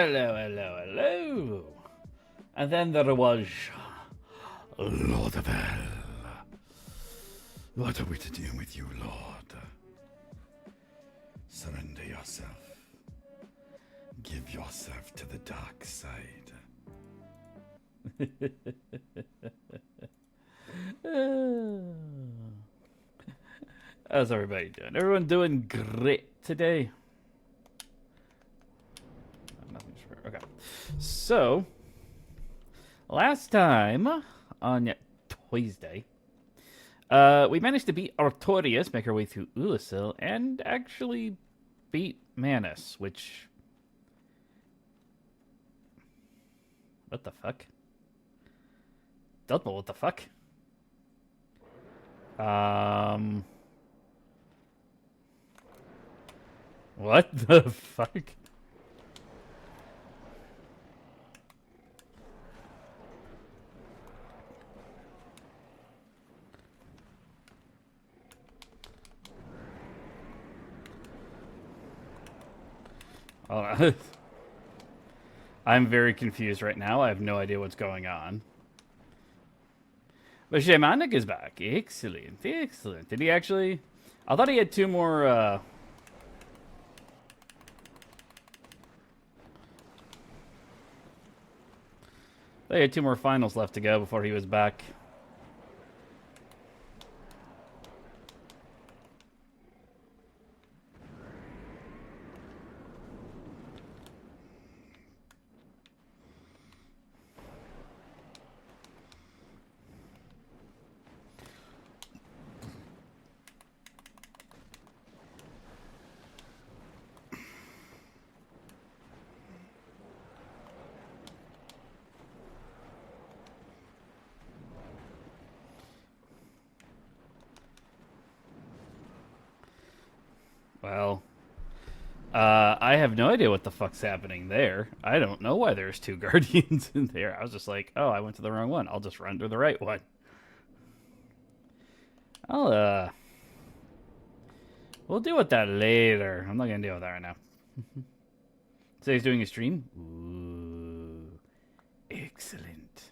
Hello, hello, hello. And then there was Lord of Hell. What are we to do with you, Lord? Surrender yourself. Give yourself to the dark side. How's everybody doing? Everyone doing great today? Nothing's fair. Okay. So, last time on Tuesday, we managed to beat Artorias, make our way through Ulasil, and actually beat Manus, which... What the fuck? Don't know what the fuck. What the fuck? Hold on. I'm very confused right now. I have no idea what's going on. But Shamanik is back. Excellent, excellent. Did he actually... I thought he had two more, They had two more finals left to go before he was back. Well, I have no idea what the fuck's happening there. I don't know why there's two Guardians in there. I was just like, oh, I went to the wrong one. I'll just run to the right one. We'll deal with that later. I'm not gonna deal with that right now. So he's doing a stream? Ooh, excellent.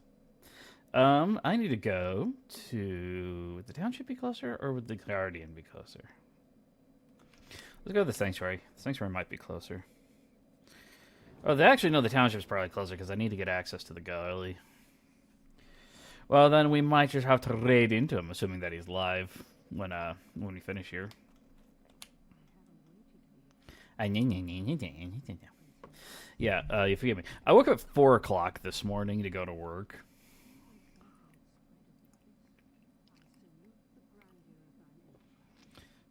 I need to go to... Would the township be closer, or would the Guardian be closer? Let's go to the Sanctuary. The Sanctuary might be closer. Oh, they actually know the township's probably closer because I need to get access to the gully. Well, then we might just have to raid into him, assuming that he's live when we finish here. Yeah, you forgive me. I woke up at 4 o'clock this morning to go to work.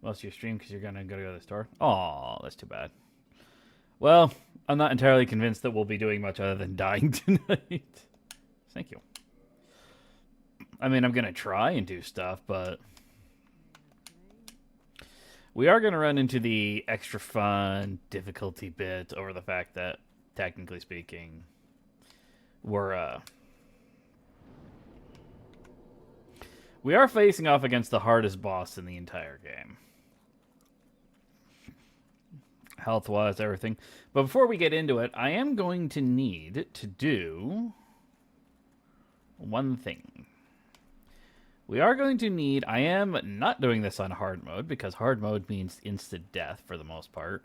Most of your stream because you're gonna go to the store. Oh, that's too bad. Well, I'm not entirely convinced that we'll be doing much other than dying tonight. Thank you. I mean, I'm gonna try and do stuff, but we are gonna run into the extra fun difficulty bit over the fact that, technically speaking, we are facing off against the hardest boss in the entire game. Health-wise, everything. But before we get into it, I am going to need to do one thing. We are going to need... I am not doing this on hard mode, because hard mode means instant death for the most part.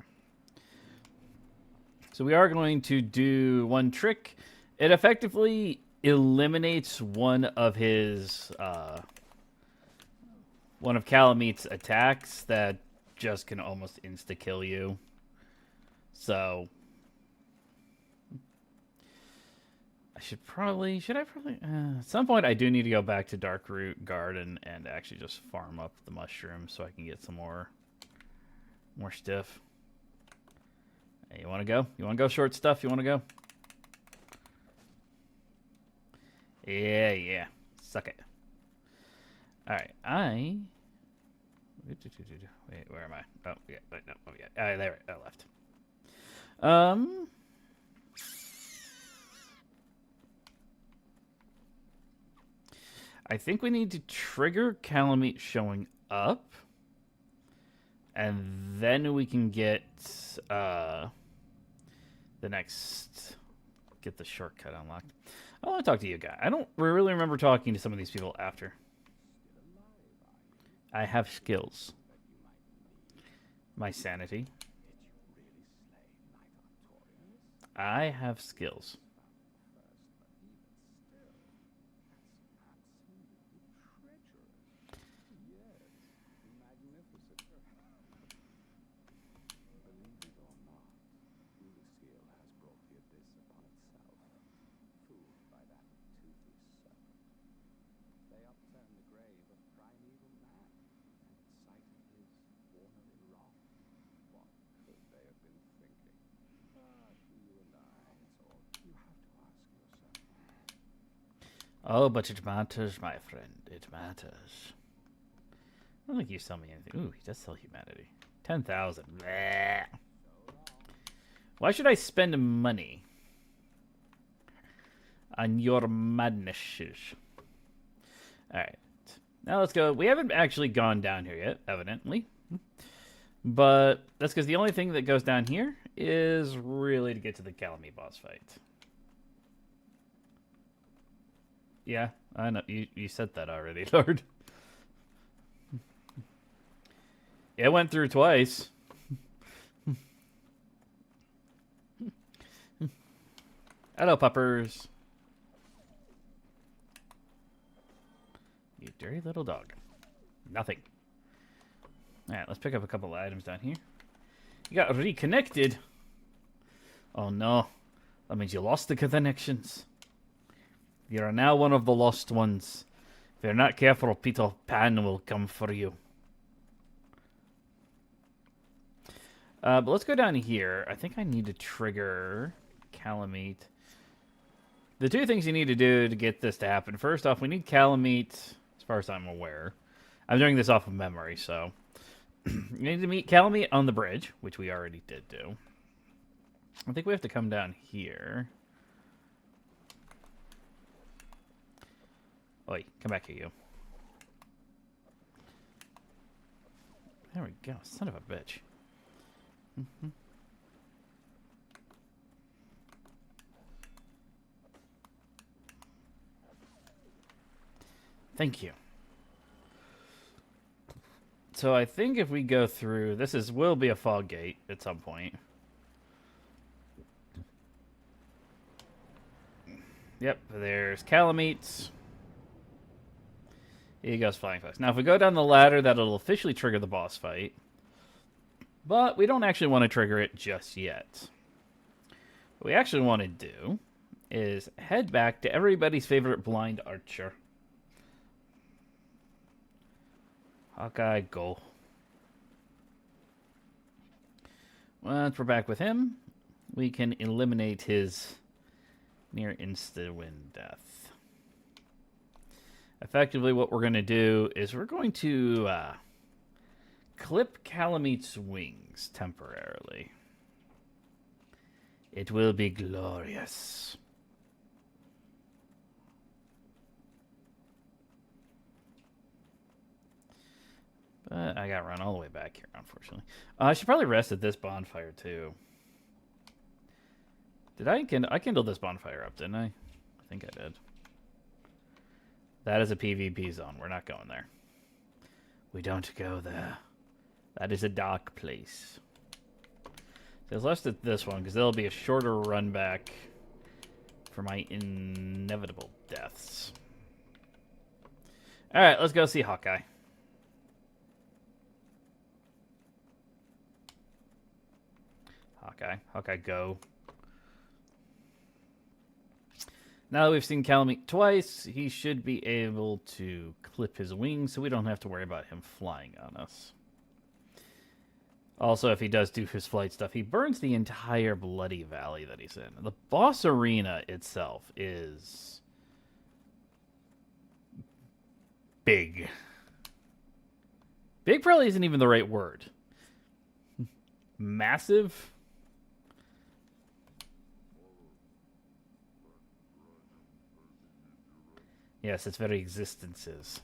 So we are going to do one trick. It effectively eliminates one of his... one of Calameet's attacks that just can almost insta-kill you. So... Should I probably... at some point, I do need to go back to Darkroot Garden and actually just farm up the mushrooms so I can get some more stuff. Hey, you want to go? You want to go, short stuff? You want to go? Yeah. Suck it. Alright, Wait, where am I? Oh, yeah. Wait, no. Oh, yeah. There. I left. I think we need to trigger Calameet showing up. And then we can get the next... Get the shortcut unlocked. I want to talk to you guy. I don't really remember talking to some of these people after. I have skills. My sanity. I have skills. Oh, but it matters, my friend. It matters. I don't think you sell me anything. Ooh, he does sell humanity. 10,000. Why should I spend money on your madnesses? Alright. Now let's go. We haven't actually gone down here yet, evidently. But that's because the only thing that goes down here is really to get to the Calamite boss fight. Yeah, I know. You said that already, Lord. It went through twice. Hello, puppers. You dirty little dog. Nothing. Alright, let's pick up a couple of items down here. You got reconnected. Oh no. That means you lost the connections. You are now one of the lost ones. If you're not careful, Peter Pan will come for you. But let's go down here. I think I need to trigger Calamite. The two things you need to do to get this to happen. First off, we need Calamite, as far as I'm aware. I'm doing this off of memory, so... you need to meet Calamite on the bridge, which we already did do. I think we have to come down here. Oi, come back here, you. There we go, son of a bitch. Thank you. So I think if we go through, will be a fog gate at some point. Yep, there's Calamite. He goes flying fast. Now, if we go down the ladder, that'll officially trigger the boss fight. But we don't actually want to trigger it just yet. What we actually want to do is head back to everybody's favorite blind archer. Hawkeye, go. Once we're back with him, we can eliminate his near insta-win death. Effectively, what we're going to do is we're going to clip Calamite's wings temporarily. It will be glorious. But I got to run all the way back here, unfortunately. I should probably rest at this bonfire, too. Did I kindled this bonfire up, didn't I? I think I did. That is a PvP zone. We're not going there. We don't go there. That is a dark place. So let's rest at this one, because there'll be a shorter run back for my inevitable deaths. Alright, let's go see Hawkeye. Hawkeye, go. Now that we've seen Calamite twice, he should be able to clip his wings, so we don't have to worry about him flying on us. Also, if he does do his flight stuff, he burns the entire bloody valley that he's in. The boss arena itself is big. Big probably isn't even the right word. Massive? Yes, its very existence is.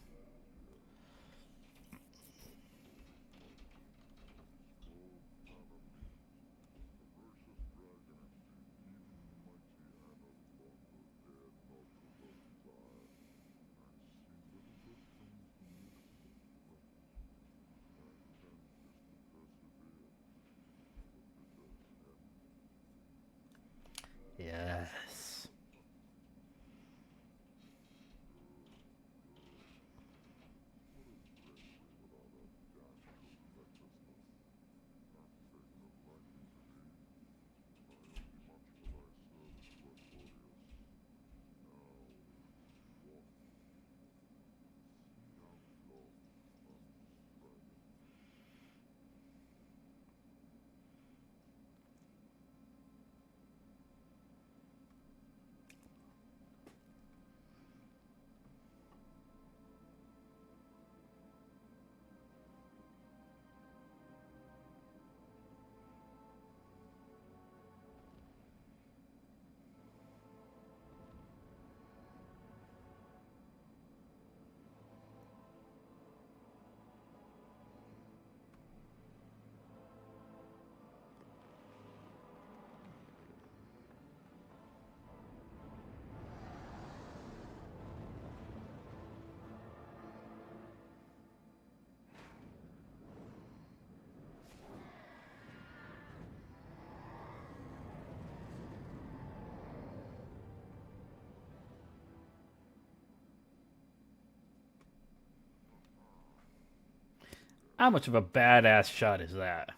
How much of a badass shot is that?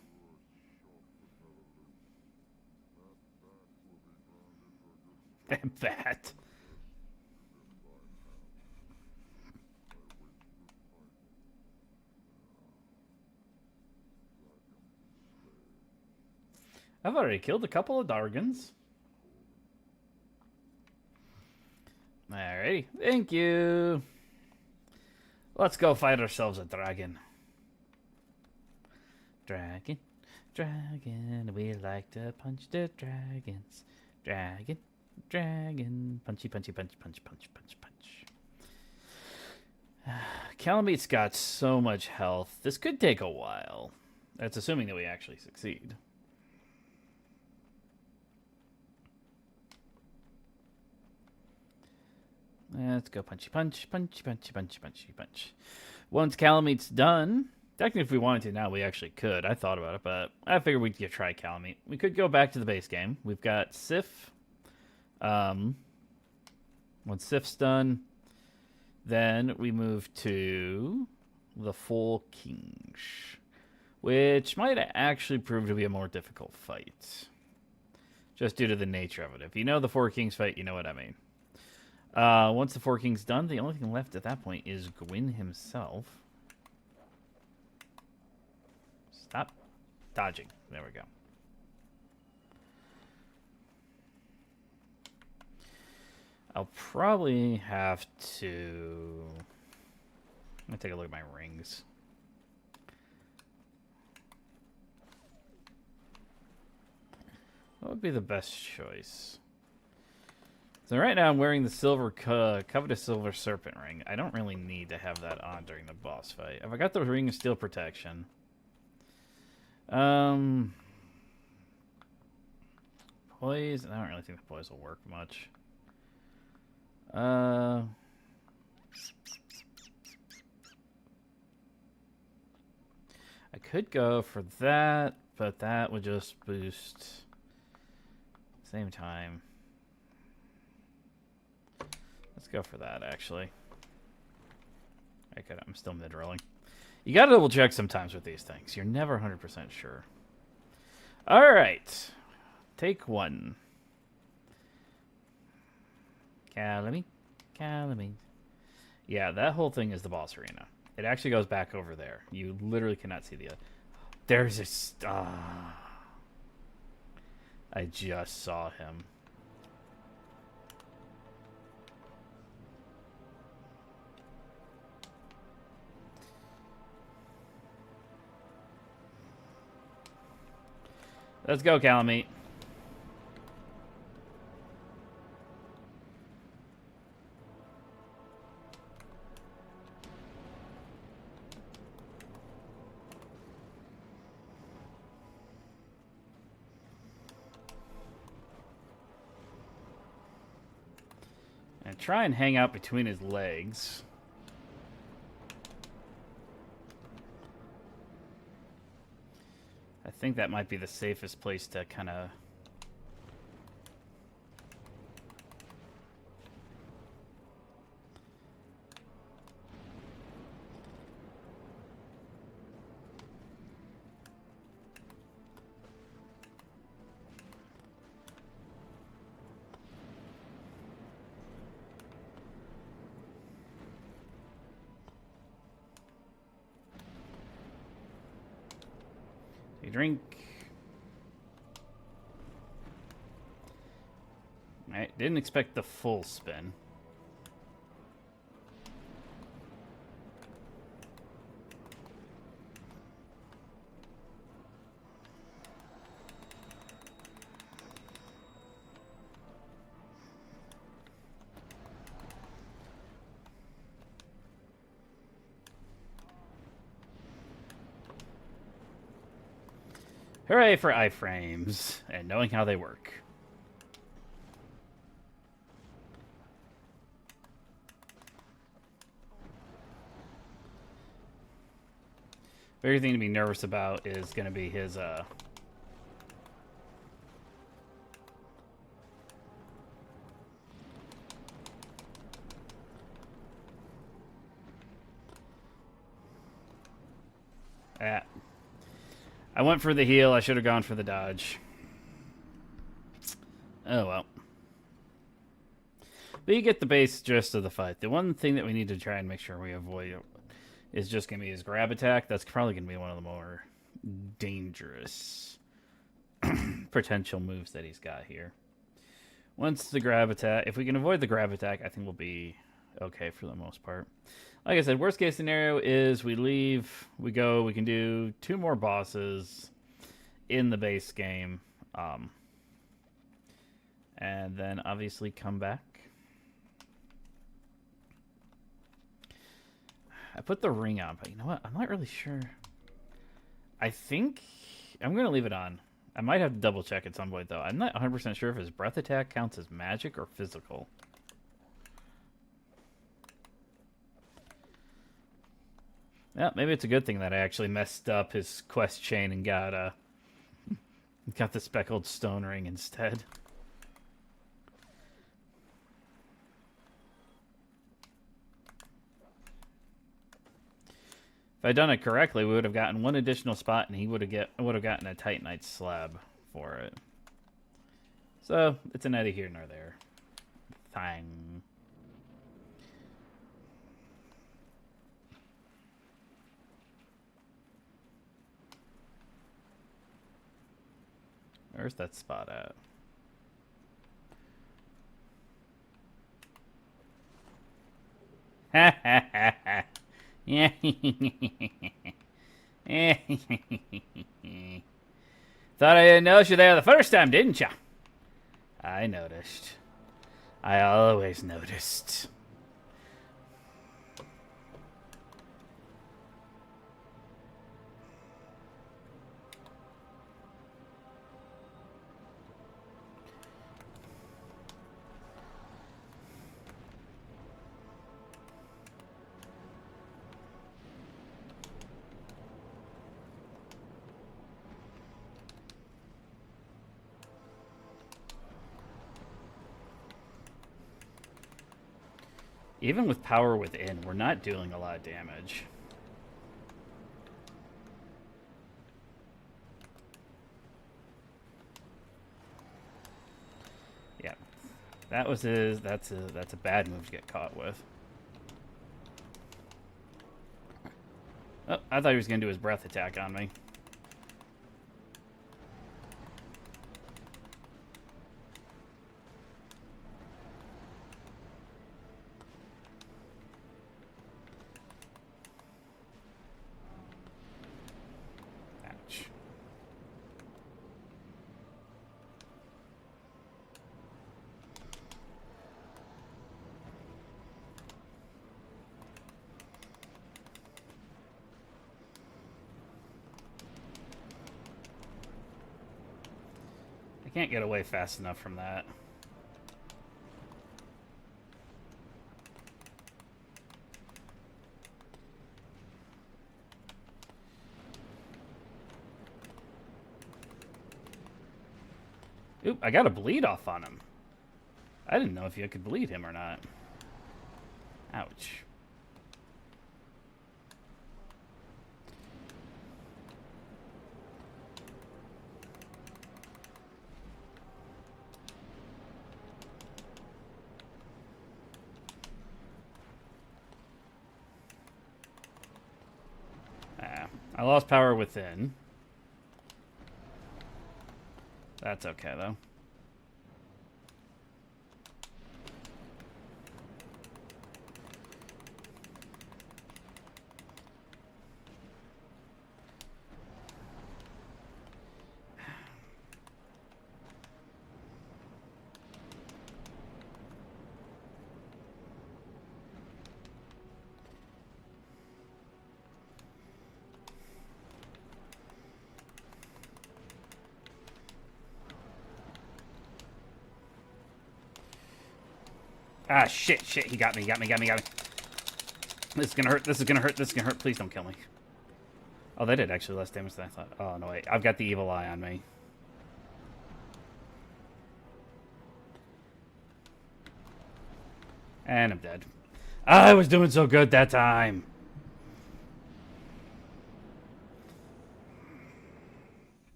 That. I've already killed a couple of Dargans. Alrighty. Thank you. Let's go fight ourselves a dragon. Dragon. Dragon. We like to punch the dragons. Dragon. Dragon. Punchy, punchy, punch, punch, punch, punch, punch. Calamete's got so much health. This could take a while. That's assuming that we actually succeed. Let's go punchy, punch, punchy, punchy, punchy, punchy, punch. Once Calamete's done, technically if we wanted to now, we actually could. I thought about it, but I figured we'd try Calamete. We could go back to the base game. We've got Sif. Once Sif's done, then we move to the Four Kings, which might actually prove to be a more difficult fight, just due to the nature of it. If you know the Four Kings fight, you know what I mean. Once the Four Kings done, the only thing left at that point is Gwyn himself. Stop dodging. There we go. I'll probably have to... Let me take a look at my rings. What would be the best choice? So right now I'm wearing the silver covetous silver serpent ring. I don't really need to have that on during the boss fight. Have I got the ring of steel protection? Poise. I don't really think the poise will work much. I could go for that, but that would just boost. Same time. Let's go for that, actually. I'm still mid-rolling. You gotta double check sometimes with these things. You're never 100% sure. Alright. Take one. Calamite. Calamite. Yeah, that whole thing is the boss arena. It actually goes back over there. You literally cannot see the other. There's a... I just saw him. Let's go, Calamite. And try and hang out between his legs. I think that might be the safest place to kind of... Drink. I didn't expect the full spin. Hooray for iframes and knowing how they work. Very thing to be nervous about is going to be his Yeah. I went for the heal. I should have gone for the dodge. Oh, well. But you get the base gist of the fight. The one thing that we need to try and make sure we avoid is just going to be his grab attack. That's probably going to be one of the more dangerous potential moves that he's got here. Once the grab attack, if we can avoid the grab attack, I think we'll be okay for the most part. Like I said, worst case scenario is we leave, we go, we can do 2 more bosses in the base game. And then obviously come back. I put the ring on, but you know what? I'm not really sure. I think I'm going to leave it on. I might have to double check at some point, though. I'm not 100% sure if his breath attack counts as magic or physical. Yeah, maybe it's a good thing that I actually messed up his quest chain and got the speckled stone ring instead. If I'd done it correctly, we would have gotten 1 additional spot, and he would have gotten a Titanite slab for it. So it's a neither here nor there thing. Where's that spot at? Ha ha ha ha. Yeah. Thought I didn't notice you there the first time, didn't ya? I noticed. I always noticed. Even with power within, we're not doing a lot of damage. Yeah. That was his. That's a bad move to get caught with. Oh, I thought he was going to do his breath attack on me. I can't get away fast enough from that. Oop, I got a bleed off on him. I didn't know if you could bleed him or not. Ouch. I lost power within. That's okay, though. Ah, shit, he got me. This is gonna hurt, this is gonna hurt. Please don't kill me. Oh, they did actually less damage than I thought. Oh, no, wait. I've got the evil eye on me. And I'm dead. I was doing so good that time.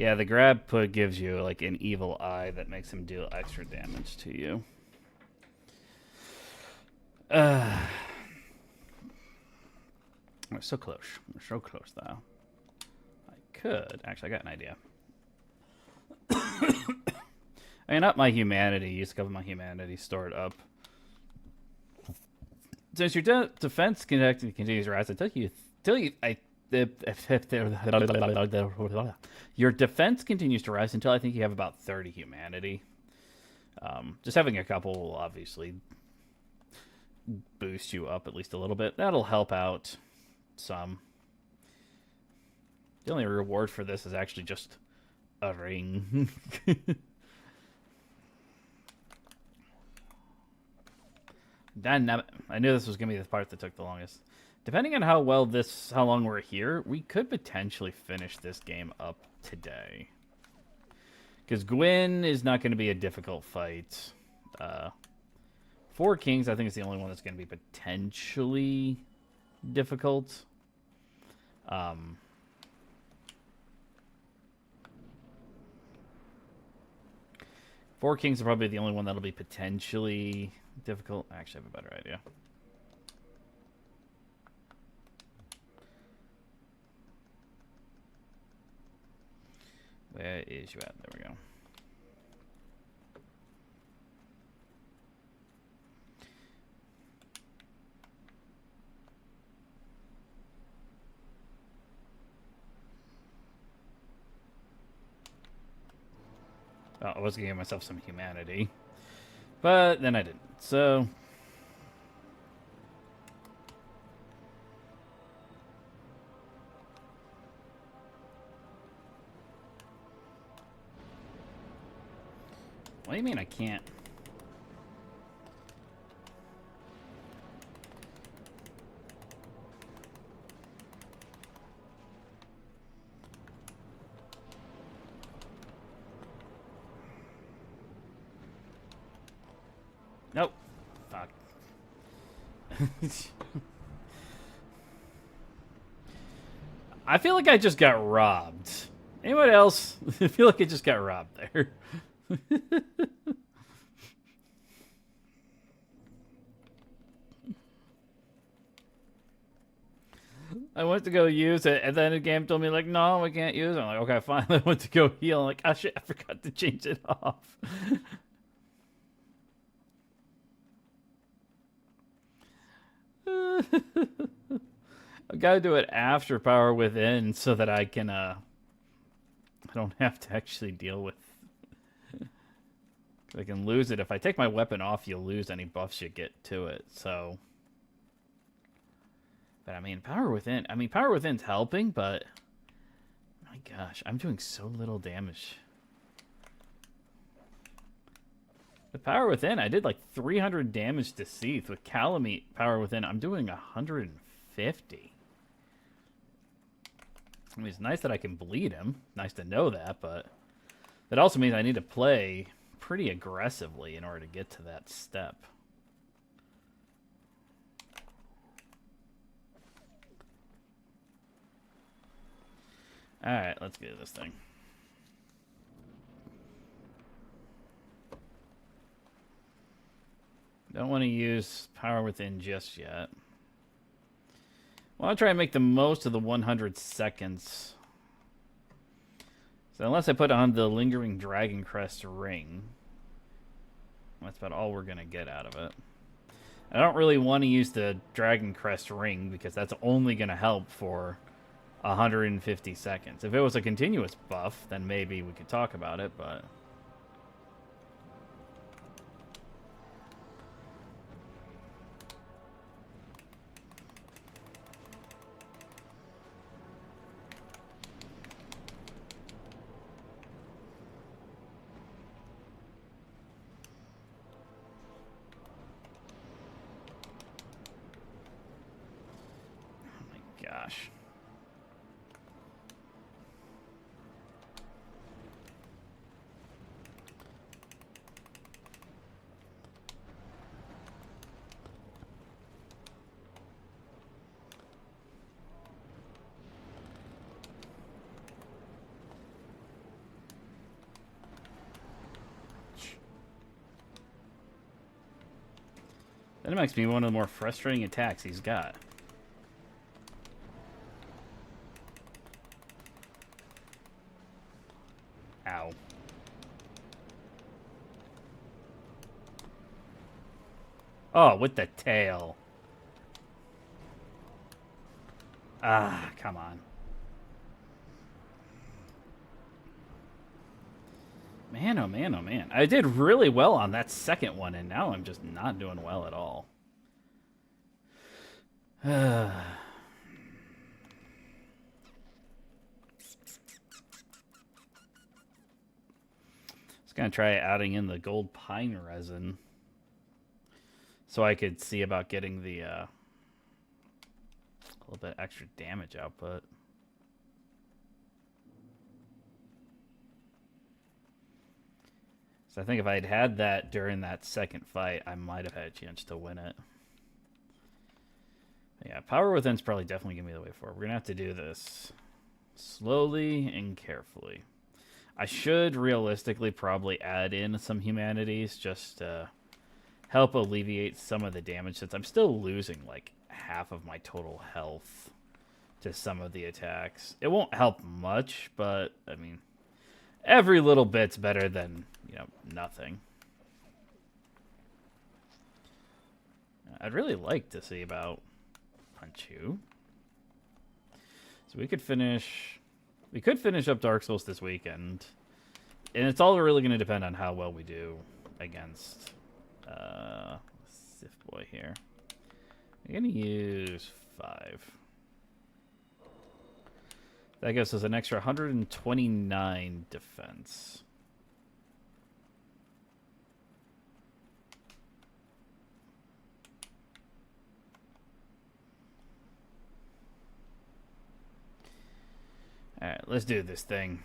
Yeah, the grab put gives you like an evil eye that makes him deal extra damage to you. We're so close. We're so close, though. I could. Actually, I got an idea. I mean, up my humanity. Use a couple of my humanity stored up. Since your defense continues to rise, your defense continues to rise until I think you have about 30 humanity. Just having a couple will obviously boost you up at least a little bit. That'll help out some. The only reward for this is actually just a ring. Dynamic. I knew this was gonna be the part that took the longest. Depending on how long we're here, we could potentially finish this game up today. Because Gwyn is not going to be a difficult fight. Four Kings, I think, is the only one that's going to be potentially difficult. Four Kings are probably the only one that'll be potentially difficult. I actually have a better idea. Where is you at? There we go. Oh, I was going to give myself some humanity. But then I didn't. So... What do you mean I can't? Nope. Fuck. I feel like I just got robbed. Anyone else? I feel like I just got robbed there. I went to go use it, and then the game told me, like, no, we can't use it. I'm like, okay, fine. I went to go heal. I'm like, oh, shit, I forgot to change it off. I've got to do it after Power Within so that I can, I don't have to actually deal with... I can lose it. If I take my weapon off, you'll lose any buffs you get to it, so... But, I mean, Power Within's helping, but... My gosh, I'm doing so little damage. With Power Within, I did like 300 damage to Seath. With Calamite Power Within, I'm doing 150. I mean, it's nice that I can bleed him. Nice to know that, but... That also means I need to play pretty aggressively in order to get to that step. Alright, let's get this thing. Don't want to use Power Within just yet. I want to try and make the most of the 100 seconds. So unless I put on the Lingering Dragon Crest ring, that's about all we're going to get out of it. I don't really want to use the Dragon Crest ring because that's only going to help for 150 seconds. If it was a continuous buff, then maybe we could talk about it, but... Gosh. That makes me one of the more frustrating attacks he's got. Ow. Oh, with the tail. Ah, come on. Man, oh man, oh man. I did really well on that second one, and now I'm just not doing well at all. Just gonna try adding in the gold pine resin so I could see about getting the a little bit extra damage output. So I think if I'd had that during that second fight, I might have had a chance to win it. Yeah, Power Within's probably definitely going to be the way forward. We're going to have to do this slowly and carefully. I should realistically probably add in some humanities just to help alleviate some of the damage, since I'm still losing like half of my total health to some of the attacks. It won't help much, but I mean, every little bit's better than, you know, nothing. I'd really like to see about punch you. So we could finish up Dark Souls this weekend. And it's all really going to depend on how well we do against Sith Boy here. I'm going to use 5. That gives us an extra 129 defense. Alright, let's do this thing.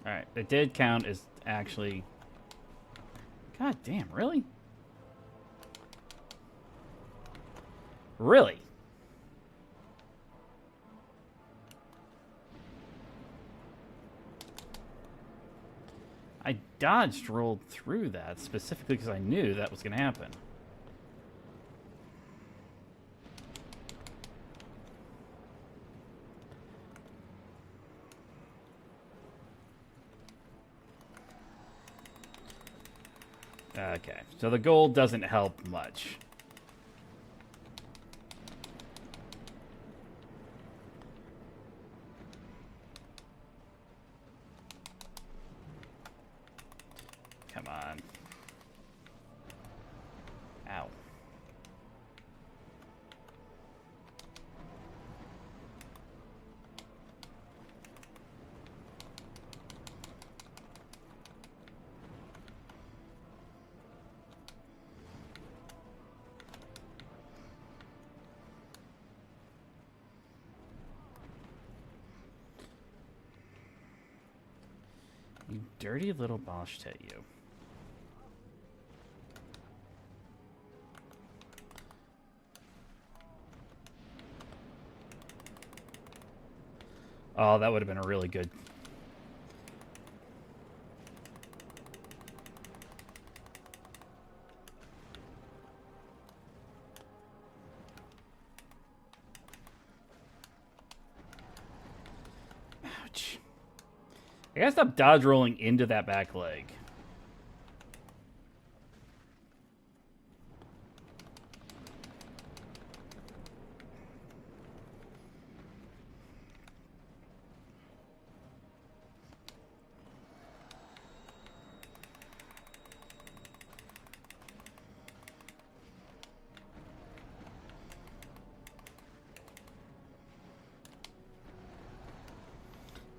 Alright, it did count as actually... God damn, really? Really? I dodged rolled through that specifically because I knew that was going to happen. Okay, so the gold doesn't help much. Come on. Ow. You dirty little Bosch tat, you. Oh, that would have been a really good... Ouch. I gotta stop dodge rolling into that back leg.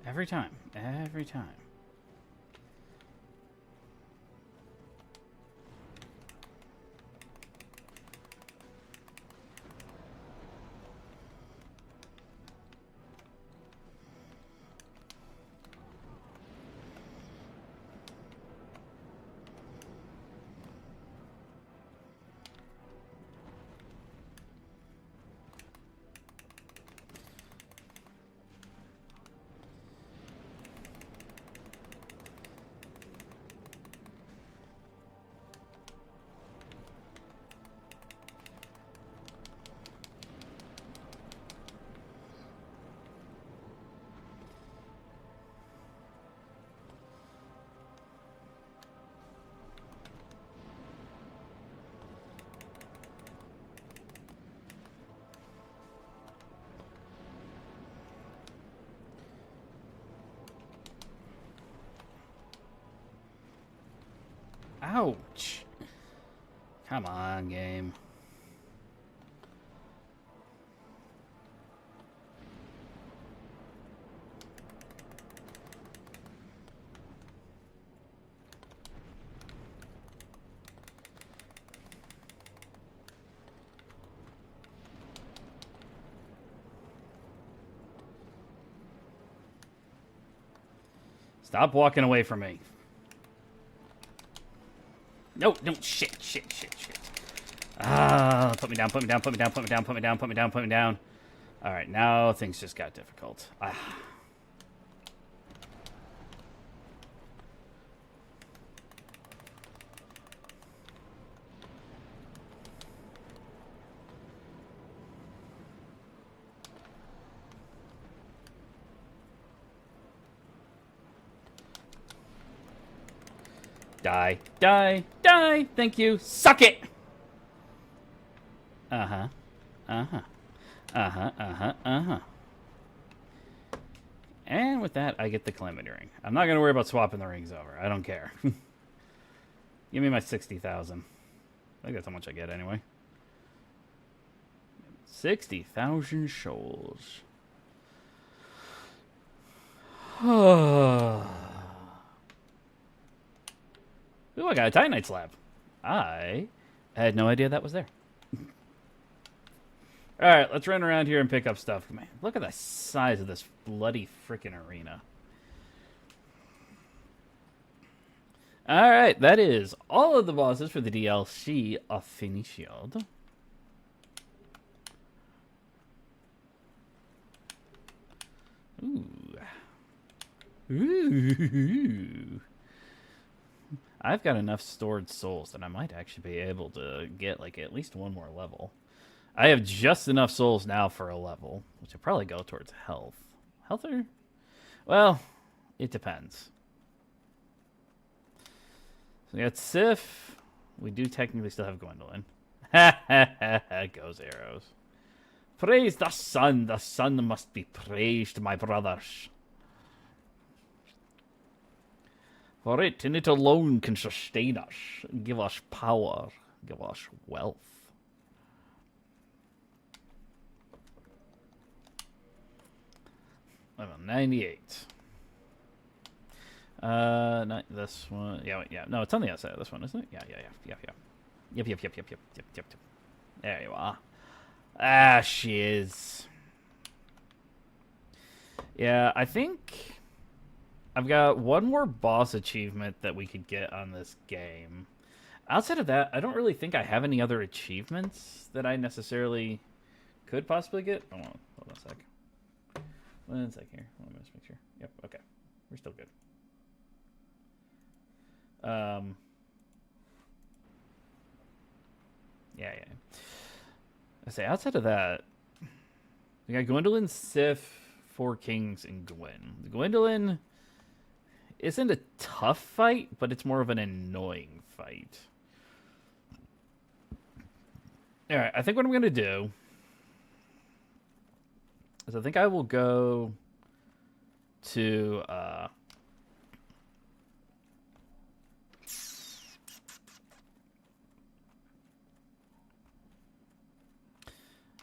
Every time. Every time. Ouch. Come on, game. Stop walking away from me. No, no, shit. Ah, put me down. All right, now things just got difficult. Ah. Die. Thank you. Suck it. Uh-huh. And with that, I get the Calamity Ring. I'm not going to worry about swapping the rings over. I don't care. Give me my 60,000. I think that's how much I get anyway. 60,000 souls. Ooh, I got a Titanite slab. I had no idea that was there. Alright, let's run around here and pick up stuff. Man, look at the size of this bloody freaking arena. Alright, that is all of the bosses for the DLC of finished. Ooh. I've got enough stored souls that I might actually be able to get like at least one more level. I have just enough souls now for a level, which will probably go towards health. Health or... Well, it depends. So we got Sif. We do technically still have Gwendolyn. Ha ha ha ha, goes arrows. Praise the sun must be praised, my brothers. For it, and it alone can sustain us, give us power, give us wealth. Level 98. Not this one. Yeah, wait, yeah. No, it's on the outside of this one, isn't it? Yeah. Yep. There you are. Ah, she is. Yeah, I think I've got one more boss achievement that we could get on this game. Outside of that, I don't really think I have any other achievements that I necessarily could possibly get. Oh, hold on a sec. 1 sec here. Let me just make sure. Yep, okay. We're still good. Yeah. I say, outside of that, we got Gwendolyn, Sif, 4 Kings, and Gwen. Gwendolyn isn't a tough fight, but it's more of an annoying fight. Alright, I think what I'm going to do is I think I will go to... I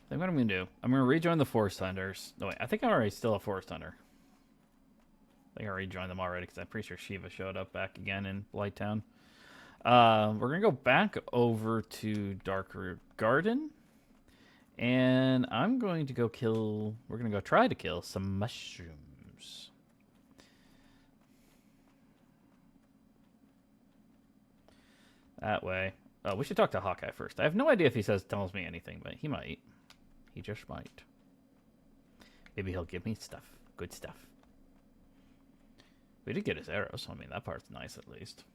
think what I'm going to do, I'm going to rejoin the Forest Hunters. No, wait, I think I'm already still a Forest Hunter. I think I rejoined them already because I'm pretty sure Shiva showed up back again in Blighttown. We're going to go back over to Darkroot Garden. And I'm going to go kill... We're going to go try to kill some mushrooms. That way. Oh, we should talk to Hawkeye first. I have no idea if he tells me anything, but he might. He just might. Maybe he'll give me stuff. Good stuff. We did get his arrows, so I mean, that part's nice at least.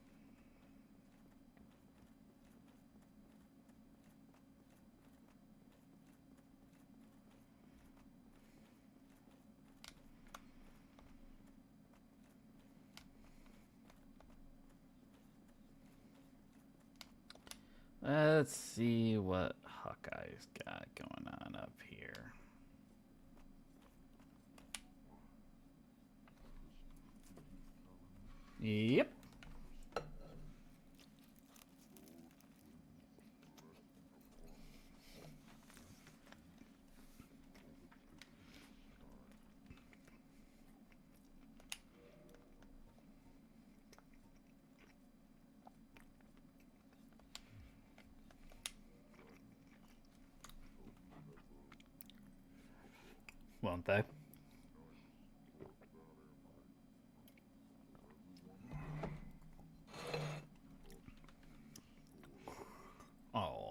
Let's see what Hawkeye's got going on up here. Yep. don't they? Oh.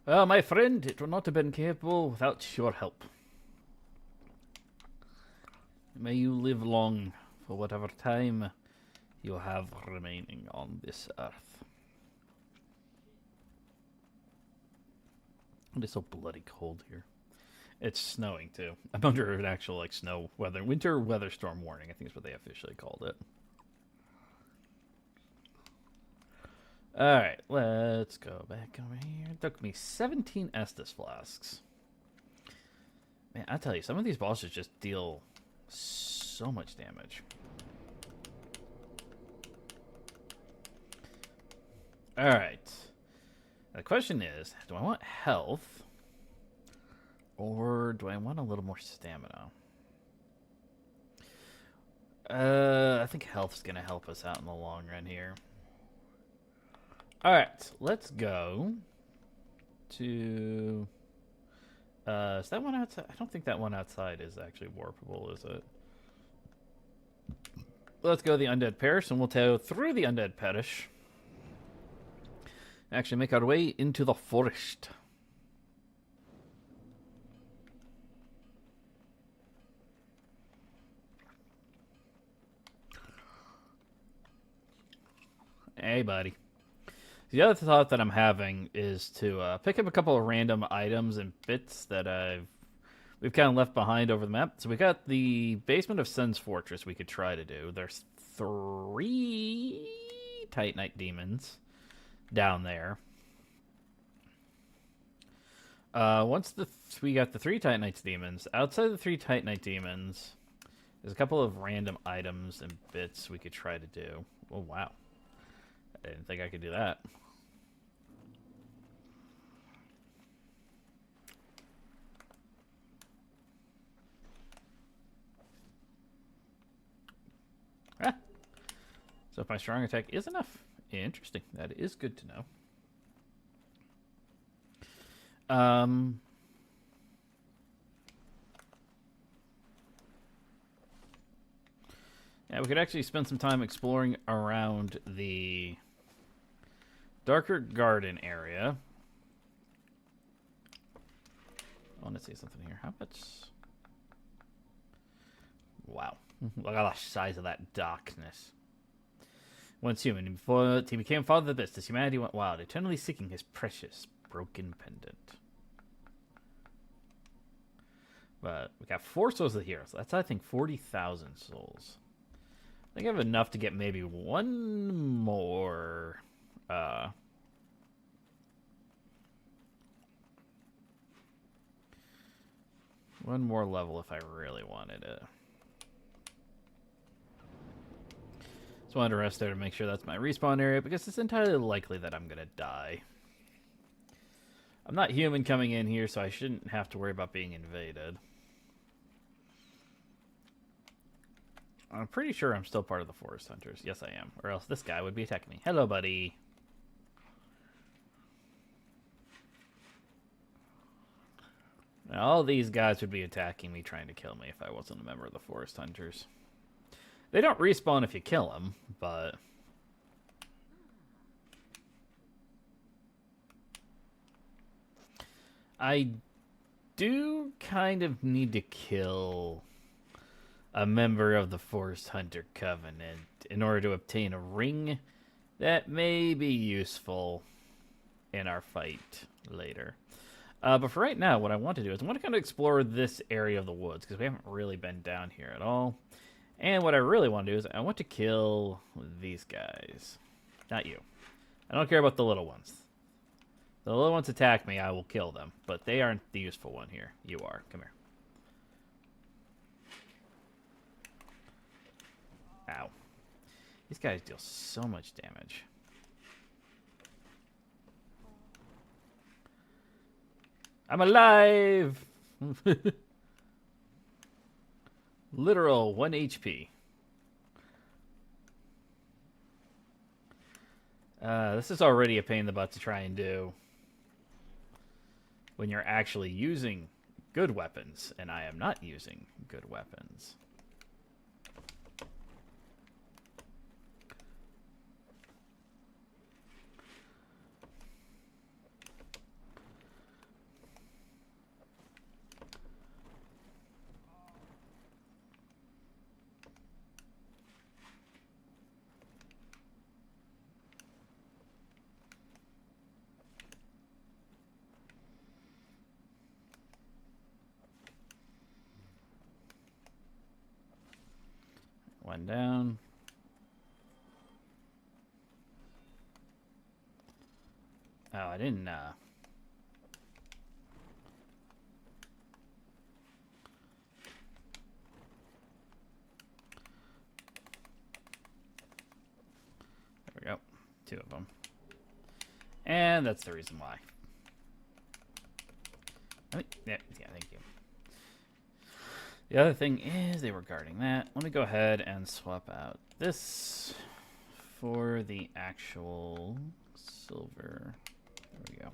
Well, my friend, it would not have been capable without your help. May you live long for whatever time you have remaining on this earth. It is so bloody cold here. It's snowing too. I'm under an actual like snow weather, winter weather storm warning. I think is what they officially called it. Alright, let's go back over here. It took me 17 Estus flasks. Man, I tell you, some of these bosses just deal so much damage. Alright. The question is, do I want health? Or do I want a little more stamina? I think health's going to help us out in the long run here. Alright, let's go to... is that one outside? I don't think that one outside is actually warpable, is it? Let's go to the Undead Parish, and we'll go through the Undead Parish. Actually make our way into the forest. Hey, buddy. The other thought that I'm having is to pick up a couple of random items and bits that we've kind of left behind over the map. So we got the basement of Sun's Fortress we could try to do. There's 3 Titanite demons down there. Once we got the 3 Titanite demons, outside of the 3 Titanite demons, there's a couple of random items and bits we could try to do. Oh, wow. I didn't think I could do that. Ah. So if my strong attack is enough. Interesting. That is good to know. Yeah, we could actually spend some time exploring around the Darker Garden area. I want to see something here. How much? Wow. Look at the size of that darkness. Once human, before he became father of the abyss, humanity went wild, eternally seeking his precious broken pendant. But we got 4 souls of the hero, so that's, I think, 40,000 souls. I think I have enough to get maybe one more... one more level if I really wanted it. Just wanted to rest there to make sure that's my respawn area, because it's entirely likely that I'm going to die. I'm not human coming in here, so I shouldn't have to worry about being invaded. I'm pretty sure I'm still part of the Forest Hunters. Yes, I am. Or else this guy would be attacking me. Hello, buddy. Now, all these guys would be attacking me, trying to kill me if I wasn't a member of the Forest Hunters. They don't respawn if you kill them, but... I do kind of need to kill a member of the Forest Hunter Covenant in order to obtain a ring that may be useful in our fight later. But for right now, what I want to do is I want to kind of explore this area of the woods, because we haven't really been down here at all. And what I really want to do is I want to kill these guys. Not you. I don't care about the little ones. The little ones attack me, I will kill them. But they aren't the useful one here. You are. Come here. Ow. These guys deal so much damage. I'm alive! Literal 1 HP. This is already a pain in the butt to try and do when you're actually using good weapons, and I am not using good weapons. One down. Oh, I didn't, There we go. 2 of them. And that's the reason why. Yeah, thank you. The other thing is they were guarding that. Let me go ahead and swap out this for the actual silver. There we go.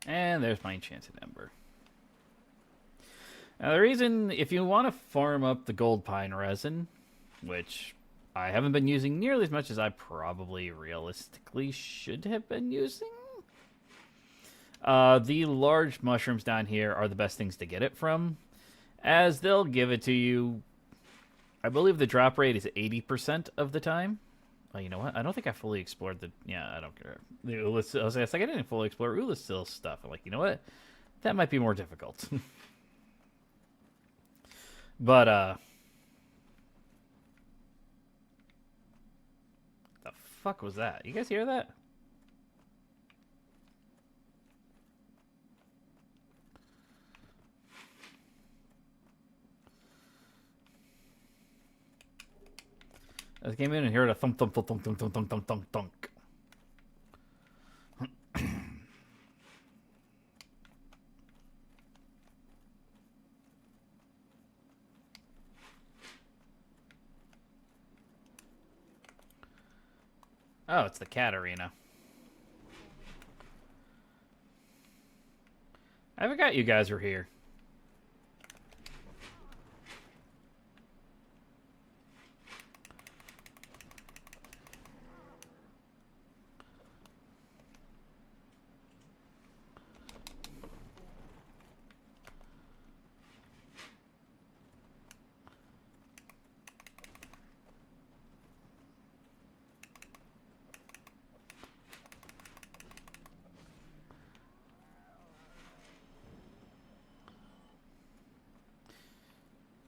And there's my enchanted ember. Now the reason, if you want to farm up the gold pine resin, which I haven't been using nearly as much as I probably realistically should have been using, the large mushrooms down here are the best things to get it from, as they'll give it to you. I believe the drop rate is 80% of the time. Oh, you know what? I don't think I fully explored the... Yeah, I don't care. I was like, I didn't fully explore Ulasil stuff. I'm like, you know what? That might be more difficult. But, the fuck was that? You guys hear that? I just came in and heard a thump, thump, thump, thump, thump, thump, thump, thump, thump, thunk. Oh, it's the cat arena. I forgot you guys were here.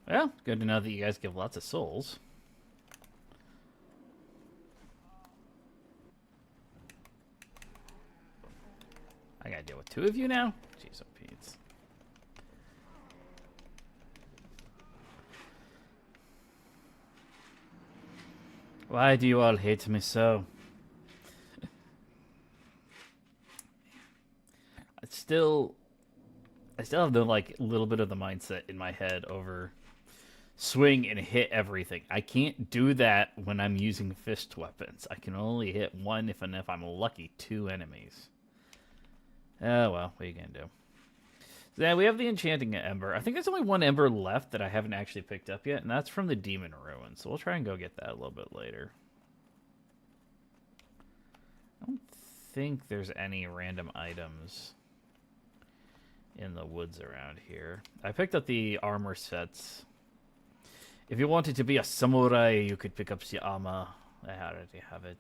Well, good to know that you guys give lots of souls. I gotta deal with 2 of you now? Jeez, oh Pete's. Why do you all hate me so? I still have the, like, little bit of the mindset in my head over swing and hit everything. I can't do that when I'm using fist weapons. I can only hit 1, if I'm lucky, 2 enemies. Oh, well, what are you gonna do? So, yeah, we have the enchanting ember. I think there's only 1 ember left that I haven't actually picked up yet, and that's from the demon ruin. So we'll try and go get that a little bit later. I don't think there's any random items in the woods around here. I picked up the armor sets. If you wanted to be a samurai, you could pick up the armor. I already have it.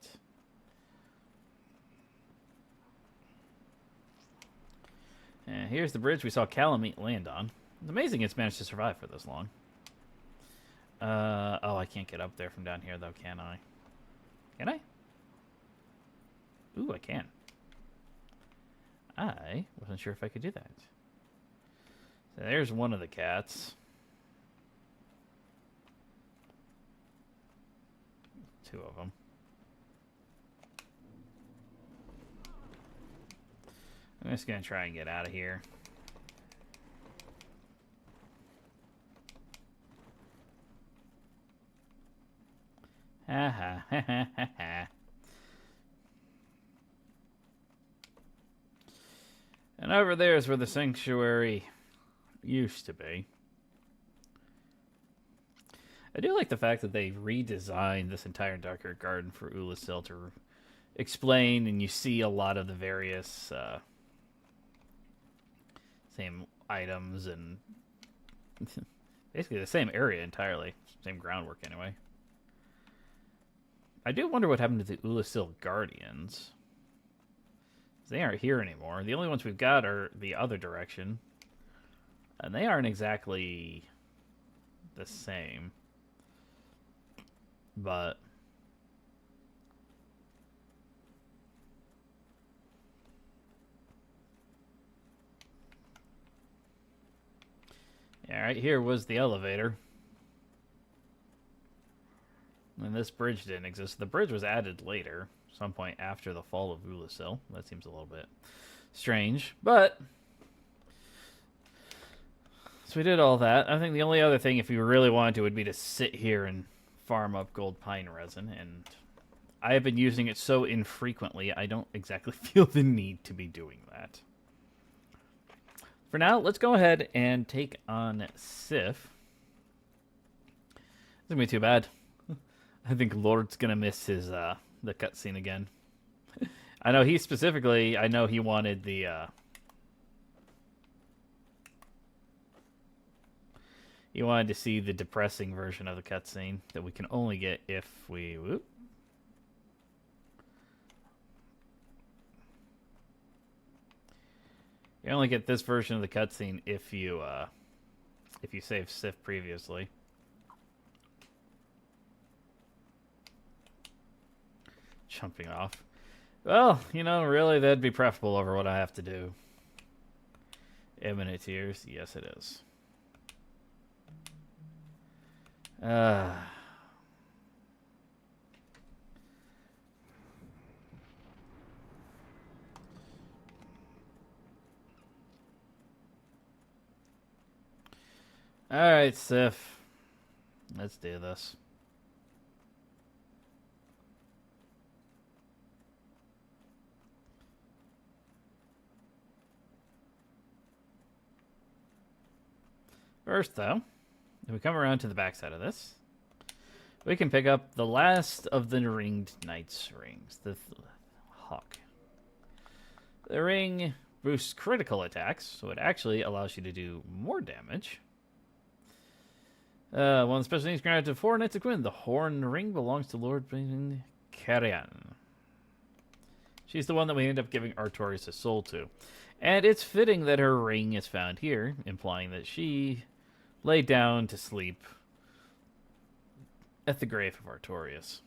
And here's the bridge we saw Calamite land on. It's amazing it's managed to survive for this long. Oh, I can't get up there from down here, though, can I? Can I? Ooh, I can. I wasn't sure if I could do that. So there's one of the cats. Two of them. I'm just gonna try and get out of here. Ha ha ha ha ha ha. And over there is where the sanctuary used to be. I do like the fact that they redesigned this entire Darker Garden for Ulasil to explain, and you see a lot of the various same items and basically the same area entirely. Same groundwork anyway. I do wonder what happened to the Ulasil Guardians. They aren't here anymore. The only ones we've got are the other direction. And they aren't exactly the same. But yeah, right here was the elevator. And this bridge didn't exist. The bridge was added later, some point after the fall of Ulasil. That seems a little bit strange, but so we did all that. I think the only other thing, if we really wanted to, would be to sit here and farm up gold pine resin, and I have been using it so infrequently, I don't exactly feel the need to be doing that. For now, let's go ahead and take on Sif. It's gonna be too bad. I think Lord's gonna miss his the cutscene again. I know he specifically. I know he wanted the. He wanted to see the depressing version of the cutscene that we can only get if we. Whoop. You only get this version of the cutscene if you save Sif previously. Jumping off. Well, you know, really, that'd be preferable over what I have to do. Imminent tears, yes, it is. Alright, Sif. Let's do this. First, though, if we come around to the backside of this, we can pick up the last of the ringed knight's rings, the hawk. The ring boosts critical attacks, so it actually allows you to do more damage. One of the special things granted to 4 Knights of Gwyn. The horn ring belongs to Lord Karian. She's the one that we end up giving Artorias' soul to. And it's fitting that her ring is found here, implying that she laid down to sleep at the grave of Artorias.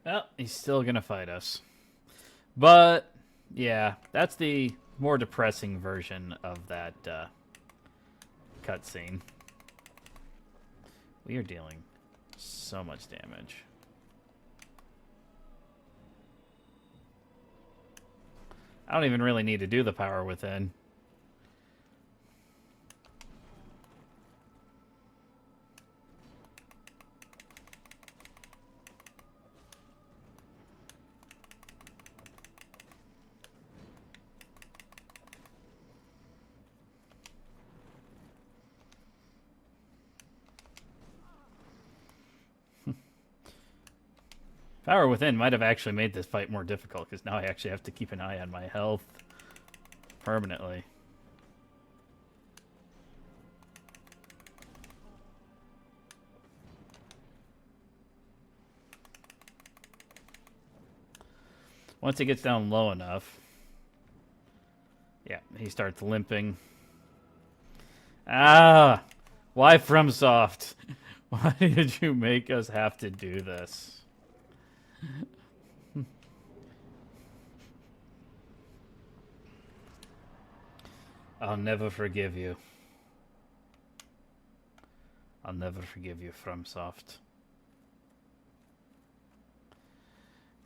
Well, he's still gonna fight us. But, yeah, that's the more depressing version of that cutscene. We are dealing so much damage. I don't even really need to do the power within. Power Within might have actually made this fight more difficult, because now I actually have to keep an eye on my health permanently. Once he gets down low enough, yeah, he starts limping. Ah! Why FromSoft? Why did you make us have to do this? I'll never forgive you. I'll never forgive you, FromSoft.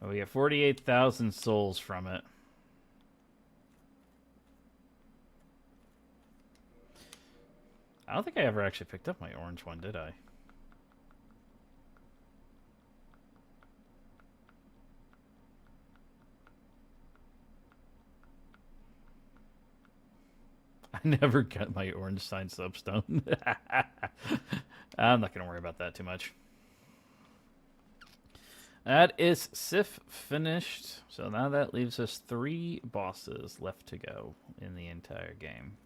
Oh, we get 48,000 souls from it. I don't think I ever actually picked up my orange one, did I? I never got my orange sign soapstone. I'm not going to worry about that too much. That is Sif finished. So now that leaves us 3 bosses left to go in the entire game.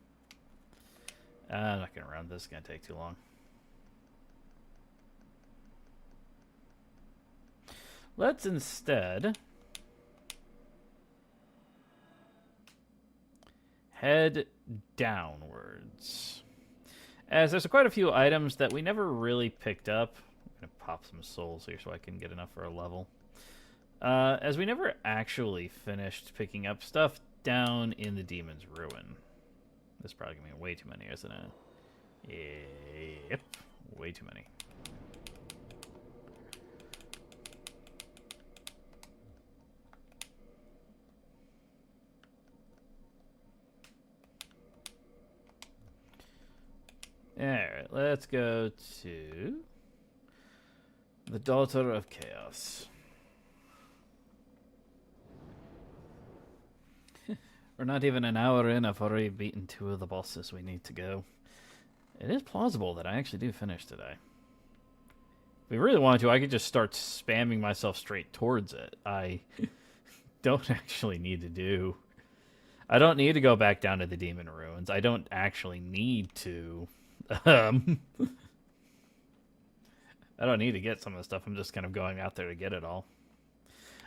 I'm not going to run this. It's going to take too long. Let's instead head downwards. As there's quite a few items that we never really picked up. I'm going to pop some souls here so I can get enough for a level. As we never actually finished picking up stuff down in the Demon's Ruin. This is probably going to be way too many, isn't it? Yep, way too many. Alright, let's go to the Daughter of Chaos. We're not even an hour in. I've already beaten 2 of the bosses we need to go. It is plausible that I actually do finish today. If we really wanted to, I could just start spamming myself straight towards it. I don't actually need to do... I don't need to go back down to the Demon Ruins. I don't actually need to... I don't need to get some of the stuff. I'm just kind of going out there to get it all.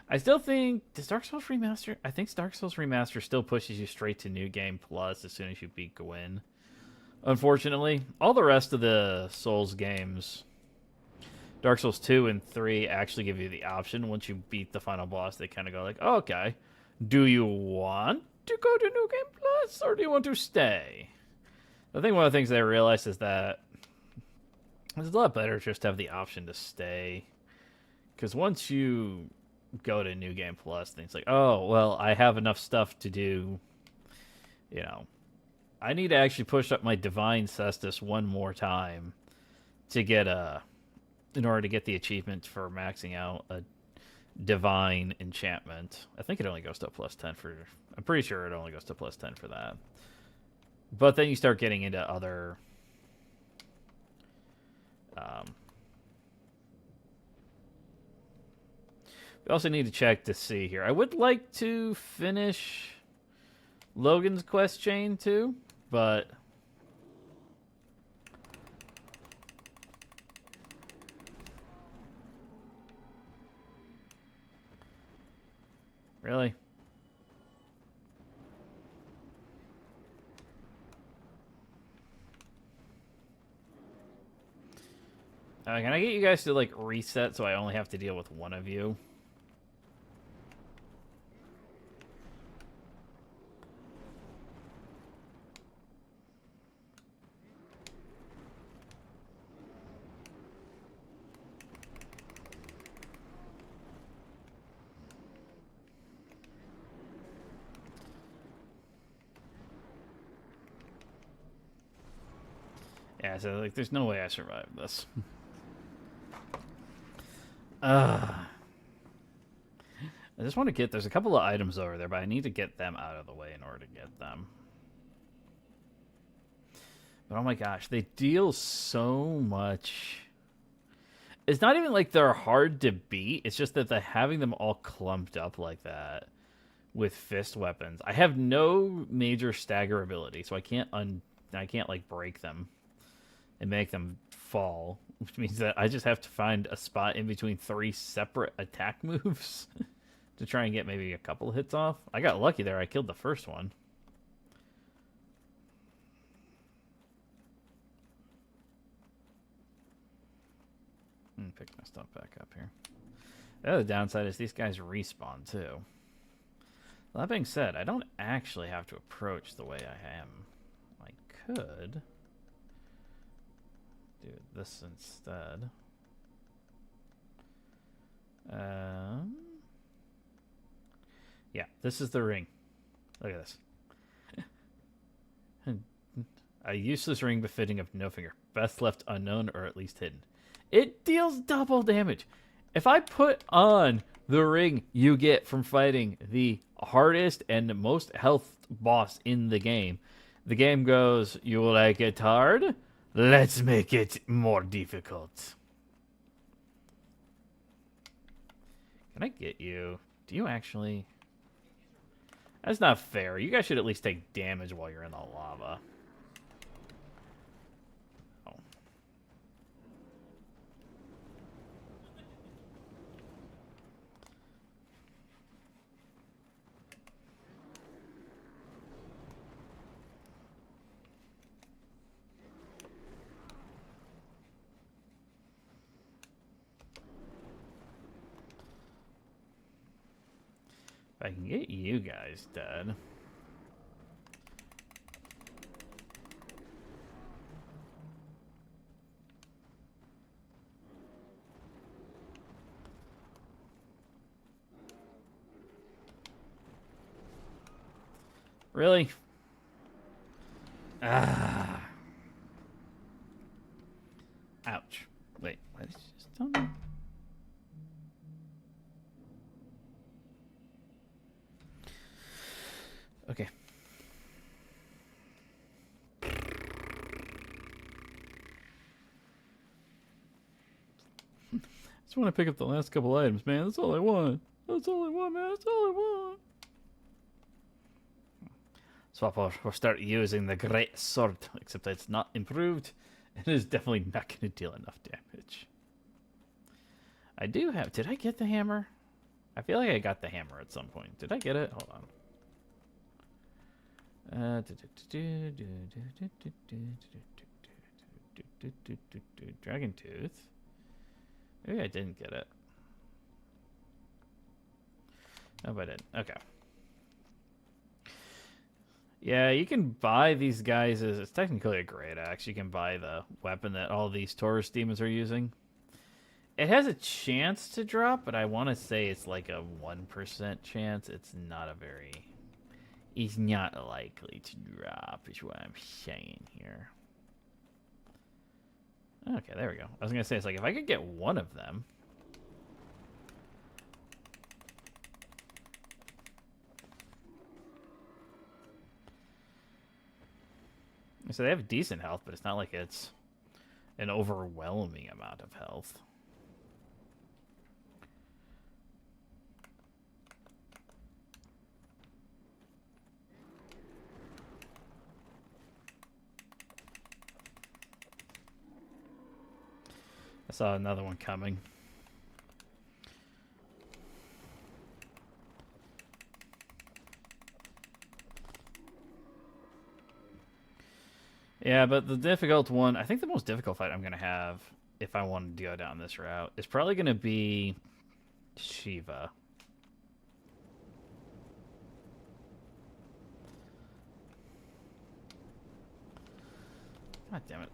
I still think... Does Dark Souls Remaster... I think Dark Souls Remaster still pushes you straight to New Game Plus as soon as you beat Gwyn. Unfortunately, all the rest of the Souls games... Dark Souls 2 and 3 actually give you the option. Once you beat the final boss, they kind of go like, oh, okay, do you want to go to New Game Plus or do you want to stay? I think one of the things I realized is that it's a lot better just to have the option to stay. Because once you go to New Game Plus, things like, oh, well, I have enough stuff to do. You know, I need to actually push up my Divine Cestus one more time to get in order to get the achievement for maxing out a Divine Enchantment. I think it only goes to a plus 10 for... I'm pretty sure it only goes to plus 10 for that. But then you start getting into other... we also need to check to see here. I would like to finish Logan's quest chain too, but... Really? Can I get you guys to, like, reset so I only have to deal with one of you? Yeah, so, like, there's no way I survived this. I just want to get... There's a couple of items over there, but I need to get them out of the way in order to get them. But oh my gosh, they deal so much... It's not even like they're hard to beat. It's just that they're having them all clumped up like that with fist weapons. I have no major stagger ability, so I can't like break them and make them fall, which means that I just have to find a spot in between 3 separate attack moves to try and get maybe a couple of hits off. I got lucky there. I killed the first one. Pick my stuff back up here. The other downside is these guys respawn too. That being said, I don't actually have to approach the way I am. I could do this instead. Yeah, this is the ring. Look at this. A useless ring befitting of no finger. Best left unknown or at least hidden. It deals double damage. If I put on the ring you get from fighting the hardest and most health boss in the game goes, you like it hard? Let's make it more difficult. Can I get you? Do you actually? That's not fair. You guys should at least take damage while you're in the lava. Oh. If I can get you guys dead. Really? Ah. Ouch. Wait, what did you just tell me? Okay. Just want to pick up the last couple items, man. That's all I want. That's all I want, man. That's all I want. Swap out. We'll start using the great sword, except that it's not improved. It is definitely not going to deal enough damage. I do have... Did I get the hammer? I feel like I got the hammer at some point. Did I get it? Hold on. Dragon Tooth. Maybe I didn't get it. No, I didn't. Okay. Yeah, you can buy these guys as... It's technically a great axe. You can buy the weapon that all these Taurus demons are using. It has a chance to drop, but I want to say it's like a 1% chance. It's not a very... It's not likely to drop, is what I'm saying here. Okay, there we go. I was going to say, it's like, if I could get one of them... So they have decent health, but it's not like it's an overwhelming amount of health. I saw another one coming. Yeah, but the difficult one, I think the most difficult fight I'm going to have, if I wanted to go down this route, is probably going to be Shiva. God damn it.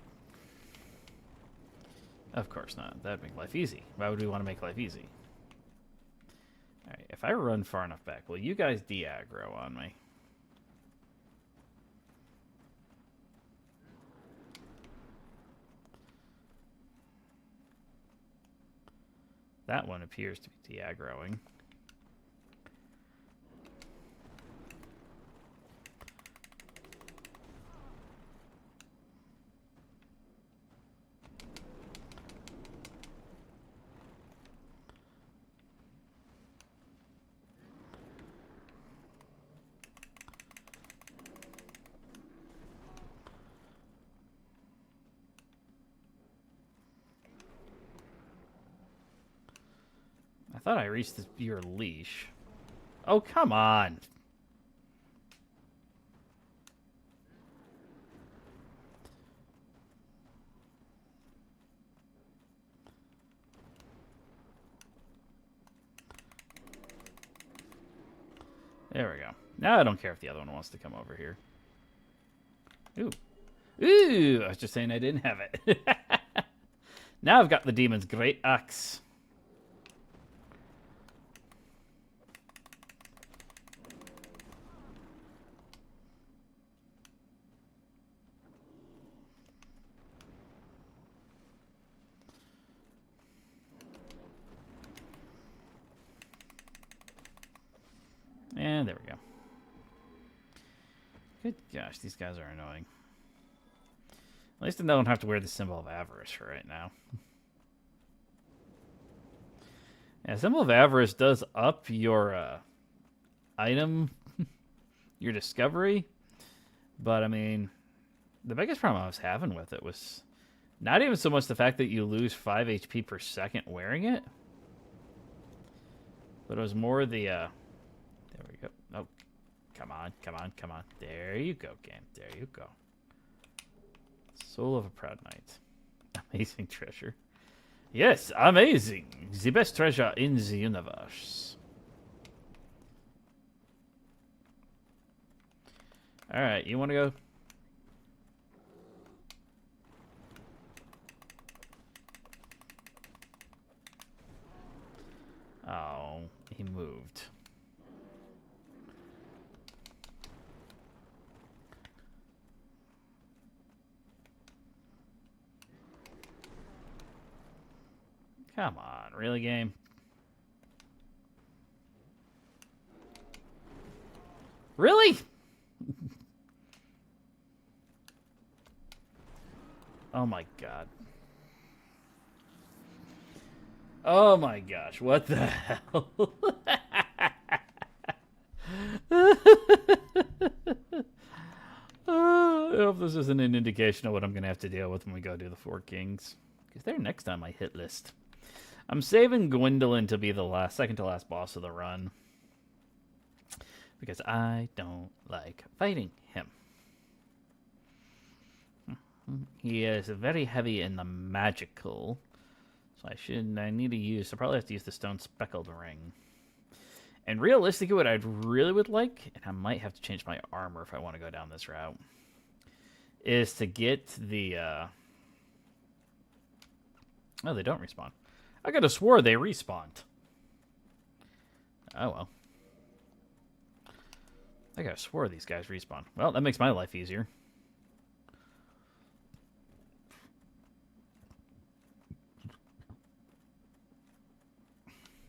Of course not. That'd make life easy. Why would we want to make life easy? Alright, if I run far enough back, will you guys de-aggro on me? That one appears to be de-aggroing. I thought I reached your leash. Oh, come on. There we go. Now I don't care if the other one wants to come over here. Ooh. Ooh! I was just saying I didn't have it. Now I've got the demon's great axe. And there we go. Good gosh, these guys are annoying. At least I don't have to wear the symbol of avarice for right now. Yeah, symbol of avarice does up your item, your discovery. But, I mean, the biggest problem I was having with it was not even so much the fact that you lose 5 HP per second wearing it. But it was more the, there we go. Oh, come on, come on, come on. There you go, game. There you go. Soul of a Proud Knight. Amazing treasure. Yes, amazing. The best treasure in the universe. Alright, you want to go? Oh, he moved. Come on, really, game? Really? Oh my god. Oh my gosh, what the hell? I hope this isn't an indication of what I'm going to have to deal with when we go do the Four Kings. Because they're next on my hit list. I'm saving Gwendolyn to be the second to last boss of the run. Because I don't like fighting him. He is very heavy in the magical. So I need to use, I probably have to use the stone speckled ring. And realistically, what I really would like, and I might have to change my armor if I want to go down this route, is to get the, oh, they don't respawn. I could have swore they respawned. Oh, well. I could have swore these guys respawn. Well, that makes my life easier.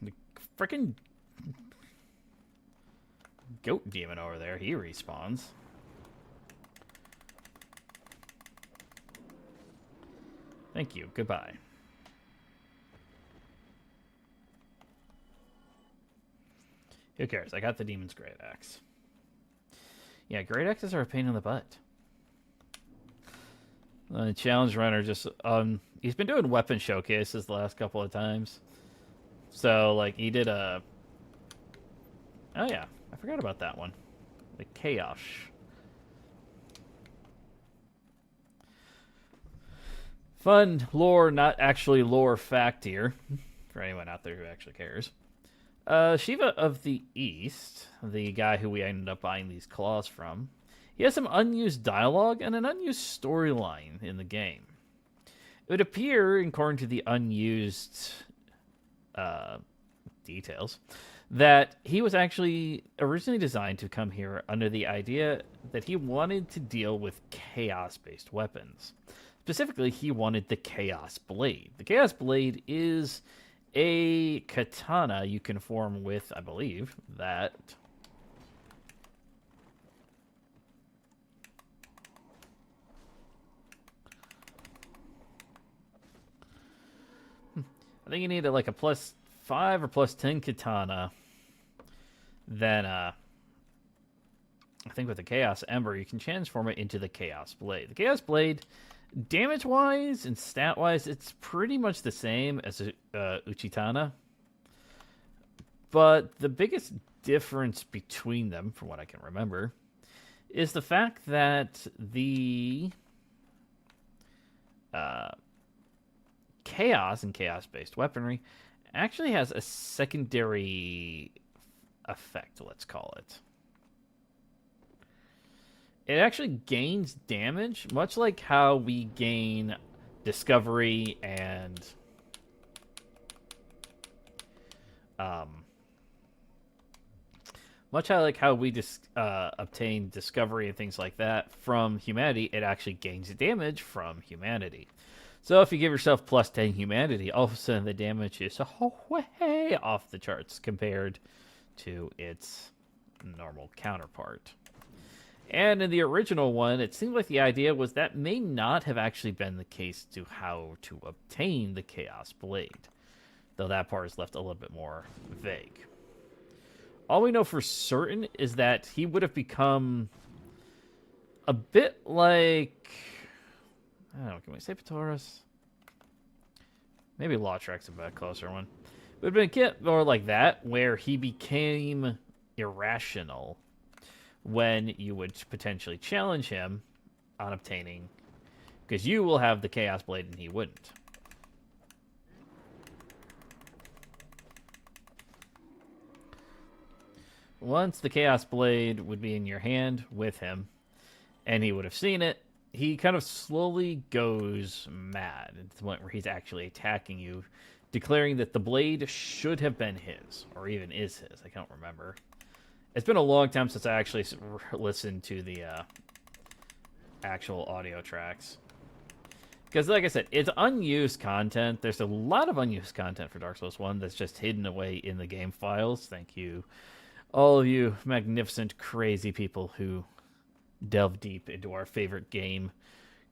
The frickin' goat demon over there, he respawns. Thank you, goodbye. Who cares? I got the demon's great axe. Yeah, great axes are a pain in the butt. The challenge runner just he's been doing weapon showcases the last couple of times. So like he did a oh yeah, I forgot about that one. The Chaos. Fun lore, not actually lore fact here. For anyone out there who actually cares. Shiva of the East, the guy who we ended up buying these claws from, he has some unused dialogue and an unused storyline in the game. It would appear, according to the unused details, that he was actually originally designed to come here under the idea that he wanted to deal with chaos-based weapons. Specifically, he wanted the Chaos Blade. The Chaos Blade is a katana you can form with, I believe, that. I think you need like a +5 or +10 katana. Then, I think with the Chaos Ember, you can transform it into the Chaos Blade. The Chaos Blade, damage-wise and stat-wise, it's pretty much the same as Uchitana. But the biggest difference between them, from what I can remember, is the fact that the chaos and chaos-based weaponry actually has a secondary effect, let's call it. It actually gains damage, much like how we gain discovery and much like how we obtain discovery and things like that from humanity. It actually gains damage from humanity. So if you give yourself plus 10 humanity, all of a sudden the damage is way off the charts compared to its normal counterpart. And in the original one, it seemed like the idea was that may not have actually been the case to how to obtain the Chaos Blade, though that part is left a little bit more vague. All we know for certain is that he would have become a bit like, I don't know, can we say Patoris? Maybe Lautrec's a bit closer one. It would have been a bit more like that, where he became irrational when you would potentially challenge him on obtaining, because you will have the Chaos Blade and he wouldn't. Once the Chaos Blade would be in your hand with him, and he would have seen it, he kind of slowly goes mad to the point where he's actually attacking you, declaring that the blade should have been his, or even is his. I can't remember. It's been a long time since I actually listened to the actual audio tracks. Because, like I said, it's unused content. There's a lot of unused content for Dark Souls 1 that's just hidden away in the game files. Thank you, all of you magnificent, crazy people who delve deep into our favorite game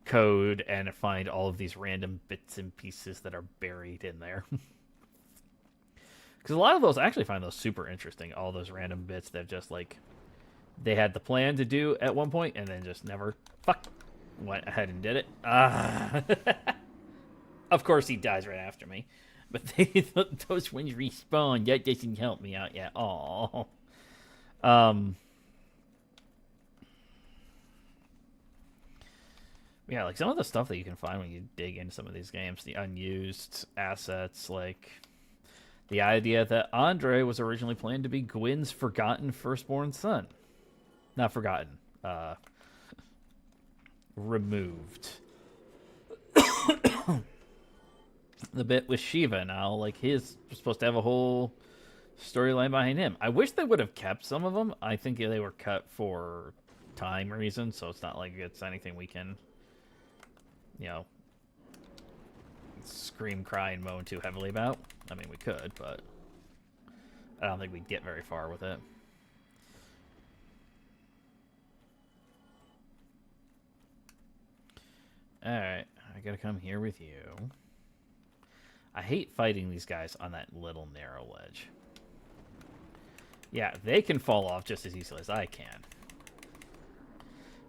code and find all of these random bits and pieces that are buried in there. Because a lot of those, I actually find those super interesting. All those random bits that just, like, they had the plan to do at one point and then just never went ahead and did it. Of course he dies right after me. But those ones respawn. That doesn't help me out yet. Aww. Yeah, like some of the stuff that you can find when you dig into some of these games, the unused assets, like the idea that Andre was originally planned to be Gwyn's forgotten firstborn son. Not forgotten. Removed. The bit with Shiva now, like his was supposed to have a whole storyline behind him. I wish they would have kept some of them. I think they were cut for time reasons, so it's not like it's anything we can, you know, scream, cry, and moan too heavily about. I mean, we could, but I don't think we'd get very far with it. Alright, I gotta come here with you. I hate fighting these guys on that little narrow ledge. Yeah, they can fall off just as easily as I can.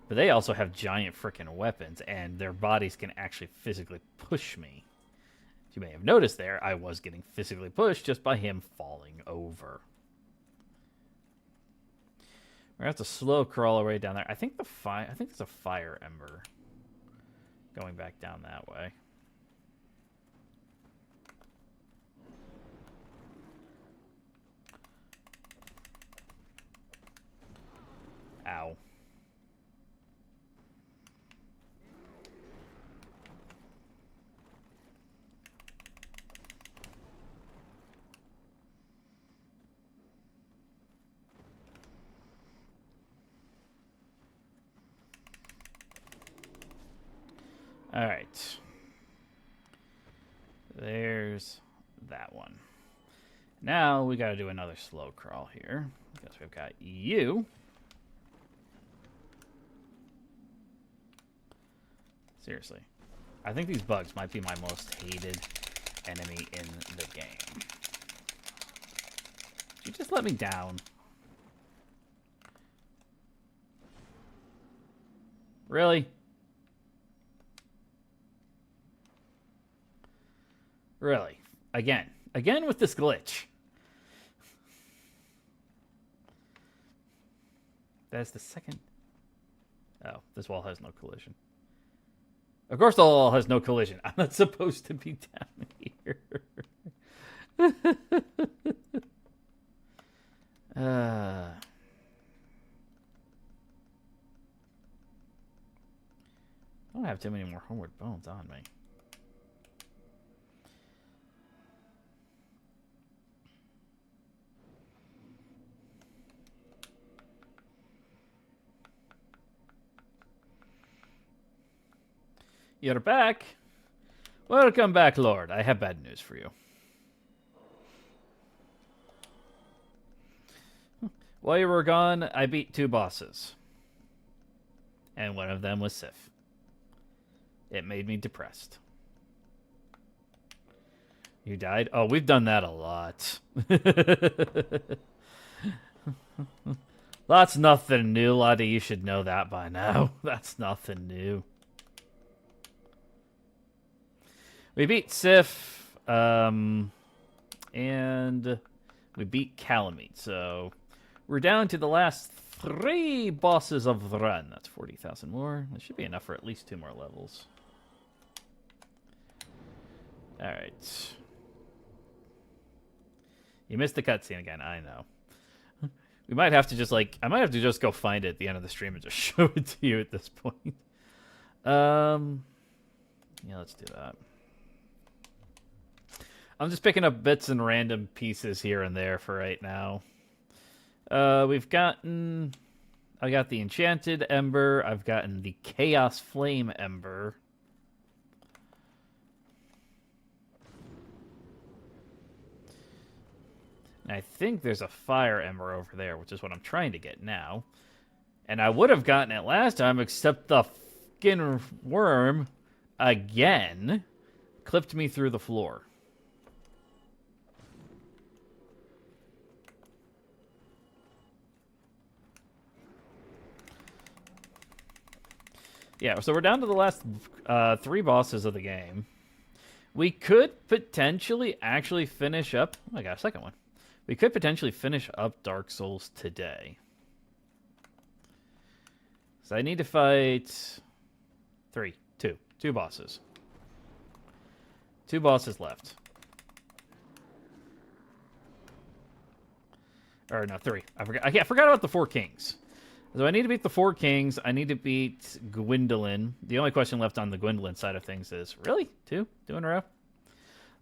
But they also have giant frickin' weapons, and their bodies can actually physically push me. As you may have noticed there, I was getting physically pushed just by him falling over. We're gonna have to slow crawl our way down there. I think there's a fire ember going back down that way. Ow. All right. There's that one. Now we got to do another slow crawl here because we've got you. Seriously. I think these bugs might be my most hated enemy in the game. Did you just let me down? Really? Really? Again with this glitch. That's the second. Oh, this wall has no collision. Of course, the wall has no collision. I'm not supposed to be down here. I don't have too many more homeward bones on me. You're back. Welcome back, Lord. I have bad news for you. While you were gone, I beat 2 bosses. And one of them was Sif. It made me depressed. You died? Oh, we've done that a lot. That's nothing new, Lottie. You should know that by now. That's nothing new. We beat Sif, and we beat Calamite. So we're down to the last 3 bosses of the run. That's 40,000 more. That should be enough for at least 2 more levels. All right. You missed the cutscene again. I know. We might have to just I might have to just go find it at the end of the stream and just show it to you at this point. Yeah, let's do that. I'm just picking up bits and random pieces here and there for right now. We've gotten... I got the Enchanted Ember. I've gotten the Chaos Flame Ember. And I think there's a Fire Ember over there, which is what I'm trying to get now. And I would have gotten it last time, except the fucking worm, again, clipped me through the floor. Yeah, so we're down to the last 3 bosses of the game. We could potentially actually finish up... Oh, I got a second one. We could potentially finish up Dark Souls today. So I need to fight... 2 bosses. 2 bosses left. Or no, 3. I forgot about the 4 kings. So I need to beat the 4 kings. I need to beat Gwendolyn. The only question left on the Gwendolyn side of things is, really? 2 in a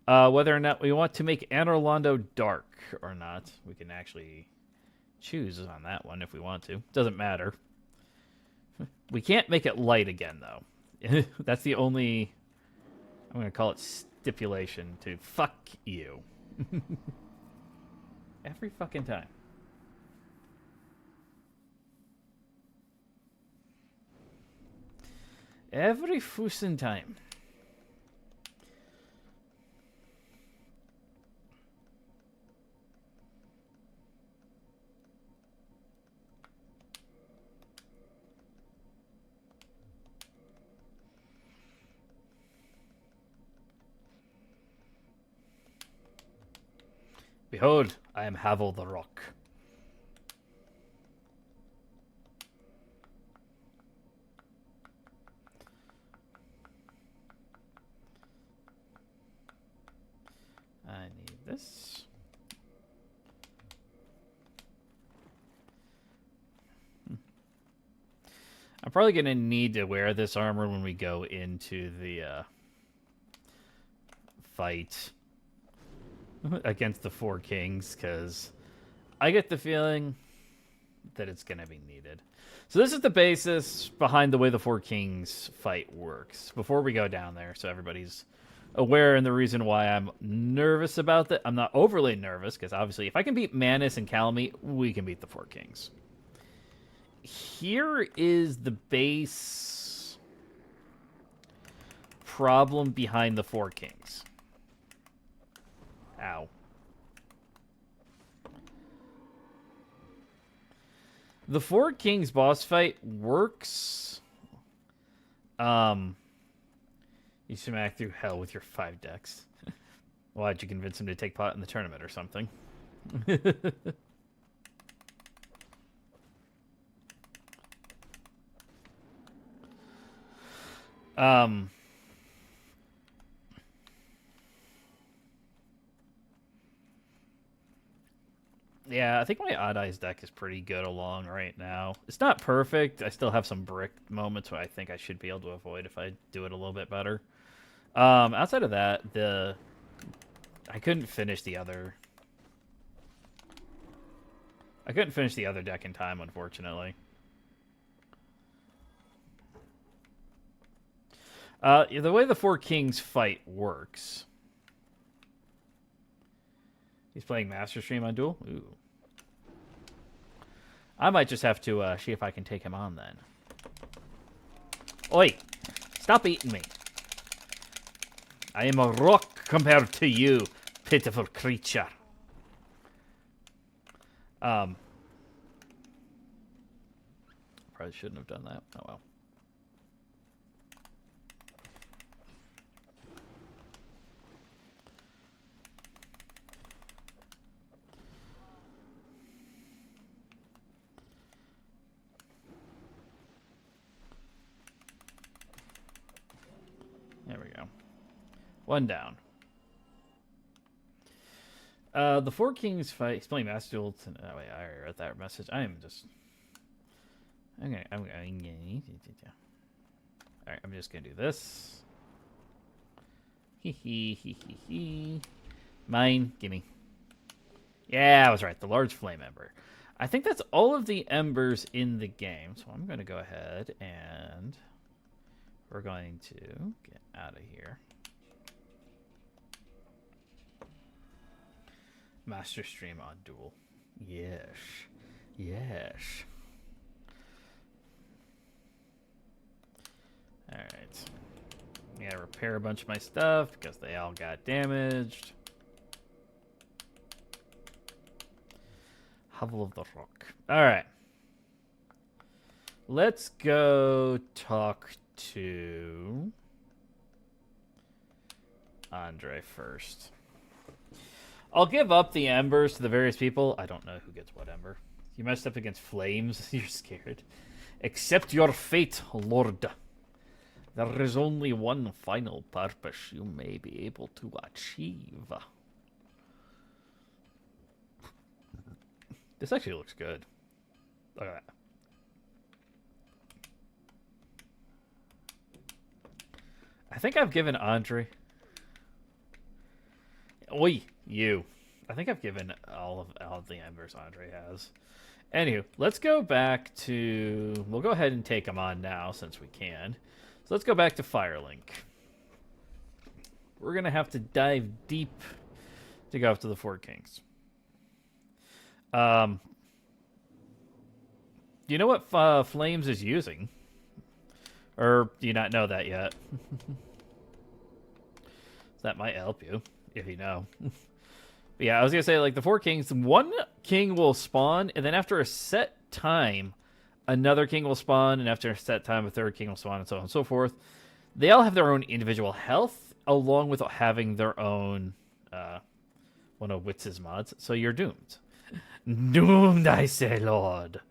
row? Whether or not we want to make Anor Londo dark or not. We can actually choose on that one if we want to. Doesn't matter. We can't make it light again, though. That's the only... I'm going to call it stipulation to fuck you. Every fucking time. Every fucking time. Behold, I am Havel the Rock. I need this. I'm probably going to need to wear this armor when we go into the fight against the 4 kings, because I get the feeling that it's going to be needed. So this is the basis behind the way the 4 kings fight works before we go down there, so everybody's aware. And the reason why I'm nervous about that, I'm not overly nervous, because obviously if I can beat Manus and Calamite, we can beat the 4 kings. Here is the base problem behind the 4 kings. Ow. The 4 kings boss fight works. You smack through hell with your 5 decks. Why'd you convince him to take part in the tournament or something? Um, yeah, I think my Odd Eyes deck is pretty good along right now. It's not perfect. I still have some brick moments where I think I should be able to avoid if I do it a little bit better. Outside of that, I couldn't finish the other. I couldn't finish the other deck in time, unfortunately. The way the Four Kings fight works. He's playing Master Stream on Duel? Ooh. I might just have to see if I can take him on then. Oi! Stop eating me. I am a rock compared to you, pitiful creature. Probably shouldn't have done that. Oh well. There we go. One down. The Four Kings fight. He's playing Master Duel. Oh, wait, I already read that message. I am just. Okay, Alright, I'm just gonna do this. Hee hee hee hee hee. Mine, gimme. Yeah, I was right. The large flame ember. I think that's all of the embers in the game. So I'm gonna go ahead and we're going to get out of here. Master Stream on Duel. Yes. Yes. Alright. I gotta repair a bunch of my stuff because they all got damaged. Hovel of the Rock. Alright. Let's go talk to Andre first. I'll give up the embers to the various people. I don't know who gets what ember. You messed up against flames. You're scared. Accept your fate, Lord. There is only one final purpose you may be able to achieve. This actually looks good. Look at that. I think I've given Andre... Oi, you. I think I've given all of the embers Andre has. Anywho, let's go back to... We'll go ahead and take him on now, since we can. So let's go back to Firelink. We're going to have to dive deep to go up to the Four Kings. Do you know what Flames is using? Or do you not know that yet? That might help you, if you know. But yeah, I was going to say, like, the Four Kings, one king will spawn, and then after a set time, another king will spawn, and after a set time, a third king will spawn, and so on and so forth. They all have their own individual health, along with having their own, one of Witz's mods, so you're doomed. Doomed, I say, Lord.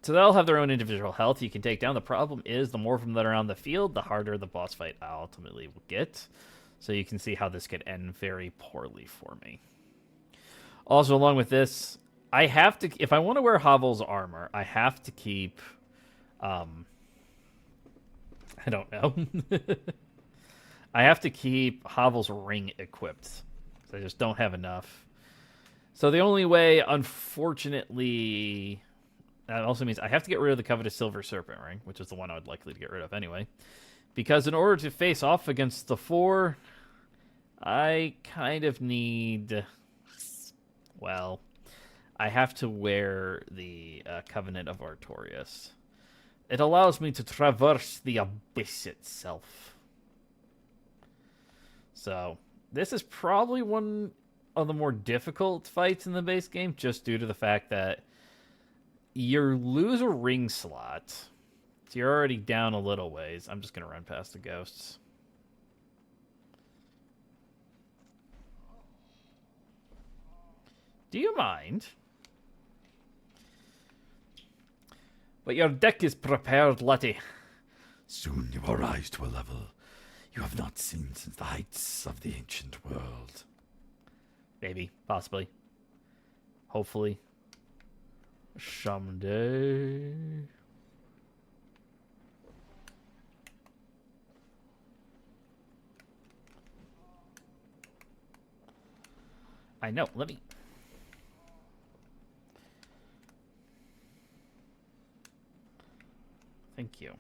So they'll have their own individual health you can take down. The problem is, the more of them that are on the field, the harder the boss fight ultimately will get. So you can see how this could end very poorly for me. Also, along with this, I have to, if I want to wear Havel's armor, I have to keep, I don't know. I have to keep Havel's ring equipped. So I just don't have enough. So the only way, unfortunately, that also means I have to get rid of the covetous silver serpent ring, which is the one I would likely to get rid of anyway. Because in order to face off against the four, I kind of need, well, I have to wear the Covenant of Artorias. It allows me to traverse the abyss itself. So, this is probably one of the more difficult fights in the base game, just due to the fact that you lose a ring slot. So you're already down a little ways. I'm just going to run past the ghosts. Do you mind? But your deck is prepared, Letty. Soon you will rise to a level you have not seen since the heights of the ancient world. Maybe. Possibly. Hopefully. Someday. I know. Let me... Thank you.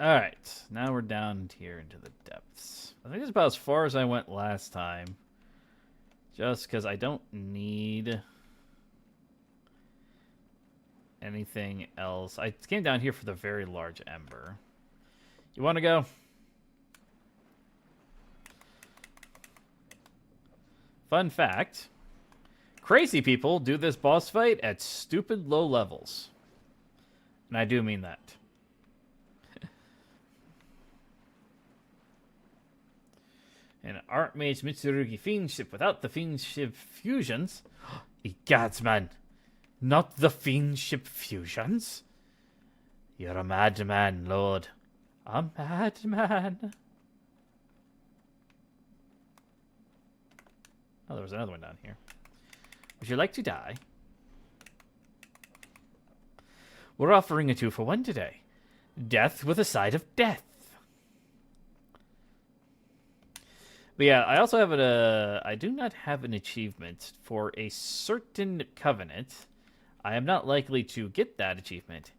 Alright, now we're down here into the depths. I think it's about as far as I went last time. Just because I don't need anything else. I came down here for the very large ember. You want to go? Fun fact. Crazy people do this boss fight at stupid low levels. And I do mean that. An Archmage Mitsurugi fiendship without the fiendship fusions. Egads, man. Not the fiendship fusions? You're a madman, Lord. A madman. Oh, there was another one down here. Would you like to die? We're offering a 2-for-1 today. Death with a side of death. But yeah, I also have I do not have an achievement for a certain covenant. I am not likely to get that achievement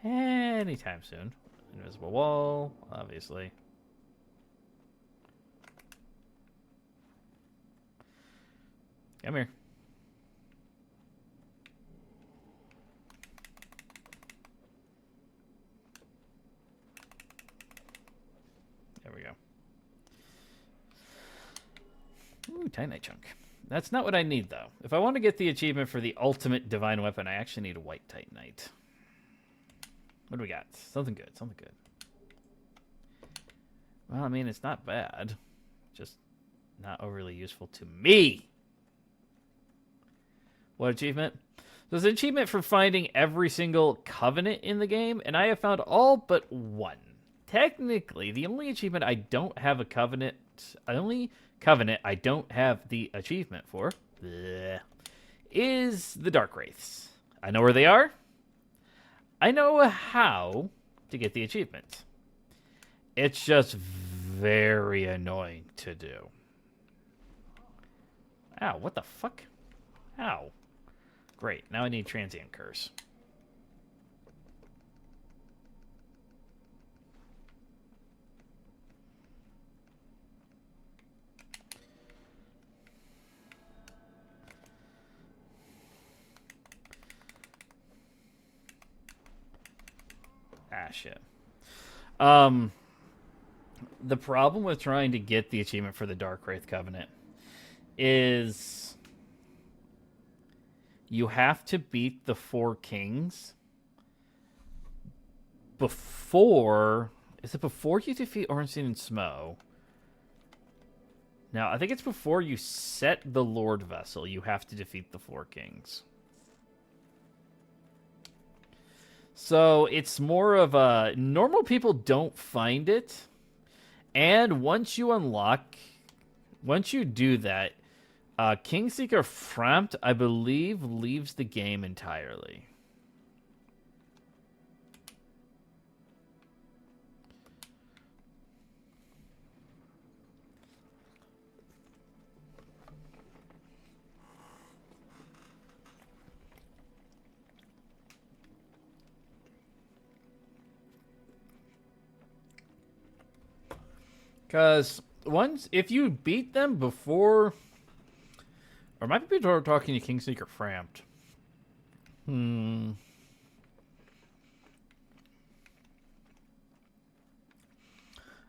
anytime soon. Invisible wall, obviously. Come here. There we go. Ooh, Titanite chunk. That's not what I need, though. If I want to get the achievement for the ultimate divine weapon, I actually need a white Titanite. What do we got? Something good. Something good. Well, I mean, it's not bad. Just not overly useful to me. What achievement? There's an achievement for finding every single covenant in the game, and I have found all but one. Technically, the only achievement I don't have a covenant... The only covenant I don't have the achievement for is the Dark Wraiths. I know where they are. I know how to get the achievement. It's just very annoying to do. Ow, what the fuck? Ow. Great, now I need Transient Curse. Ah, shit. The problem with trying to get the achievement for the Dark Wraith Covenant is you have to beat the 4 kings before... Is it before you defeat Ornstein and Smo? Now, I think it's before you set the Lord Vessel. You have to defeat the 4 kings. So it's more of a... Normal people don't find it. And once you unlock... Once you do that, Kingseeker Frampt, I believe, leaves the game entirely. Because once, if you beat them before, or might be talking to Kingseeker Frampt.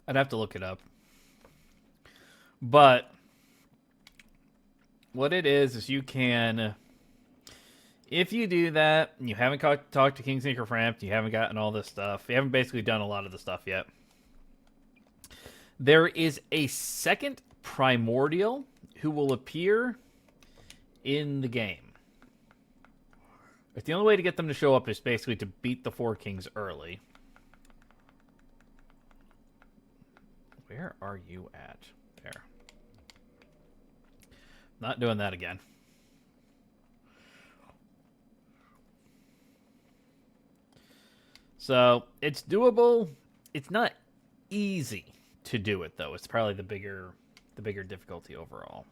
I'd have to look it up. But what it is you can, if you do that, and you haven't talked to Kingseeker Frampt, you haven't gotten all this stuff, you haven't basically done a lot of the stuff yet. There is a second primordial who will appear in the game. It's the only way to get them to show up is basically to beat the Four Kings early. Where are you at? There. Not doing that again. So, it's doable. It's not easy to do it, though. It's probably the bigger difficulty overall.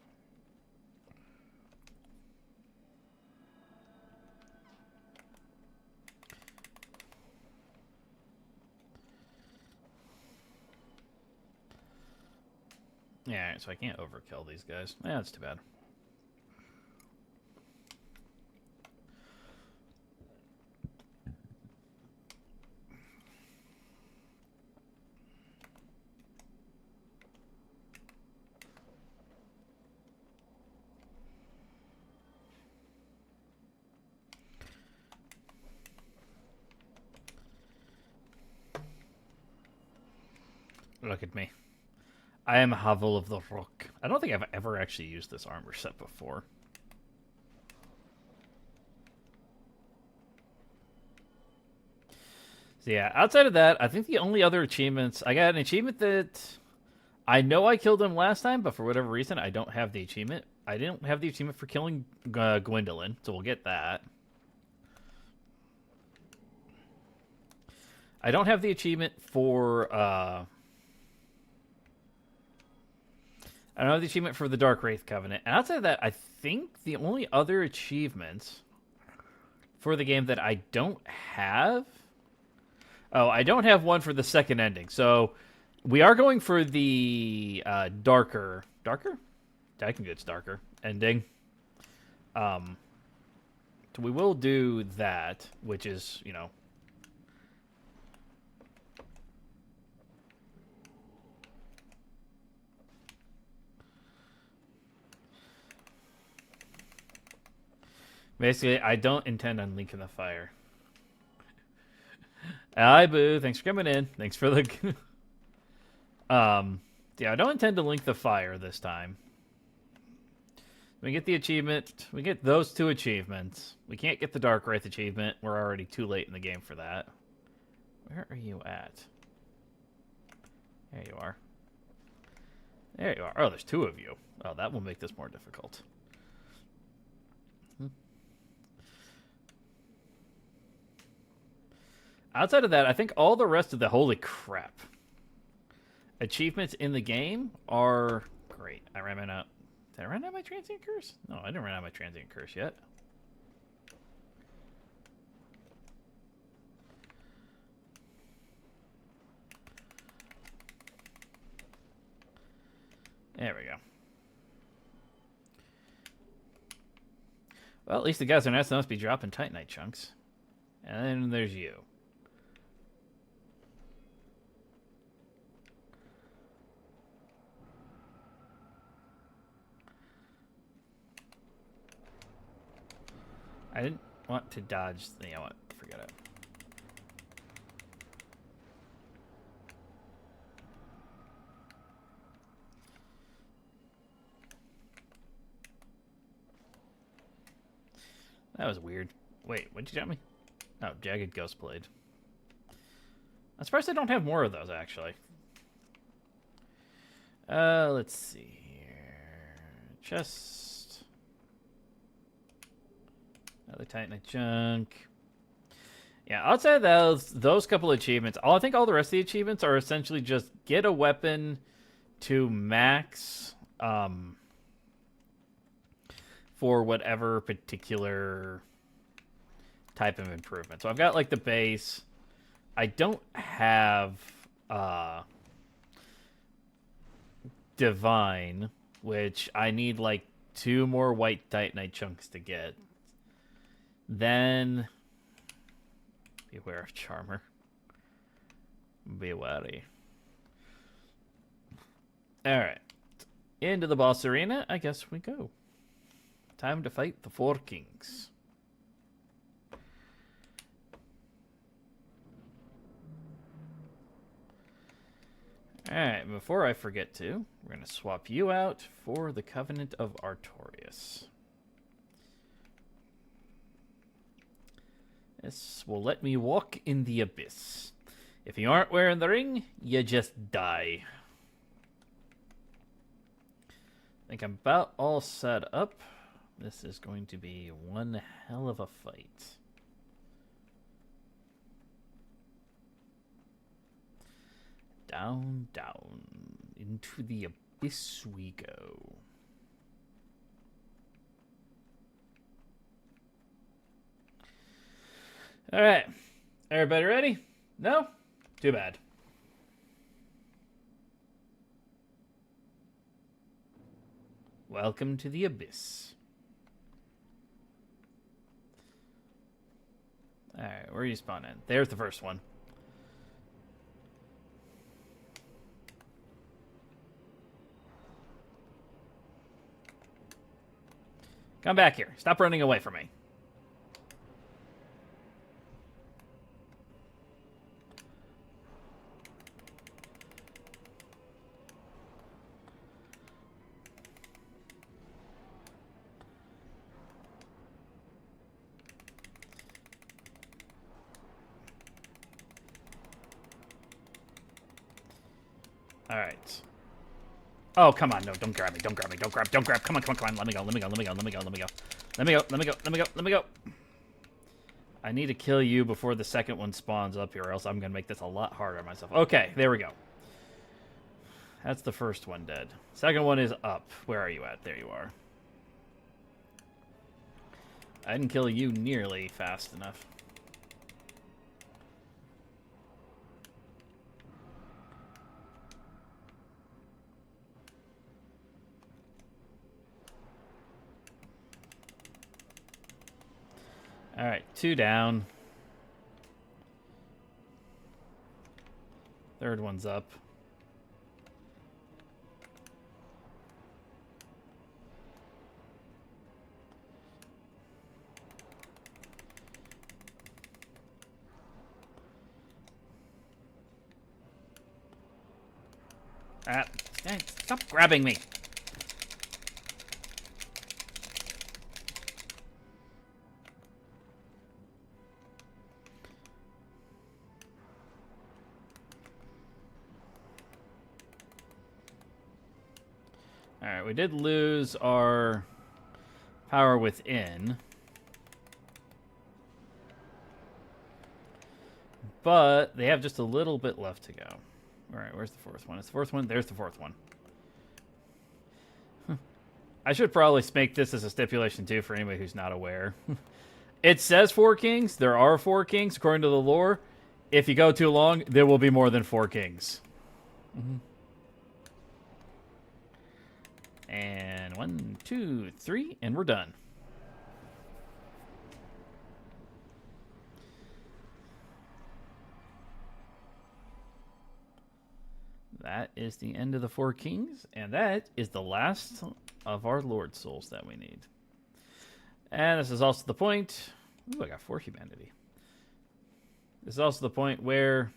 Yeah, so I can't overkill these guys. Yeah, that's too bad. Look at me. I am Havel of the Rook. I don't think I've ever actually used this armor set before. So yeah, outside of that, I think the only other achievements... I got an achievement that... I know I killed him last time, but for whatever reason, I don't have the achievement. I didn't have the achievement for killing Gwendolyn, so we'll get that. I don't have the achievement for... I don't have the achievement for the Dark Wraith Covenant. And outside of that, I think the only other achievements for the game that I don't have... Oh, I don't have one for the second ending. So, we are going for the darker... Darker? I think it's darker ending. So we will do that, which is, you know... Basically, I don't intend on linking the fire. Hi, Boo. Thanks for coming in. Thanks for the... yeah, I don't intend to link the fire this time. We get the achievement. We get those two achievements. We can't get the Dark Wraith achievement. We're already too late in the game for that. Where are you at? There you are. There you are. Oh, there's two of you. Oh, that will make this more difficult. Outside of that, I think all the rest of the... Holy crap. Achievements in the game are great. I ran out... Did I run out my transient curse? No, I didn't run out my transient curse yet. There we go. Well, at least the guys on S must be dropping Titanite chunks. And then there's you. I didn't want to dodge... You know what? Forget it. That was weird. Wait, what'd you tell me? Oh, Jagged Ghost Blade. I'm surprised I don't have more of those, actually. Let's see here. Chest... Another Titanite chunk. Yeah, outside of those couple achievements, I think all the rest of the achievements are essentially just get a weapon to max for whatever particular type of improvement. So I've got like the base. I don't have Divine, which I need like 2 more white Titanite chunks to get. Then, beware of Charmer. Be wary. Alright. Into the boss arena, I guess we go. Time to fight the Four Kings. Alright, before I forget to, we're going to swap you out for the Covenant of Artorias. This will let me walk in the abyss. If you aren't wearing the ring, you just die. I think I'm about all set up. This is going to be one hell of a fight. Down, down, into the abyss we go. All right. Everybody ready? No? Too bad. Welcome to the abyss. All right, where are you spawning? There's the first one. Come back here. Stop running away from me. All right. Oh, come on. No, don't grab me. Don't grab me. Don't grab. Don't grab. Come on, come on, come on. Let me go. Let me go. Let me go. Let me go. Let me go. Let me go. Let me go. Let me go. Let me go. I need to kill you before the second one spawns up here, or else I'm going to make this a lot harder on myself. Okay, there we go. That's the first one dead. Second one is up. Where are you at? There you are. I didn't kill you nearly fast enough. All right, 2 down. Third one's up. Hey, stop grabbing me. Alright, we did lose our power within. But they have just a little bit left to go. Alright, where's the fourth one? It's the fourth one? There's the fourth one. I should probably make this as a stipulation, too, for anybody who's not aware. It says 4 kings. There are 4 kings, according to the lore. If you go too long, there will be more than 4 kings. And 1, 2, 3, and we're done. That is the end of the 4 kings, and that is the last of our Lord Souls that we need. And this is also the point... Ooh, I got 4 humanity. This is also the point where...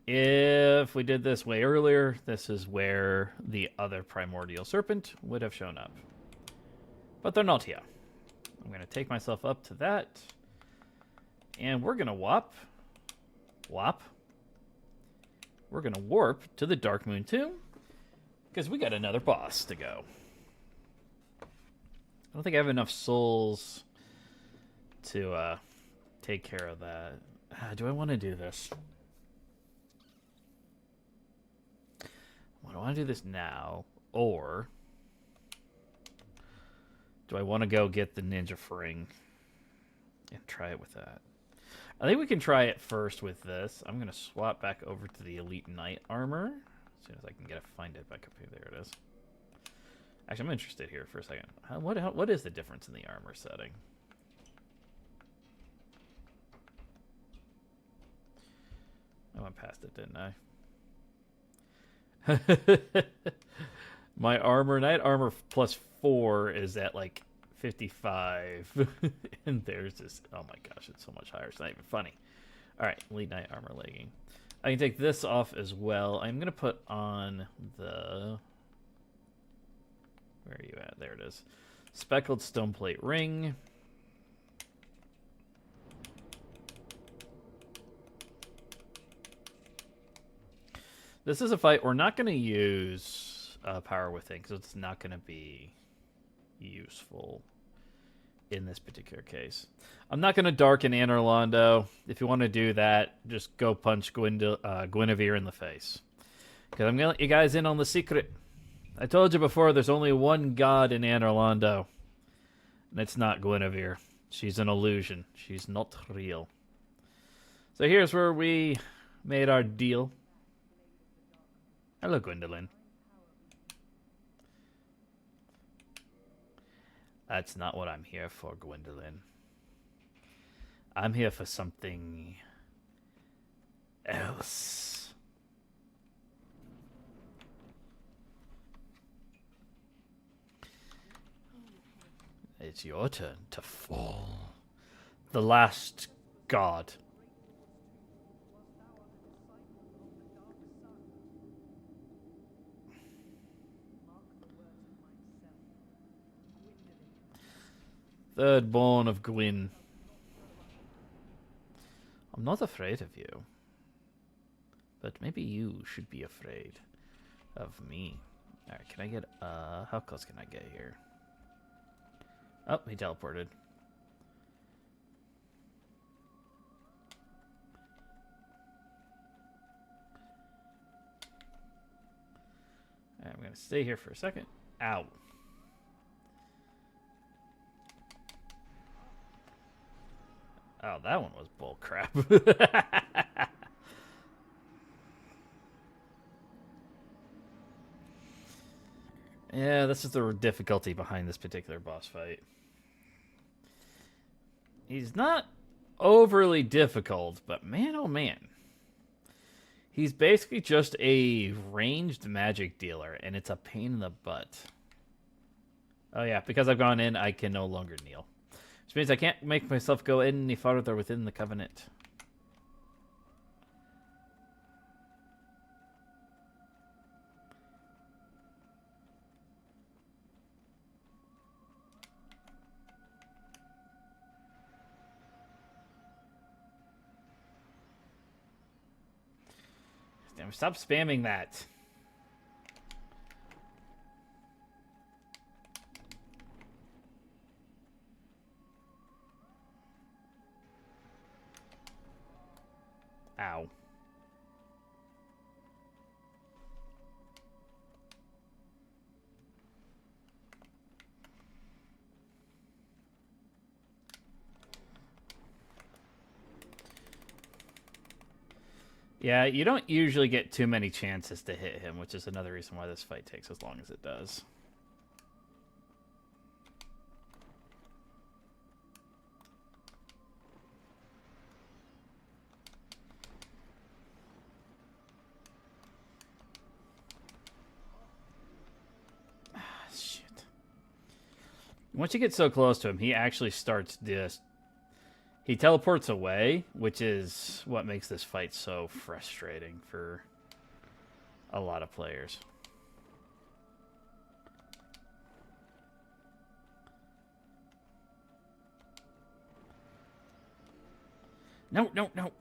if we did this way earlier, this is where the other primordial serpent would have shown up. But they're not here. I'm going to take myself up to that. And we're going to whop. We're going to warp to the Dark Moon tomb. Because we got another boss to go. I don't think I have enough souls to take care of that. Do I want to do this? Do I want to do this now, or do I want to go get the ninja ring and try it with that? I think we can try it first with this. I'm going to swap back over to the Elite Knight armor as soon as I can find it back up here. There it is. Actually, I'm interested here for a second. What is the difference in the armor setting? I went past it, didn't I? My armor, knight armor plus 4 is at like 55. And there's this, oh my gosh, it's so much higher. It's not even funny. All right, elite knight armor legging. I can take this off as well. I'm going to put on the, where are you at? There it is. Speckled stone plate ring. This is a fight we're not going to use power within because it's not going to be useful in this particular case. I'm not going to darken Anorlando. If you want to do that, just go punch Guinevere in the face. Because I'm going to let you guys in on the secret. I told you before, there's only one god in Anorlando. And it's not Guinevere. She's an illusion. She's not real. So here's where we made our deal. Hello, Gwendolyn. That's not what I'm here for, Gwendolyn. I'm here for something else. It's your turn to fall. The last god. Third born of Gwyn. I'm not afraid of you. But maybe you should be afraid of me. Alright, can I get, how close can I get here? Oh, he teleported. Alright, I'm gonna stay here for a second. Ow. Oh, that one was bull crap. Yeah, this is the difficulty behind this particular boss fight. He's not overly difficult, but man, oh man. He's basically just a ranged magic dealer, and it's a pain in the butt. Oh yeah, because I've gone in, I can no longer kneel. Which means I can't make myself go any farther within the Covenant. Damn, stop spamming that. Ow. Yeah, you don't usually get too many chances to hit him, which is another reason why this fight takes as long as it does. Once you get so close to him, he actually starts this. He teleports away, which is what makes this fight so frustrating for a lot of players. No, no, no.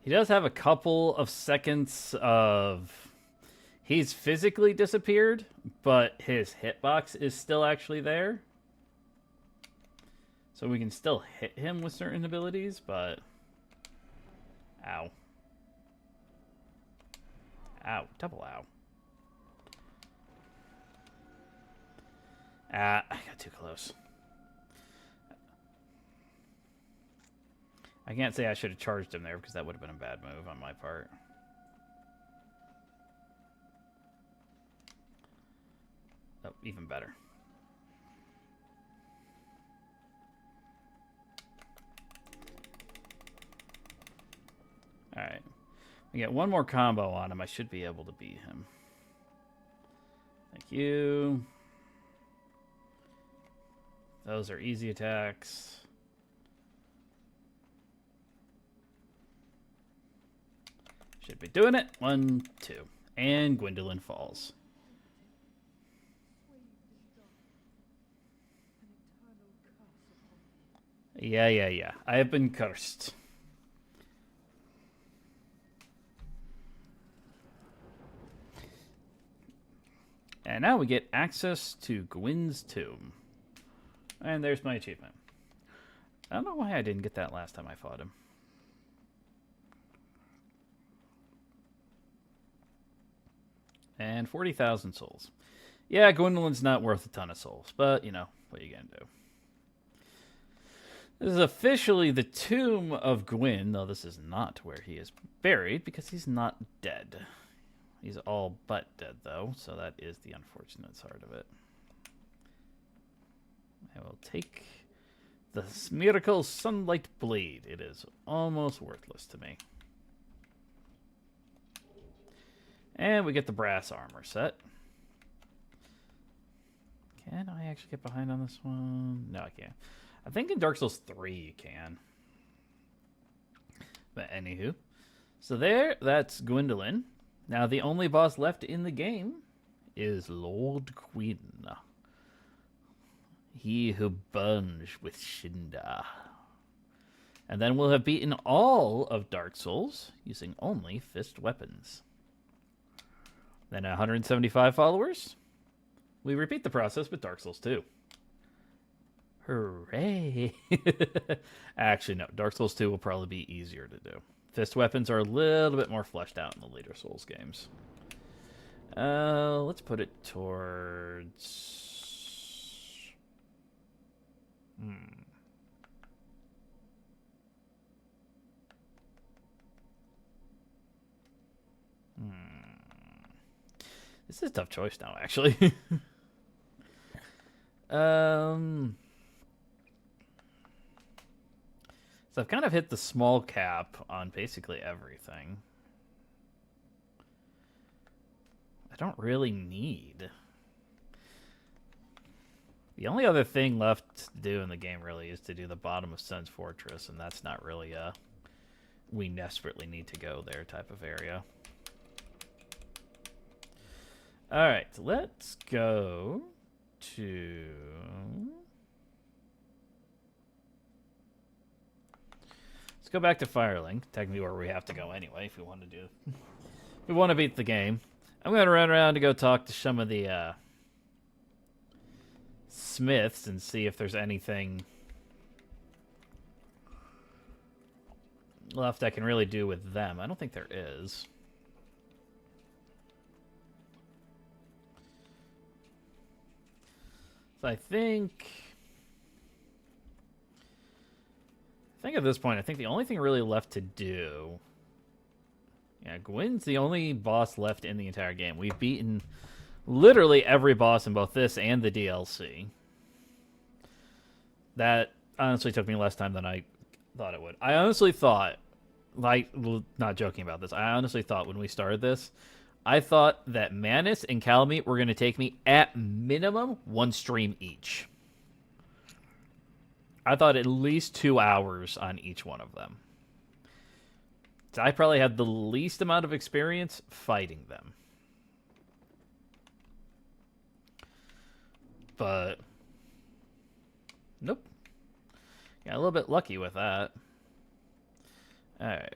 He does have a couple of seconds of... He's physically disappeared, but his hitbox is still actually there. So we can still hit him with certain abilities, but... Ow. Ow. Double ow. I got too close. I can't say I should have charged him there because that would have been a bad move on my part. Oh, even better. Alright. We get one more combo on him. I should be able to beat him. Thank you. Those are easy attacks. Should be doing it. 1, 2. And Gwendolyn falls. Yeah. I have been cursed. And now we get access to Gwyn's tomb. And there's my achievement. I don't know why I didn't get that last time I fought him. And 40,000 souls. Yeah, Gwendolyn's not worth a ton of souls, but, you know, what are you going to do? This is officially the tomb of Gwyn, though this is not where he is buried, because he's not dead. He's all but dead, though, so that is the unfortunate side of it. I will take the miracle sunlight blade. It is almost worthless to me. And we get the brass armor set. Can I actually get behind on this one? No, I can't. I think in Dark Souls 3 you can. But anywho. So that's Gwendolyn. Now the only boss left in the game is Lord Gwyn. He who burns with Shinda. And then we'll have beaten all of Dark Souls using only fist weapons. Then 175 followers. We repeat the process with Dark Souls 2. Hooray! Actually, no. Dark Souls 2 will probably be easier to do. Fist weapons are a little bit more fleshed out in the later Souls games. Let's put it towards... This is a tough choice now, actually. So I've kind of hit the small cap on basically everything. I don't really need. The only other thing left to do in the game really is to do the bottom of Sun's Fortress, and that's not really a we desperately need to go there type of area. Alright, let's go to... Let's go back to Firelink, technically where we have to go anyway if we want to do... if we want to beat the game. I'm going to run around to go talk to some of the smiths and see if there's anything left I can really do with them. I don't think there is. So I think at this point, I think the only thing really left to do... Yeah, Gwyn's the only boss left in the entire game. We've beaten literally every boss in both this and the DLC. That honestly took me less time than I thought it would. I honestly thought, like, not joking about this, I honestly thought when we started this, I thought that Manus and Calamite were going to take me at minimum 1 stream each. I thought at least 2 hours on each one of them. So I probably had the least amount of experience fighting them. But nope. Got a little bit lucky with that. Alright.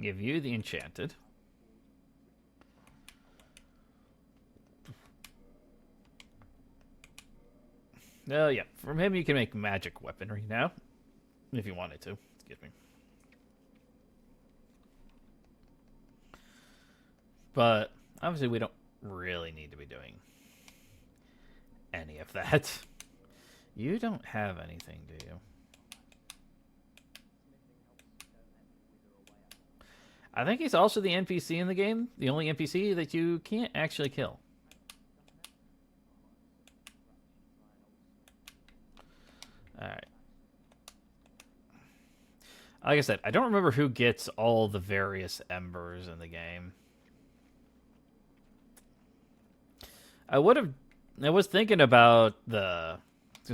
Give you the enchanted. Oh, yeah. From him, you can make magic weaponry now. If you wanted to. Excuse me. But, obviously, we don't really need to be doing any of that. You don't have anything, do you? I think he's also the NPC in the game. The only NPC that you can't actually kill. Alright. Like I said, I don't remember who gets all the various embers in the game. I was thinking about because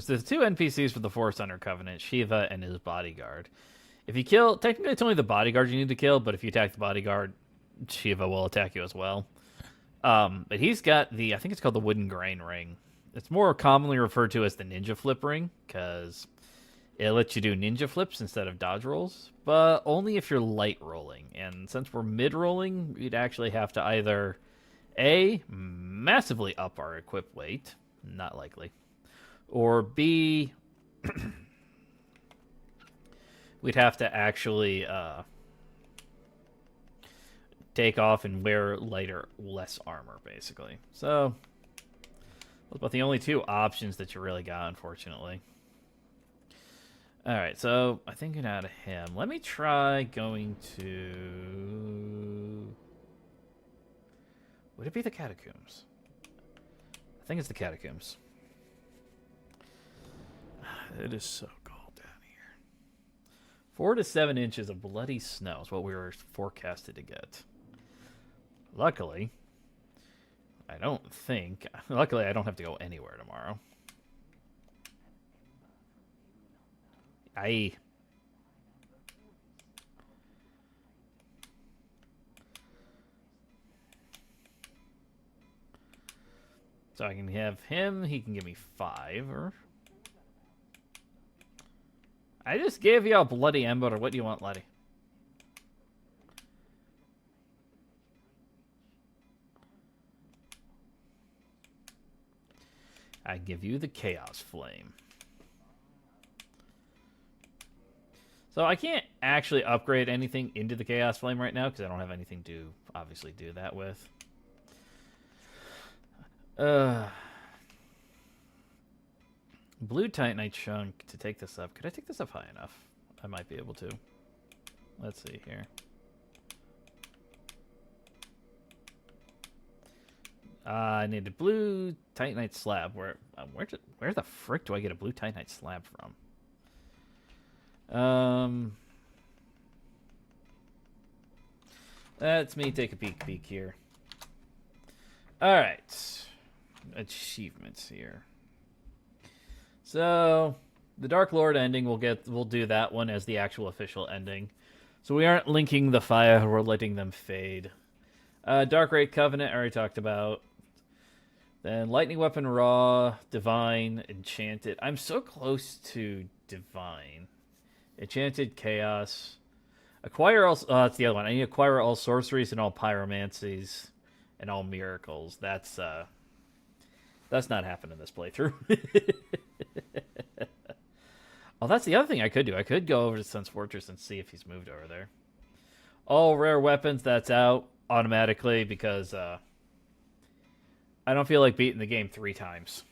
there's two NPCs for the Forest Hunter Covenant, Shiva and his bodyguard. If you kill, technically it's only the bodyguard you need to kill, but if you attack the bodyguard, Shiva will attack you as well. But he's got I think it's called the Wooden Grain Ring. It's more commonly referred to as the Ninja Flip Ring, because it lets you do ninja flips instead of dodge rolls, but only if you're light rolling. And since we're mid rolling, we'd actually have to either A, massively up our equip weight, not likely, or B, we'd have to actually take off and wear less armor, basically. So, those about the only two options that you really got, unfortunately. Alright, so I think it out of him. Let me try going to... Would it be the catacombs? I think it's the catacombs. It is so cold down here. 4 to 7 inches of bloody snow is what we were forecasted to get. Luckily, I don't have to go anywhere tomorrow. Aye. So I can have him. He can give me 5. Or I just gave you a bloody ember. What do you want, laddie? I give you the Chaos Flame. So I can't actually upgrade anything into the Chaos Flame right now because I don't have anything to obviously do that with. Blue Titanite chunk to take this up. Could I take this up high enough? I might be able to. Let's see here. I need a blue Titanite slab. Where the frick do I get a blue Titanite slab from? Let's me take a peek here. All right, achievements here. So the Dark Lord ending, we'll do that one as the actual official ending. So we aren't linking the fire; we're letting them fade. Dark Rate Covenant, I already talked about. Then Lightning Weapon Raw, Divine, Enchanted. I'm so close to Divine. Enchanted Chaos. Acquire all... that's the other one. I need to acquire all sorceries and all pyromancies and all miracles. That's not happening in this playthrough. Oh, that's the other thing I could do. I could go over to Sun's Fortress and see if he's moved over there. All rare weapons, that's out automatically because I don't feel like beating the game 3 times.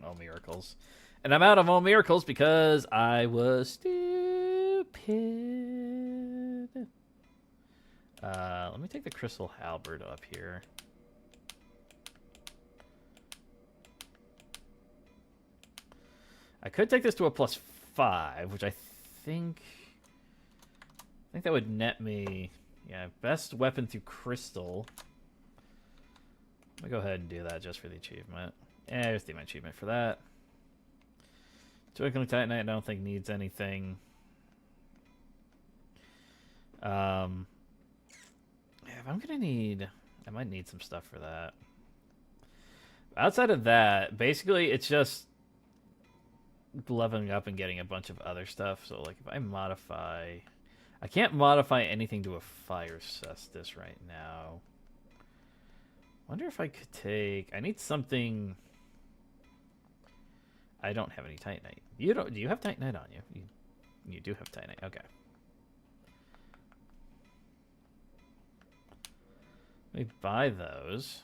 All miracles. And I'm out of all miracles because I was stupid. Let me take the Crystal Halberd up here. I could take this to a +5, which I think that would net me, yeah, best weapon through crystal. Let me go ahead and do that just for the achievement. Yeah, just do my achievement for that. Twinkling Titanite I don't think needs anything. Yeah, if I'm gonna need... I might need some stuff for that. Outside of that, basically it's just leveling up and getting a bunch of other stuff. So like if I modify... I can't modify anything to a Fire Cestus right now. Wonder if I could take... I need something... I don't have any Titanite. You don't... Do you have Titanite on you? You do have Titanite. Okay. Let me buy those.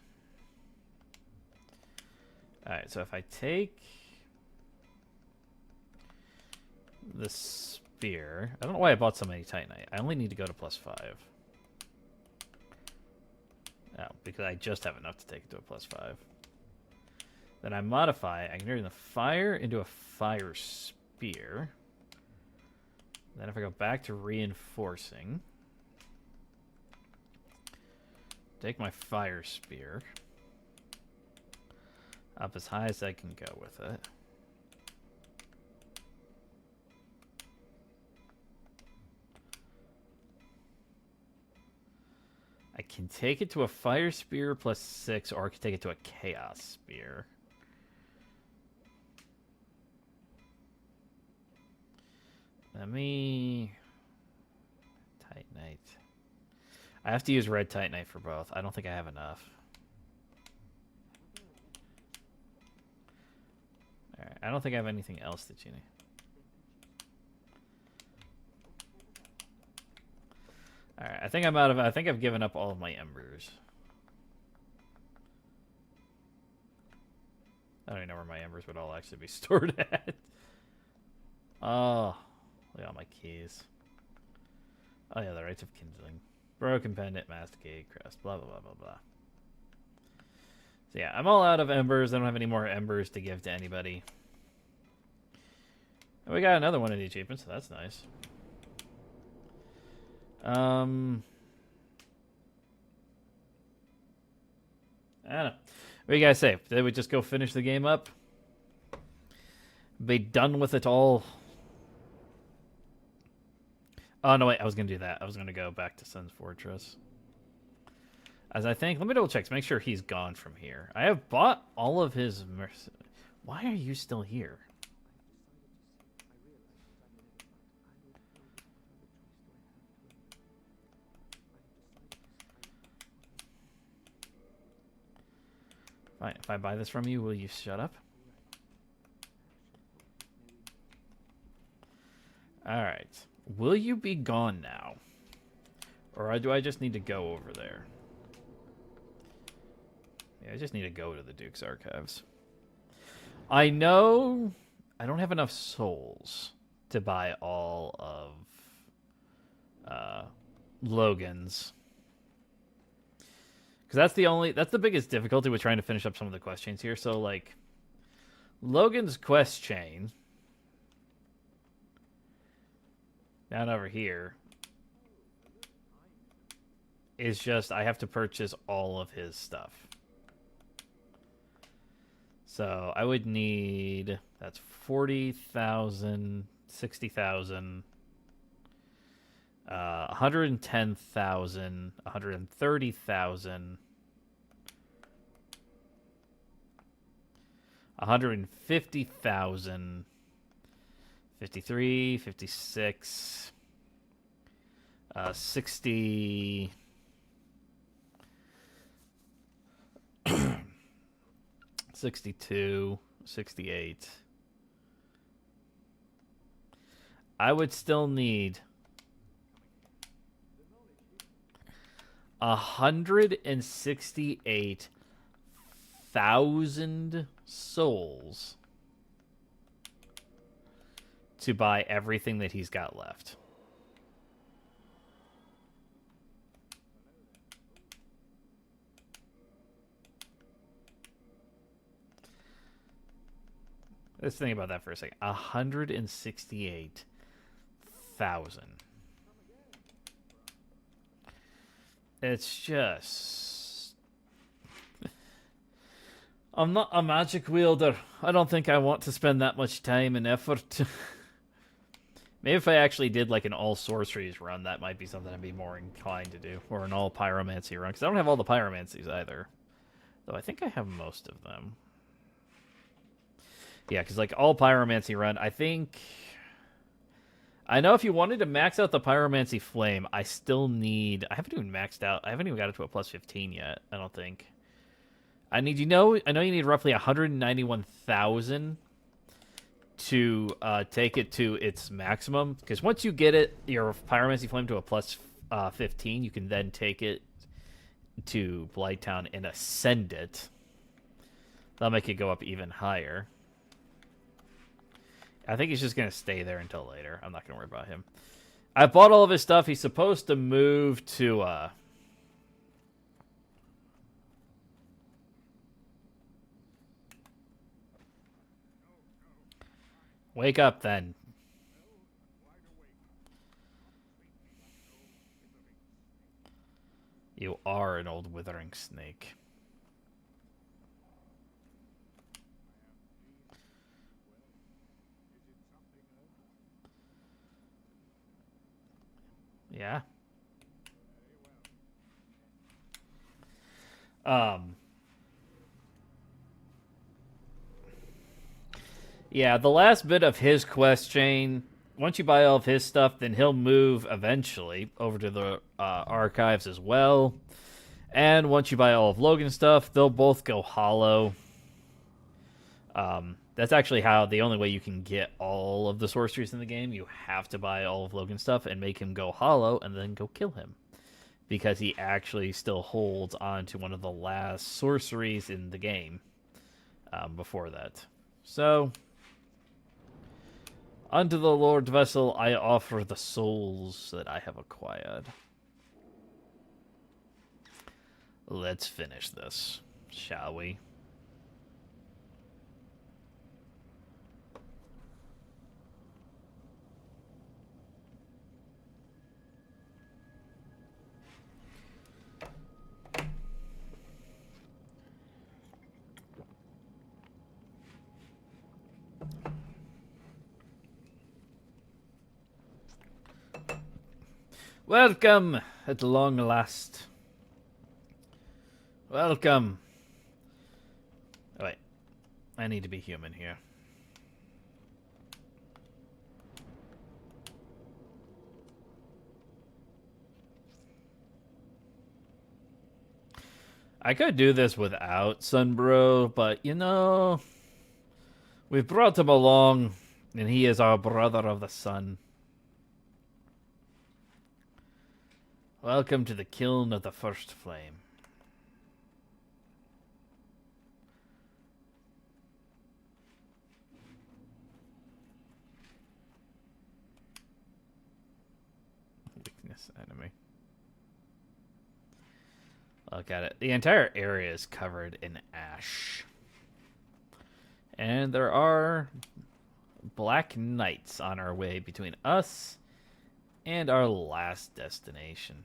Alright, so if I take the spear... I don't know why I bought so many Titanite. I only need to go to +5. Oh, because I just have enough to take it to a +5. Then I modify. I can turn the fire into a fire spear. Then if I go back to reinforcing, take my fire spear up as high as I can go with it. I can take it to a fire spear plus 6, or I can take it to a chaos spear. Let me... Titanite. I have to use red Titanite for both. I don't think I have enough. Alright, I don't think I have anything else that you need. Alright, I think I'm out of... I think I've given up all of my embers. I don't even know where my embers would all actually be stored at. Oh, look at all my keys. Oh yeah, the rites of kindling. Broken pendant, masticate, crest, blah blah blah blah blah. So yeah, I'm all out of embers. I don't have any more embers to give to anybody. And we got another one of the achievements, so that's nice. I don't know. What do you guys say? Did we just go finish the game up? Be done with it all? Oh, no, wait. I was going to do that. I was going to go back to Sun's Fortress. As I think... Let me double check to make sure he's gone from here. I have bought all of his... Why are you still here? Fine. If I buy this from you, will you shut up? Alright. Will you be gone now? Or do I just need to go over there? Yeah, I just need to go to the Duke's Archives. I know I don't have enough souls to buy all of Logan's. Because that's the biggest difficulty with trying to finish up some of the quest chains here. So, like, Logan's quest chain down over here is just I have to purchase all of his stuff. So I would need, that's 40,000, 60,000, 110,000, 130,000, 150,000, 53, 56, 60, 62, 68. I would still need 168,000 souls to buy everything that he's got left. Let's think about that for a second. 168,000. It's just... I'm not a magic wielder. I don't think I want to spend that much time and effort. Maybe if I actually did like an all sorceries run, that might be something I'd be more inclined to do. Or an all pyromancy run. Because I don't have all the pyromancies either. Though I think I have most of them. Yeah, because like all pyromancy run, I think... I know if you wanted to max out the pyromancy flame, I still need... I haven't even maxed out... I haven't even got it to a plus 15 yet, I don't think. I know you need roughly 191,000 to take it to its maximum. Because once you get it, your pyromancy flame to a plus 15, you can then take it to Blighttown and ascend it. That'll make it go up even higher. I think he's just going to stay there until later. I'm not going to worry about him. I bought all of his stuff. He's supposed to move to... Wake up, then. You are an old withering snake. Yeah. Yeah, the last bit of his quest chain, once you buy all of his stuff, then he'll move eventually over to the archives as well. And once you buy all of Logan's stuff, they'll both go hollow. That's actually how the only way you can get all of the sorceries in the game. You have to buy all of Logan's stuff and make him go hollow and then go kill him. Because he actually still holds on to one of the last sorceries in the game before that. So, unto the Lord Vessel I offer the souls that I have acquired. Let's finish this, shall we? Welcome, at long last. Welcome. Oh, wait. I need to be human here. I could do this without Sunbro, but you know, we've brought him along, and he is our brother of the sun. Welcome to the kiln of the first flame. Weakness enemy. Look at it. The entire area is covered in ash. And there are black knights on our way between us and our last destination.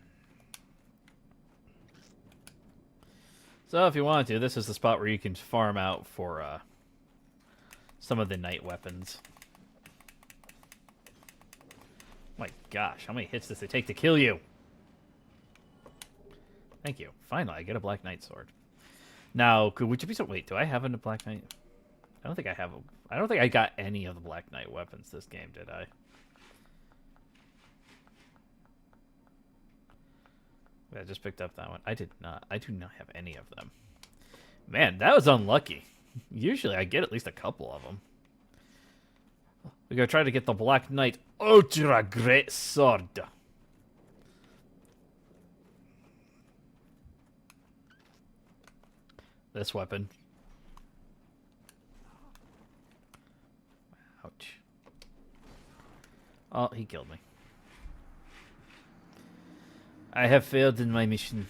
So if you want to, this is the spot where you can farm out for some of the knight weapons. My gosh, how many hits does it take to kill you? Thank you. Finally, I get a Black Knight sword. Now, would you be so... Wait, do I have a Black Knight? I don't think I have I don't think I got any of the Black Knight weapons this game, did I? I just picked up that one. I did not. I do not have any of them. Man, that was unlucky. Usually I get at least a couple of them. We gotta try to get the Black Knight Ultra Great Sword. This weapon. Ouch. Oh, he killed me. I have failed in my mission.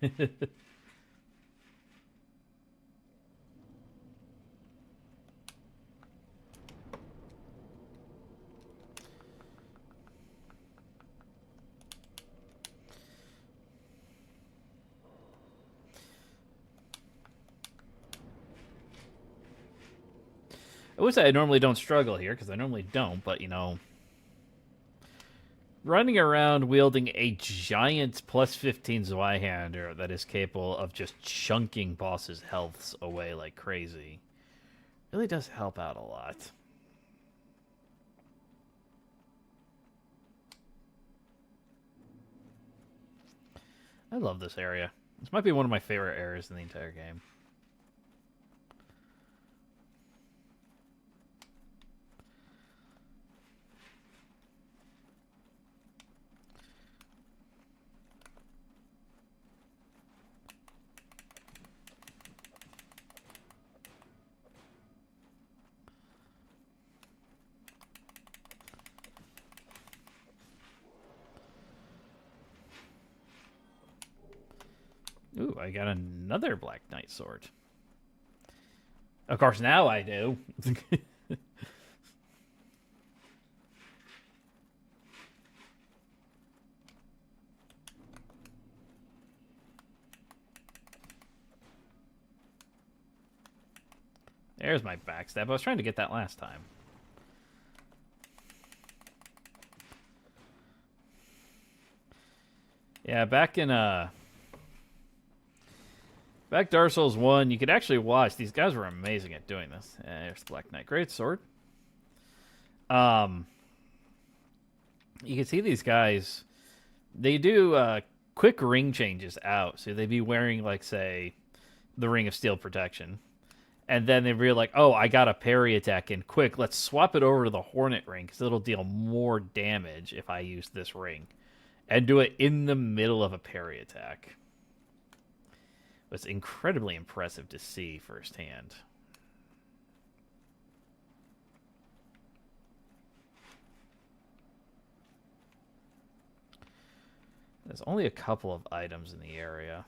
I would say I normally don't struggle here, because I normally don't, but, you know... Running around wielding a giant plus 15 Zweihander that is capable of just chunking bosses' healths away like crazy really does help out a lot. I love this area. This might be one of my favorite areas in the entire game. Ooh, I got another Black Knight sword. Of course, now I do. There's my backstab. I was trying to get that last time. Yeah, back in back Dark Souls 1, you could actually watch. These guys were amazing at doing this. There's the Black Knight. Great sword. You can see these guys, they do quick ring changes out. So they'd be wearing, like, say, the Ring of Steel protection. And then they realize, like, oh, I got a parry attack in. Quick, let's swap it over to the Hornet ring because it'll deal more damage if I use this ring. And do it in the middle of a parry attack. It was incredibly impressive to see firsthand. There's only a couple of items in the area.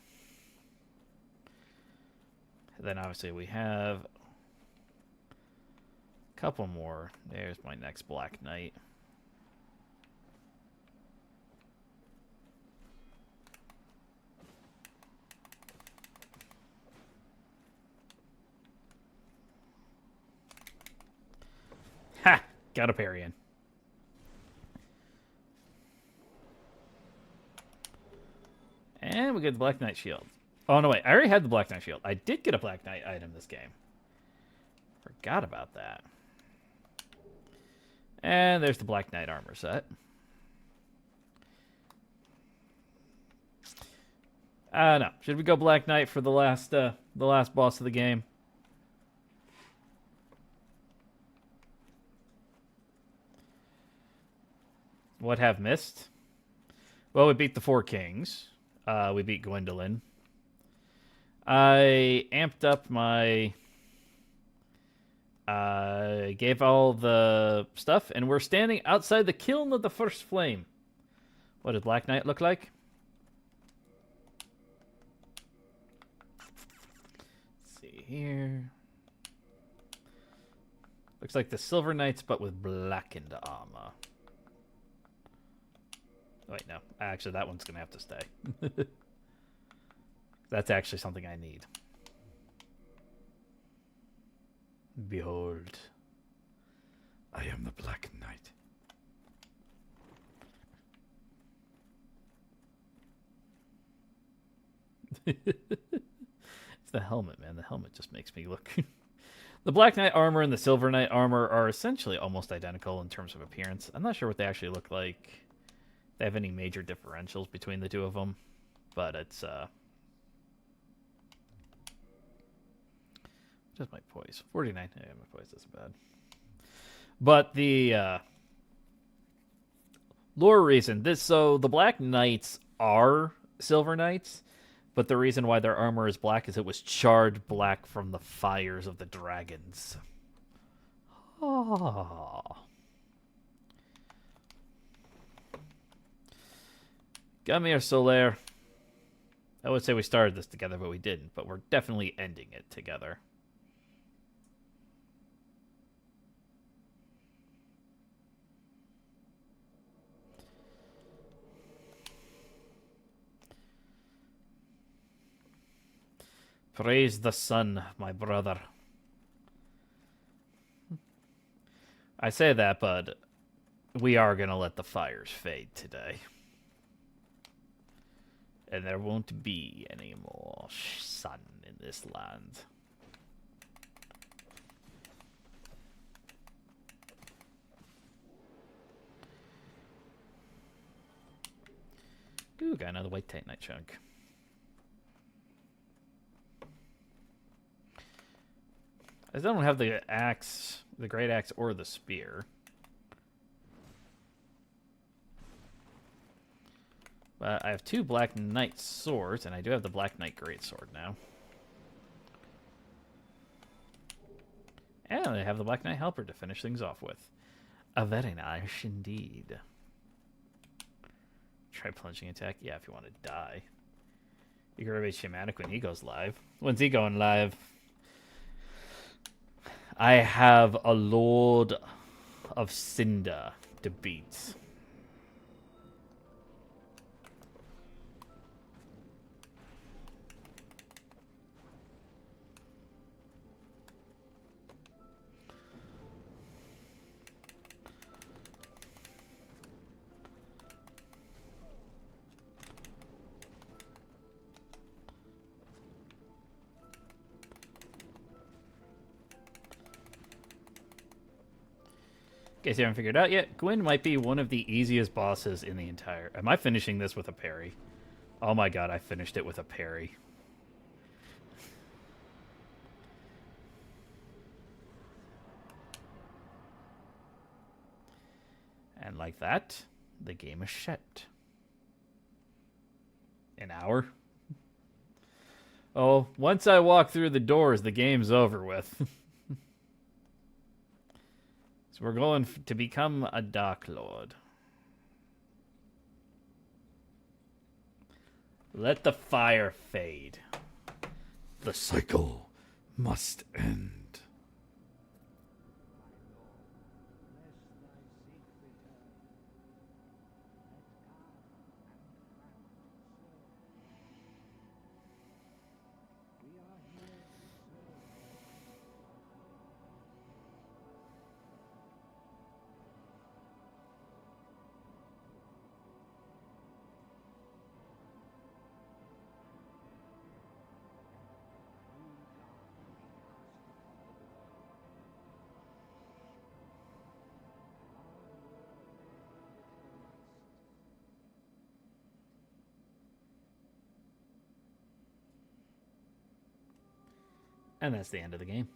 And then obviously we have a couple more. There's my next Black Knight. Ha! Got a parry in. And we get the Black Knight shield. Oh, no, wait. I already had the Black Knight shield. I did get a Black Knight item this game. Forgot about that. And there's the Black Knight armor set. No. Should we go Black Knight for the last boss of the game? What have missed? Well, we beat the Four Kings. We beat Gwendolyn. I amped up my... gave all the stuff, and we're standing outside the Kiln of the First Flame. What does Black Knight look like? Let's see here. Looks like the Silver Knights, but with blackened armor. Wait, no. Actually, that one's going to have to stay. That's actually something I need. Behold. I am the Black Knight. It's the helmet, man. The helmet just makes me look... The Black Knight armor and the Silver Knight armor are essentially almost identical in terms of appearance. I'm not sure what they actually look like. They have any major differentials between the two of them, but it's what is my poise? 49. Yeah, my poise isn't bad. But the lore reason so the Black Knights are Silver Knights, but the reason why their armor is black is it was charred black from the fires of the dragons. Oh. Gamir Solaire. I would say we started this together, but we didn't. But we're definitely ending it together. Praise the sun, my brother. I say that, but we are going to let the fires fade today. And there won't be any more sun in this land. Ooh, got another white Titanite chunk. I don't have the axe, the great axe, or the spear. But I have two Black Knight swords, and I do have the Black Knight greatsword now. And I have the Black Knight helper to finish things off with. A very nice indeed. Try plunging attack. Yeah, if you want to die. You can reach Shamanic when he goes live. When's he going live? I have a Lord of Cinder to beat. case you haven't figured it out yet, Gwyn might be one of the easiest bosses in the entire... Am I finishing this with a parry? Oh my god, I finished it with a parry. And like that, the game is shut. An hour? Oh, once I walk through the doors, the game's over with. So we're going to become a Dark Lord. Let the fire fade. The cycle must end. And that's the end of the game.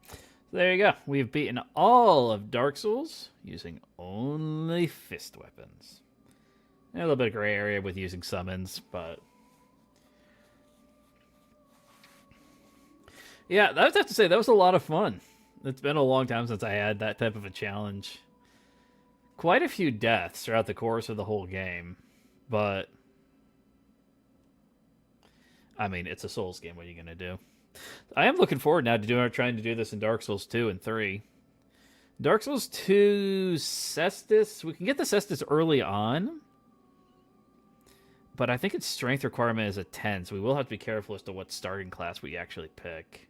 So there you go. We've beaten all of Dark Souls using only fist weapons. And a little bit of gray area with using summons, but... yeah, I would have to say, that was a lot of fun. It's been a long time since I had that type of a challenge. Quite a few deaths throughout the course of the whole game, but... I mean, it's a Souls game. What are you going to do? I am looking forward now to trying to do this in Dark Souls 2 and 3. Dark Souls 2 Cestus. We can get the Cestus early on. But I think its strength requirement is a 10, so we will have to be careful as to what starting class we actually pick.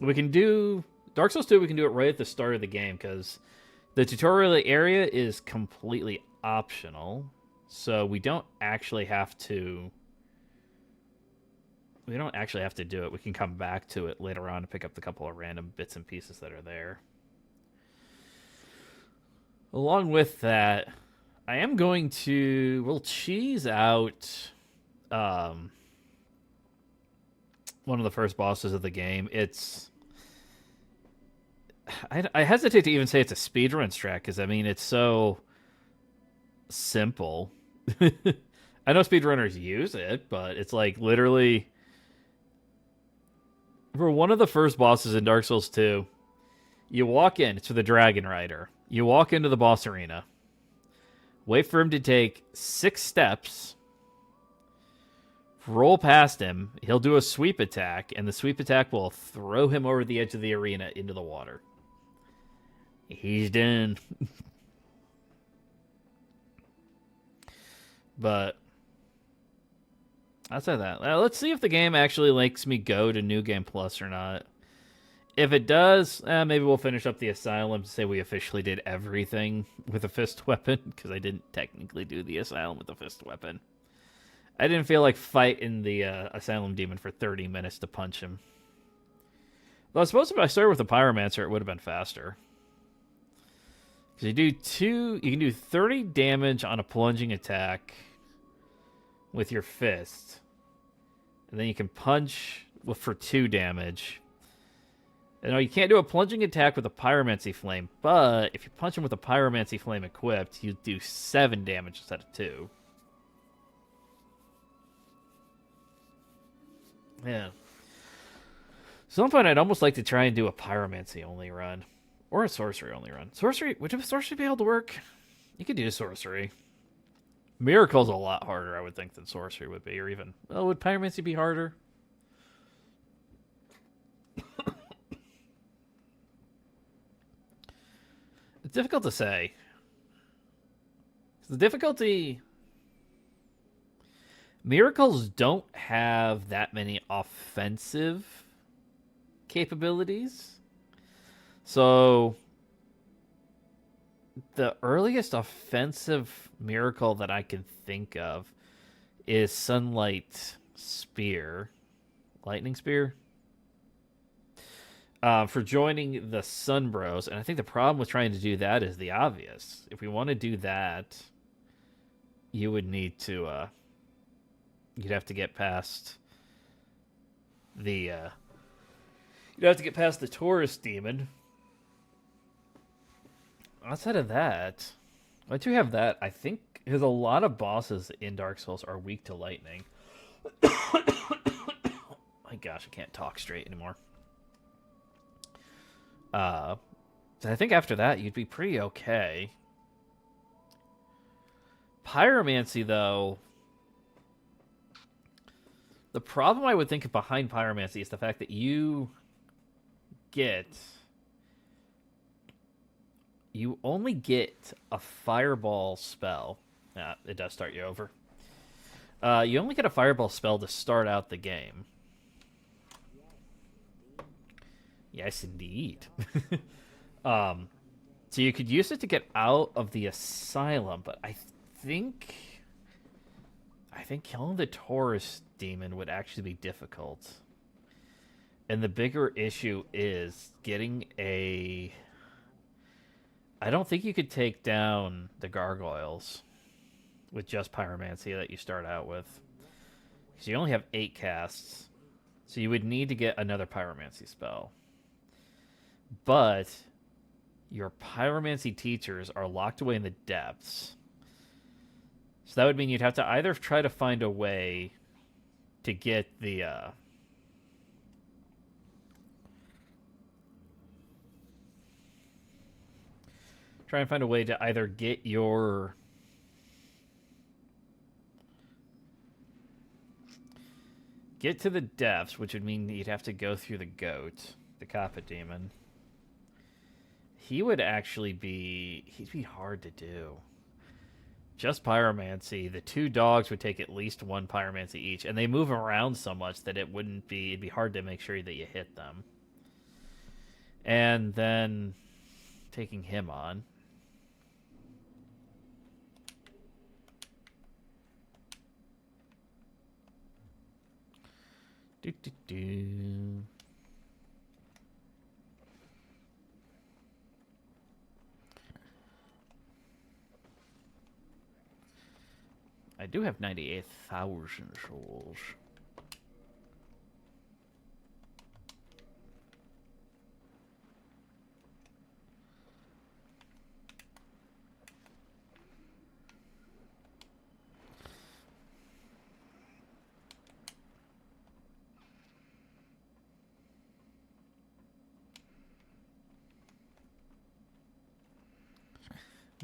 We can do... Dark Souls 2, we can do it right at the start of the game, because the tutorial area is completely optional. So we don't actually have to... We don't actually have to do it. We can come back to it later on and pick up the couple of random bits and pieces that are there. Along with that, I am going to... We'll cheese out one of the first bosses of the game. It's... I hesitate to even say it's a speedrun strat, because, I mean, it's so simple. I know speedrunners use it, but it's like literally... For one of the first bosses in Dark Souls 2, you walk in, it's for the Dragon Rider. You walk into the boss arena, wait for him to take 6 steps, roll past him, he'll do a sweep attack, and the sweep attack will throw him over the edge of the arena into the water. He's done. But... outside of that, let's see if the game actually makes me go to New Game Plus or not. If it does, maybe we'll finish up the Asylum to say we officially did everything with a fist weapon, because I didn't technically do the Asylum with a fist weapon. I didn't feel like fighting the Asylum Demon for 30 minutes to punch him. Though I suppose if I started with a Pyromancer, it would have been faster. Because you can do 30 damage on a plunging attack with your fist, and then you can punch for 2 damage. And no, you can't do a plunging attack with a Pyromancy Flame, but if you punch him with a Pyromancy Flame equipped, you do 7 damage instead of 2. Yeah. At some point, I'd almost like to try and do a Pyromancy only run, or a Sorcery only run. Would Sorcery be able to work? You could do Sorcery. Miracle's a lot harder, I would think, than Sorcery would be, or even... Oh, would Pyromancy be harder? It's difficult to say. The difficulty... Miracles don't have that many offensive capabilities. So... the earliest offensive miracle that I can think of is Sunlight Spear. Lightning Spear? for joining the Sun Bros. And I think the problem with trying to do that is the obvious. If we want to do that, you would need to, you'd have to get past the, you'd have to get past the tourist demon. Outside of that, once you have that, I think, because a lot of bosses in Dark Souls are weak to lightning. My gosh, I can't talk straight anymore. So I think after that, you'd be pretty okay. Pyromancy, though, the problem I would think behind Pyromancy is the fact that you only get a fireball spell. It does start you over. You only get a fireball spell to start out the game. Yes, indeed. So you could use it to get out of the asylum, but I think killing the Taurus demon would actually be difficult. And the bigger issue is getting a... I don't think you could take down the gargoyles with just Pyromancy that you start out with. Because you only have 8 casts. So you would need to get another Pyromancy spell. But your Pyromancy teachers are locked away in the depths. So that would mean you'd have to either try to find a way to get the... try and find a way to either get your... get to the depths, which would mean you'd have to go through the goat, the Kappa demon. He would actually be... he'd be hard to do. Just Pyromancy. The 2 dogs would take at least 1 Pyromancy each, and they move around so much that it'd be hard to make sure that you hit them. And then taking him on. I do have 98,000 souls.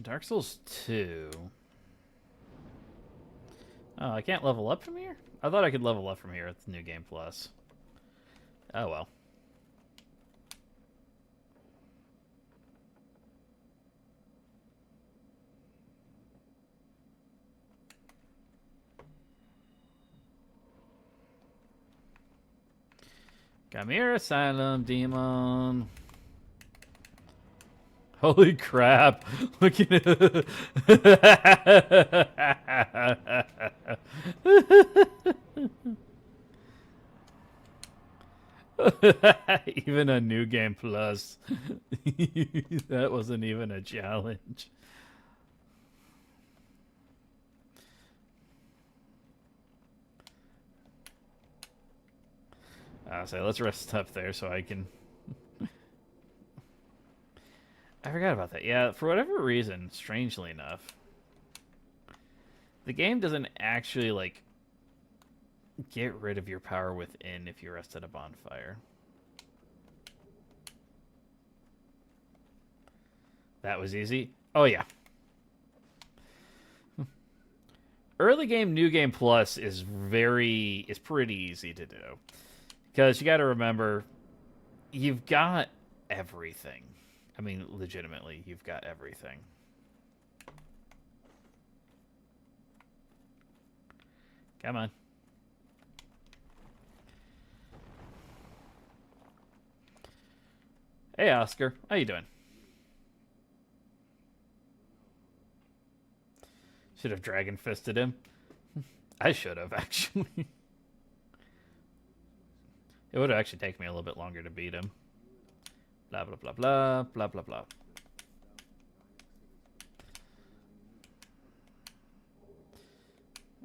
Dark Souls 2. Oh, I can't level up from here? I thought I could level up from here at the New Game Plus. Oh, well. Come here, Asylum Demon. Holy crap. Look at it. Even a New Game Plus. That wasn't even a challenge. So let's rest up there so I can... I forgot about that. Yeah, for whatever reason, strangely enough, the game doesn't actually, like, get rid of your power within if you rest at a bonfire. That was easy. Oh, yeah. Early game, New Game Plus is pretty easy to do. Because you got to remember, you've got everything. I mean, legitimately, you've got everything. Come on. Hey, Oscar. How you doing? Should have Dragon Fisted him. I should have, actually. It would have actually taken me a little bit longer to beat him. Blah, blah, blah, blah, blah, blah, blah.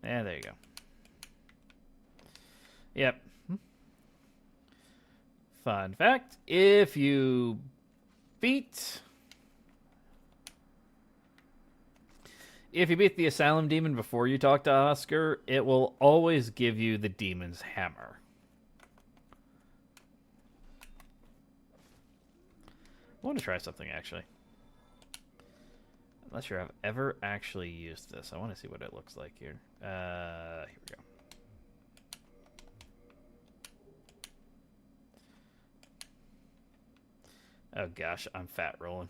Yeah, there you go. Yep. Fun fact, if you beat the Asylum Demon before you talk to Oscar, it will always give you the Demon's Hammer. I want to try something, actually. I'm not sure I've ever actually used this. I want to see what it looks like here. Here we go. Oh gosh, I'm fat rolling.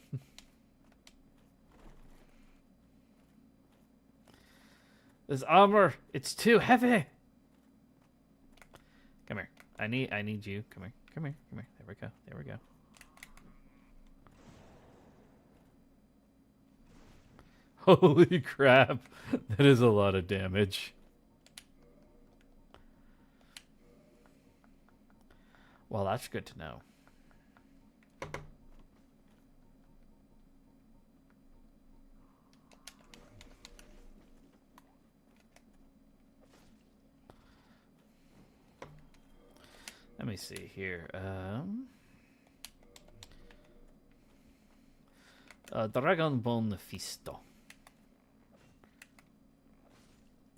This armor, it's too heavy. Come here. I need you. Come here. Come here. Come here. There we go. There we go. Holy crap. That is a lot of damage. Well, that's good to know. Let me see here. Dragon Bone Fisto.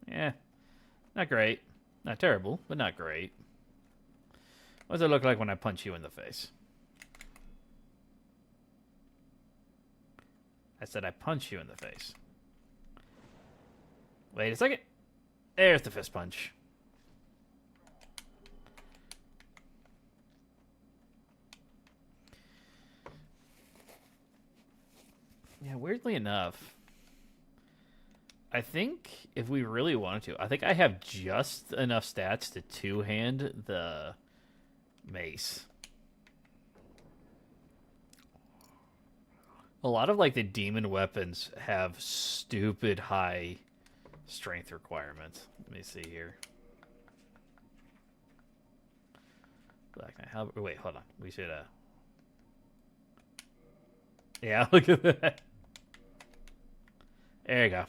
Yeah, not great. Not terrible, but not great. What does it look like when I punch you in the face? I said I punch you in the face. Wait a second. There's the fist punch. Yeah, weirdly enough, I think if we really wanted to, I think I have just enough stats to two-hand the mace. A lot of like the demon weapons have stupid high strength requirements. Let me see here. Black Knight. Wait, hold on. We should yeah, look at that. There you go.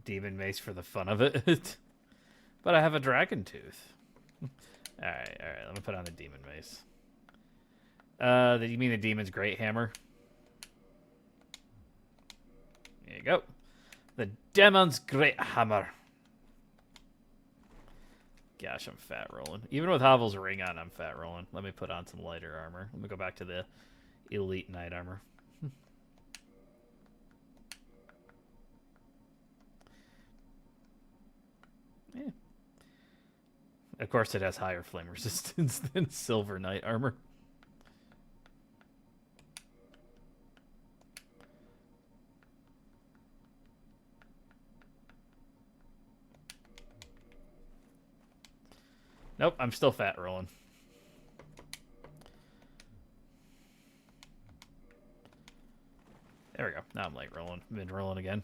Demon mace for the fun of it. But I have a dragon tooth. Alright, let me put on the demon mace. You mean the demon's great hammer? There you go. The demon's great hammer. Gosh, I'm fat rolling. Even with Havel's ring on, I'm fat rolling. Let me put on some lighter armor. Let me go back to the elite knight armor. Yeah. Of course, it has higher flame resistance than silver knight armor. Nope, I'm still fat rolling. There we go. Now I'm light rolling. Mid rolling again.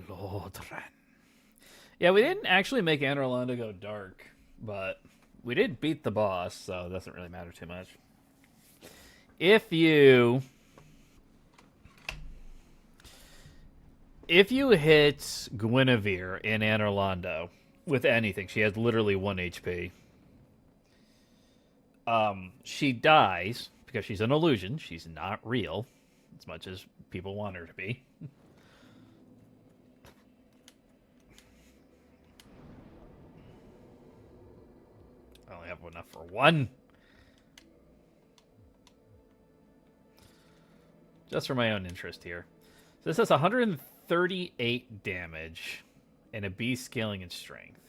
Lordran. Yeah, we didn't actually make Anor Londo go dark, but we did beat the boss, so it doesn't really matter too much. If you hit Guinevere in Anor Londo with anything, she has literally 1 HP. She dies because she's an illusion. She's not real, as much as people want her to be. I only have enough for one. Just for my own interest here. So this has 138 damage and a B scaling in strength.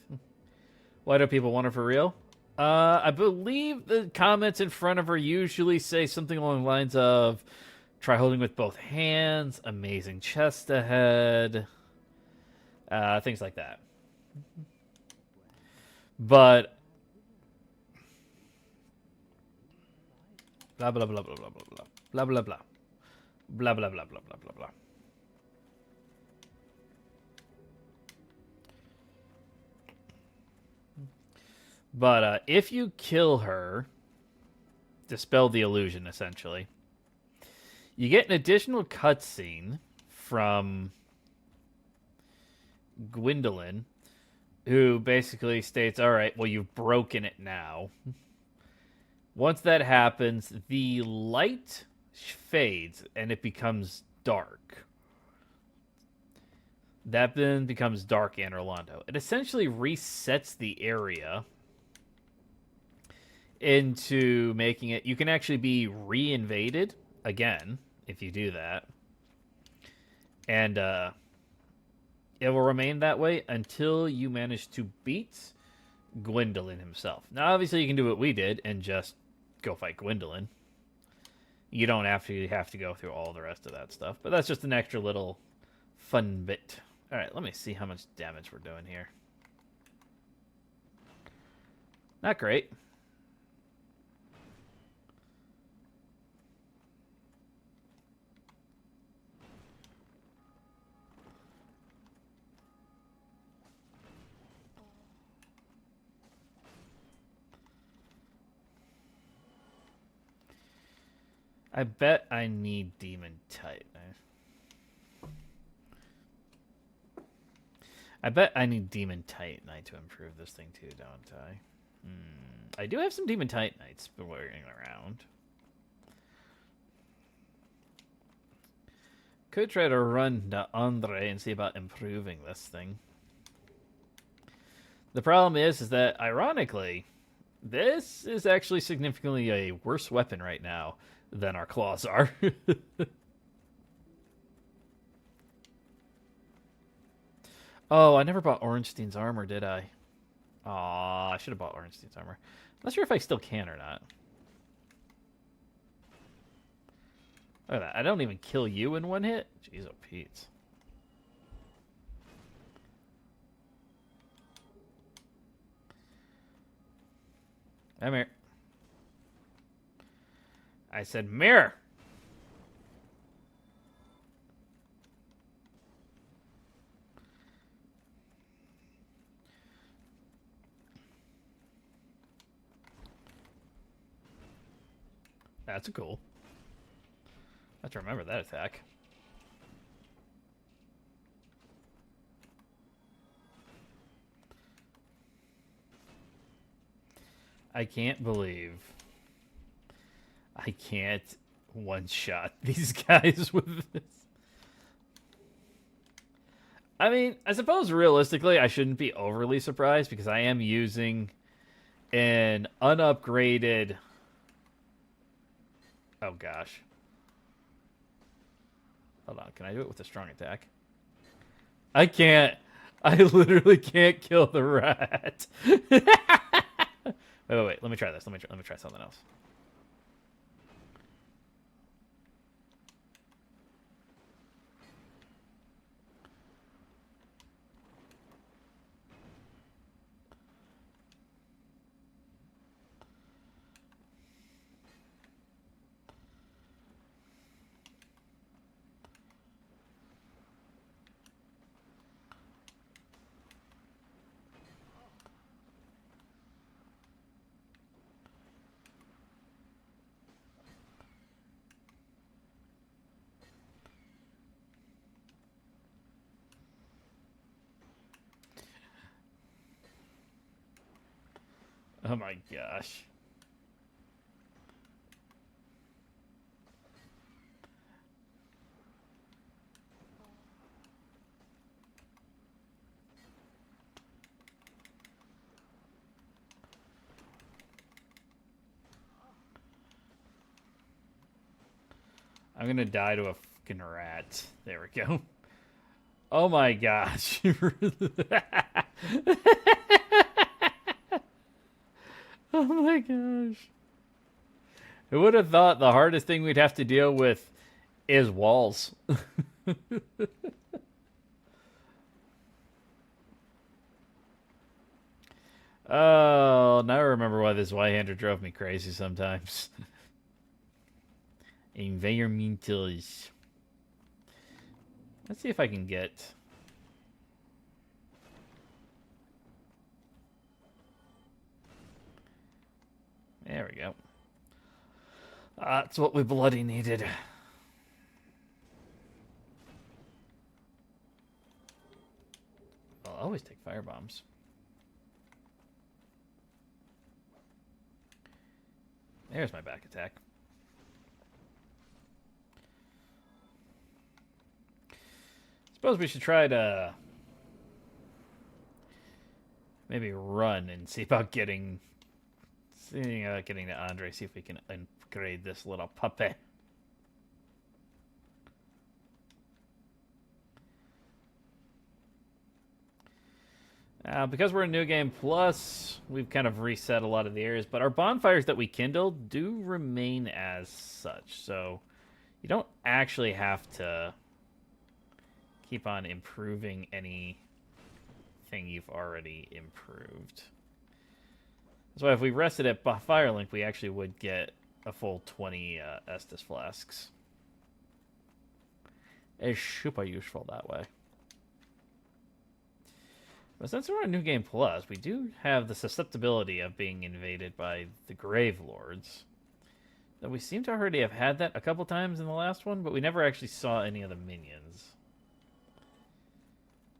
Why do people want her for real? I believe the comments in front of her usually say something along the lines of try holding with both hands, amazing chest ahead, things like that. But blah blah blah blah blah blah blah blah blah blah blah blah blah blah blah blah blah. But if you kill her, dispel the illusion, essentially, you get an additional cutscene from Gwendolyn, who basically states, all right, well, you've broken it now. Once that happens, the light fades and it becomes dark. That then becomes Dark Anne Orlando. It essentially resets the area into making it... You can actually be re-invaded again if you do that. And it will remain that way until you manage to beat Gwendolyn himself. Now, obviously, you can do what we did and just go fight Gwendolyn. You don't have to go through all the rest of that stuff. But that's just an extra little fun bit. All right, let me see how much damage we're doing here. Not great. I bet I need Demon Titan. I bet I need Demon Titanite to improve this thing too, don't I? I do have some Demon Titanites floating around. Could try to run to Andre and see about improving this thing. The problem is that, ironically, this is actually significantly a worse weapon right now than our claws are. Oh, I never bought Ornstein's armor, did I? Aw, I should have bought Ornstein's armor. Not sure if I still can or not. Look at that. I don't even kill you in one hit? Jeez, oh, Pete. Come here. I said mirror. That's cool. I have to remember that attack. I can't believe I can't one-shot these guys with this. I mean, I suppose realistically I shouldn't be overly surprised because I am using an unupgraded... Oh, gosh. Hold on. Can I do it with a strong attack? I can't. I literally can't kill the rat. Wait. Let me try this. Let me try something else. Oh my gosh. I'm gonna die to a fucking rat. There we go. Oh my gosh. Oh my gosh. Who would have thought the hardest thing we'd have to deal with is walls? Oh, now I remember why this Y-hander drove me crazy sometimes. Environmentals. Let's see if I can get... There we go. That's what we bloody needed. I'll always take fire bombs. There's my back attack. Suppose we should try to maybe run and see about getting to Andre. See if we can upgrade this little puppy. Because we're in New Game Plus, we've kind of reset a lot of the areas, but our bonfires that we kindled do remain as such. So you don't actually have to keep on improving anything you've already improved. That's why if we rested at Firelink, we actually would get a full 20 Estus flasks. It's super useful that way. But since we're on New Game Plus, we do have the susceptibility of being invaded by the Grave Lords. Though we seem to already have had that a couple times in the last one, but we never actually saw any of the minions.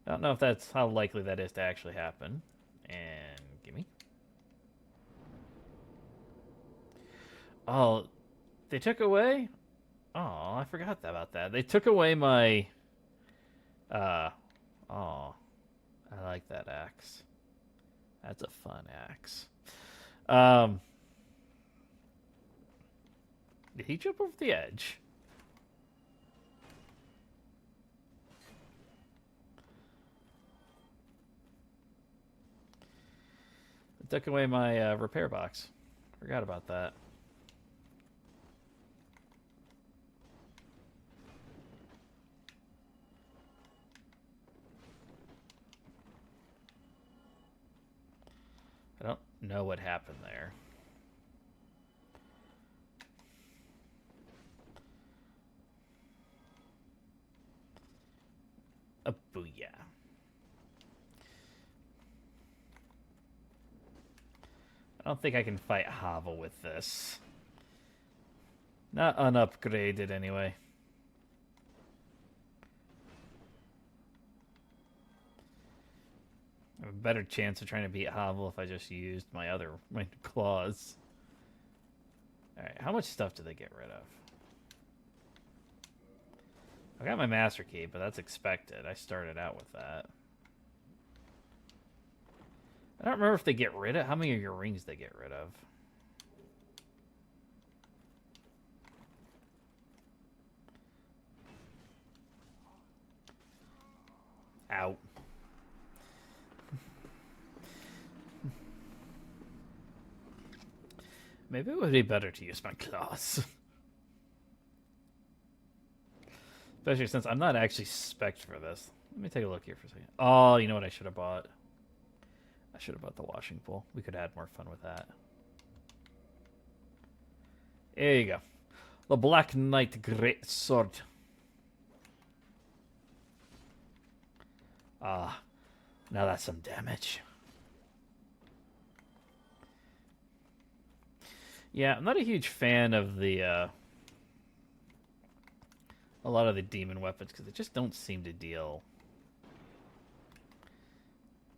I don't know if that's how likely that is to actually happen. And gimme. Oh, they took away? Oh, I forgot about that. They took away my... Oh, I like that axe. That's a fun axe. Did he jump over the edge? It took away my repair box. Forgot about that. I don't know what happened there. A booyah. I don't think I can fight Havel with this. Not unupgraded anyway. I have a better chance of trying to beat Havel if I just used my claws. Alright, how much stuff do they get rid of? I got my master key, but that's expected. I started out with that. I don't remember if they get rid of... How many of your rings they get rid of? Out. Maybe it would be better to use my claws. Especially since I'm not actually spec'd for this. Let me take a look here for a second. Oh, you know what I should have bought? I should have bought the washing pool. We could have had more fun with that. There you go. The Black Knight Great Sword. Ah, now that's some damage. Yeah, I'm not a huge fan of the a lot of the demon weapons because they just don't seem to deal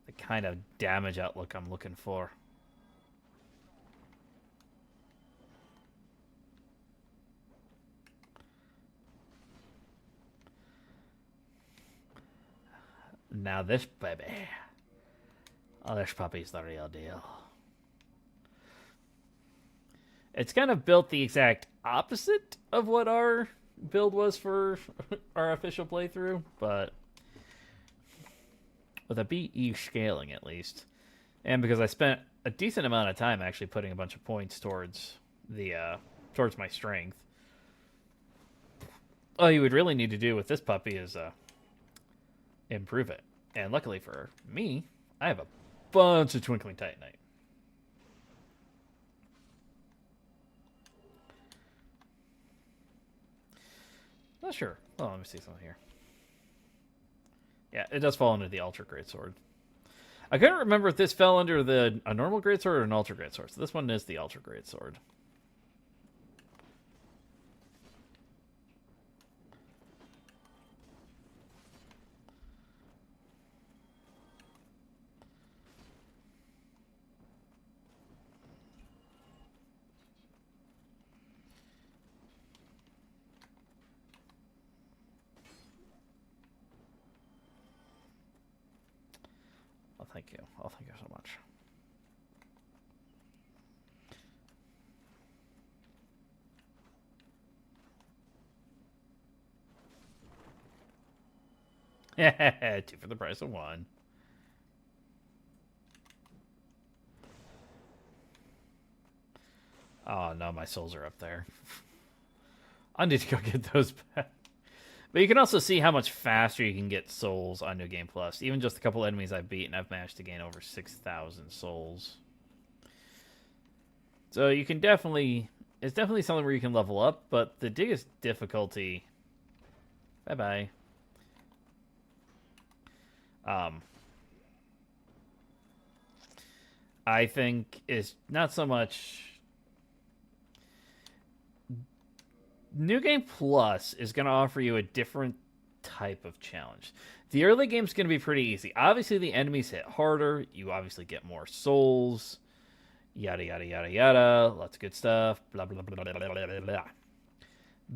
the kind of damage outlook I'm looking for. Now this baby. Oh, this puppy's the real deal. It's kind of built the exact opposite of what our build was for our official playthrough, but with a BE scaling at least. And because I spent a decent amount of time actually putting a bunch of points towards towards my strength. All you would really need to do with this puppy is improve it. And luckily for me, I have a bunch of Twinkling Titanite. Not sure. Oh, let me see something here. Yeah, it does fall under the Ultra Greatsword. I couldn't remember if this fell under a normal Greatsword or an Ultra Greatsword. So this one is the Ultra Greatsword. Oh, thank you. Oh, thank you so much. Two for the price of one. Oh, no, my souls are up there. I need to go get those back. But you can also see how much faster you can get souls on New Game Plus. Even just a couple enemies I've beaten, I've managed to gain over 6,000 souls. So you can definitely... It's definitely something where you can level up, but the biggest difficulty... Bye-bye. I think is not so much... New Game Plus is going to offer you a different type of challenge. The early game's going to be pretty easy. Obviously, the enemies hit harder. You obviously get more souls. Yada, yada, yada, yada. Lots of good stuff. Blah, blah, blah, blah, blah, blah, blah.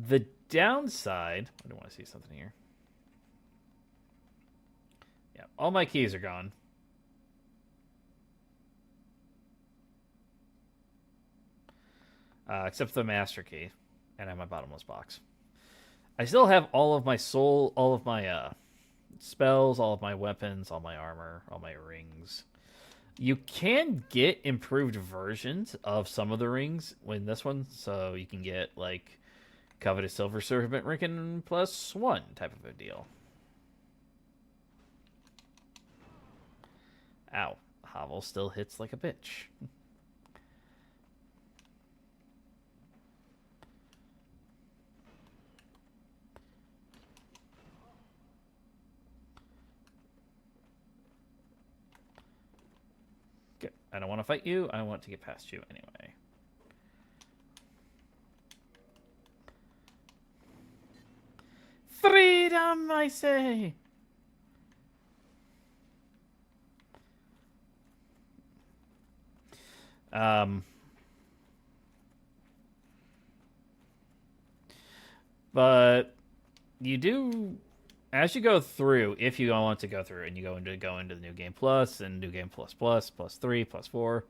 The downside... I don't want to see something here. Yeah, all my keys are gone. Except for the master key. And I have my bottomless box. I still have all of my soul, all of my spells, all of my weapons, all my armor, all my rings. You can get improved versions of some of the rings in this one. So you can get, like, Coveted Silver Serpent Ring +1 type of a deal. Ow. Hovel still hits like a bitch. I don't want to fight you. I want to get past you anyway. Freedom, I say! But you do... As you go through, if you want to go through, and you go into the New Game Plus and New Game Plus Plus, +3, +4,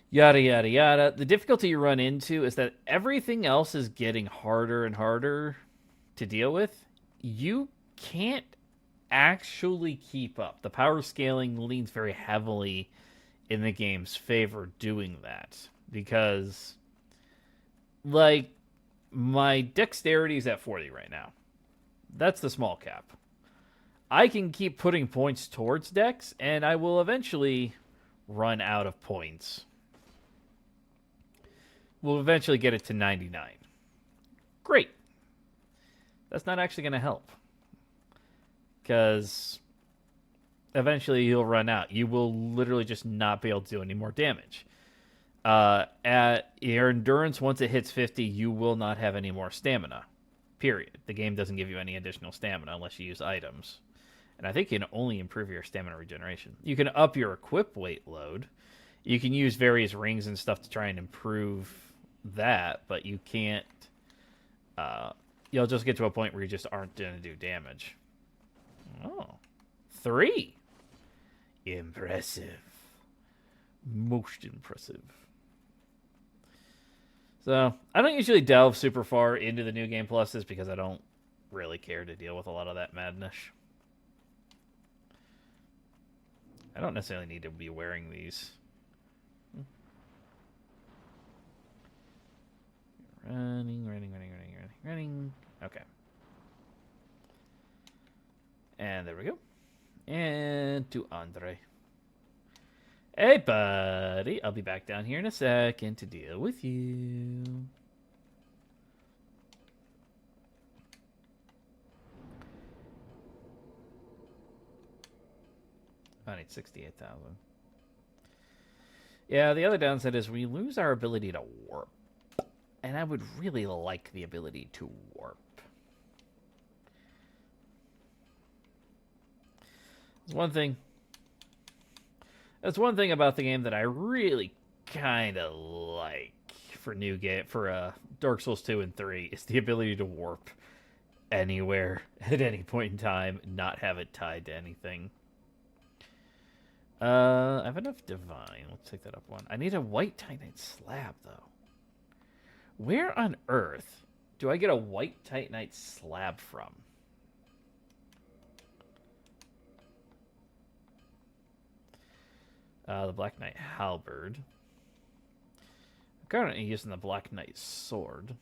yada yada yada, the difficulty you run into is that everything else is getting harder and harder to deal with. You can't actually keep up. The power scaling leans very heavily in the game's favor doing that because, like, my dexterity is at 40 right now. That's the small cap. I can keep putting points towards dex, and I will eventually run out of points. We'll eventually get it to 99. Great. That's not actually going to help. Because eventually you'll run out. You will literally just not be able to do any more damage. At your endurance, once it hits 50, you will not have any more stamina. Period. The game doesn't give you any additional stamina unless you use items. And I think you can only improve your stamina regeneration. You can up your equip weight load. You can use various rings and stuff to try and improve that, but you can't... you'll just get to a point where you just aren't going to do damage. Oh. 3. Impressive. Most impressive. So I don't usually delve super far into the new game pluses because I don't really care to deal with a lot of that madness. I don't necessarily need to be wearing these. Running. Okay. And there we go. And to Andre. Hey, buddy. I'll be back down here in a second to deal with you. I need 68,000. Yeah, the other downside is we lose our ability to warp. And I would really like the ability to warp. There's one thing. That's one thing about the game that I really kind of like for Dark Souls 2 and 3 is the ability to warp anywhere at any point in time, not have it tied to anything. I have enough divine. Let's take that up one. I need a white titanite slab though. Where on earth do I get a white titanite slab from? The Black Knight halberd. I'm currently using the Black Knight sword.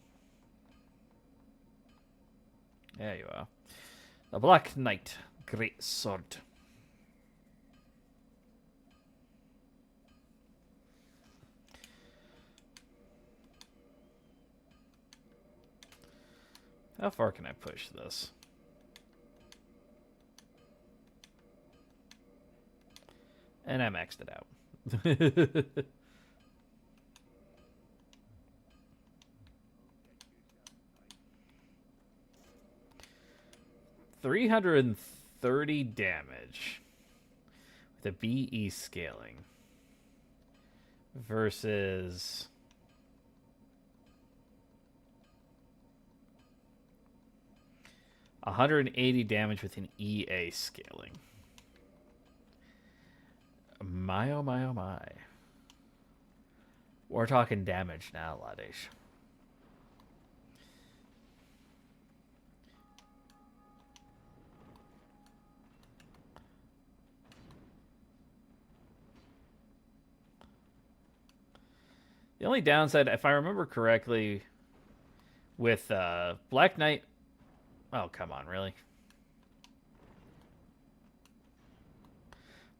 There you are. The Black Knight great sword. How far can I push this? And I maxed it out. 330 damage with a BE scaling versus 180 damage with an EA scaling. My oh my oh my. We're talking damage now, laddies. The only downside, if I remember correctly, with Black Knight... Oh, come on, really?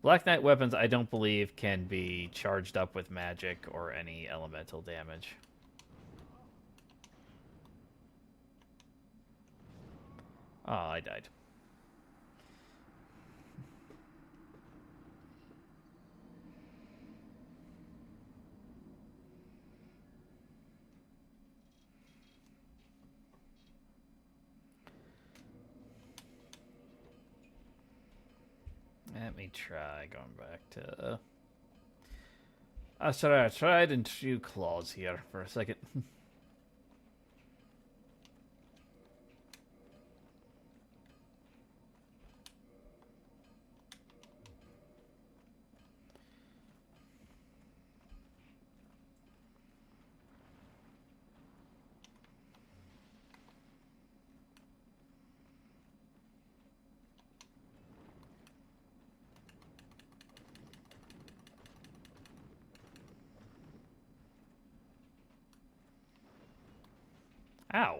Black Knight weapons, I don't believe, can be charged up with magic or any elemental damage. Oh, I died. Let me try going back to... I tried and true claws here for a second. Ow.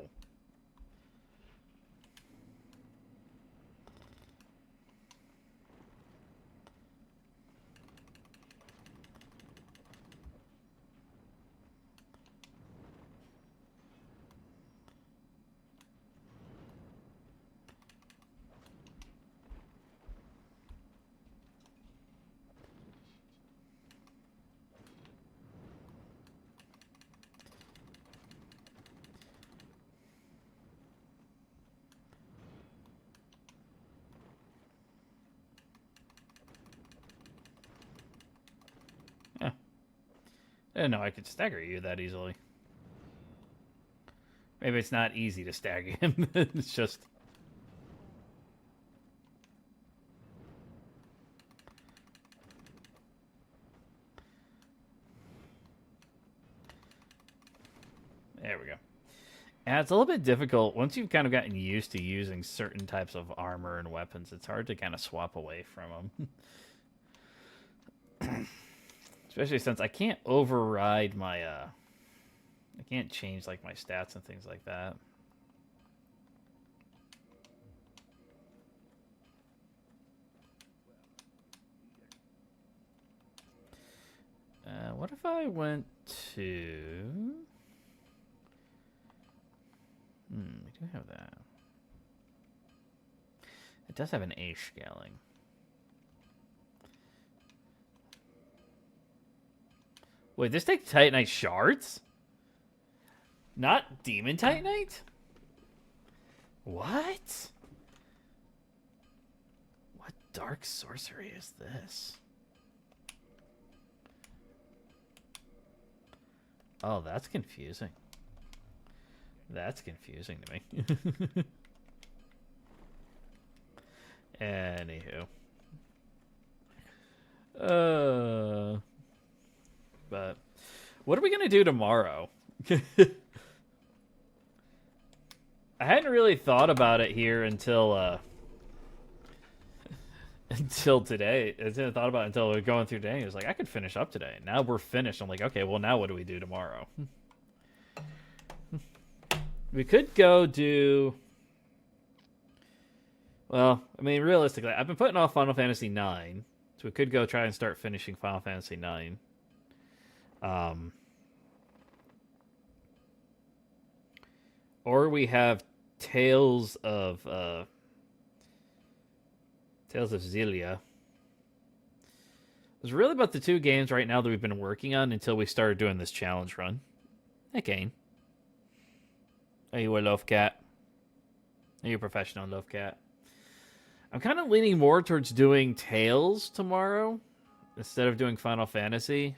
Yeah. I didn't know I could stagger you that easily. Maybe it's not easy to stagger him. It's just... There we go. And it's a little bit difficult once you've kind of gotten used to using certain types of armor and weapons. It's hard to kind of swap away from them. Especially since I can't override my I can't change like my stats and things like that. What if I went to... we do have that. It does have an A scaling. Wait, this takes Titanite shards? Not Demon Titanite? What? What dark sorcery is this? Oh, that's confusing. That's confusing to me. Anywho. But what are we going to do tomorrow? I hadn't really thought about it here until until today. I didn't thought about it until we were going through today. It was like, I could finish up today. Now we're finished. I'm like, okay, well, now what do we do tomorrow? We could go do... Well, I mean, realistically, I've been putting off Final Fantasy IX. So we could go try and start finishing Final Fantasy IX. Or we have Tales of Xillia. It was really about the two games right now that we've been working on until we started doing this challenge run. Hey, Kane. Are you a love cat? Are you a professional love cat? I'm kind of leaning more towards doing Tales tomorrow instead of doing Final Fantasy.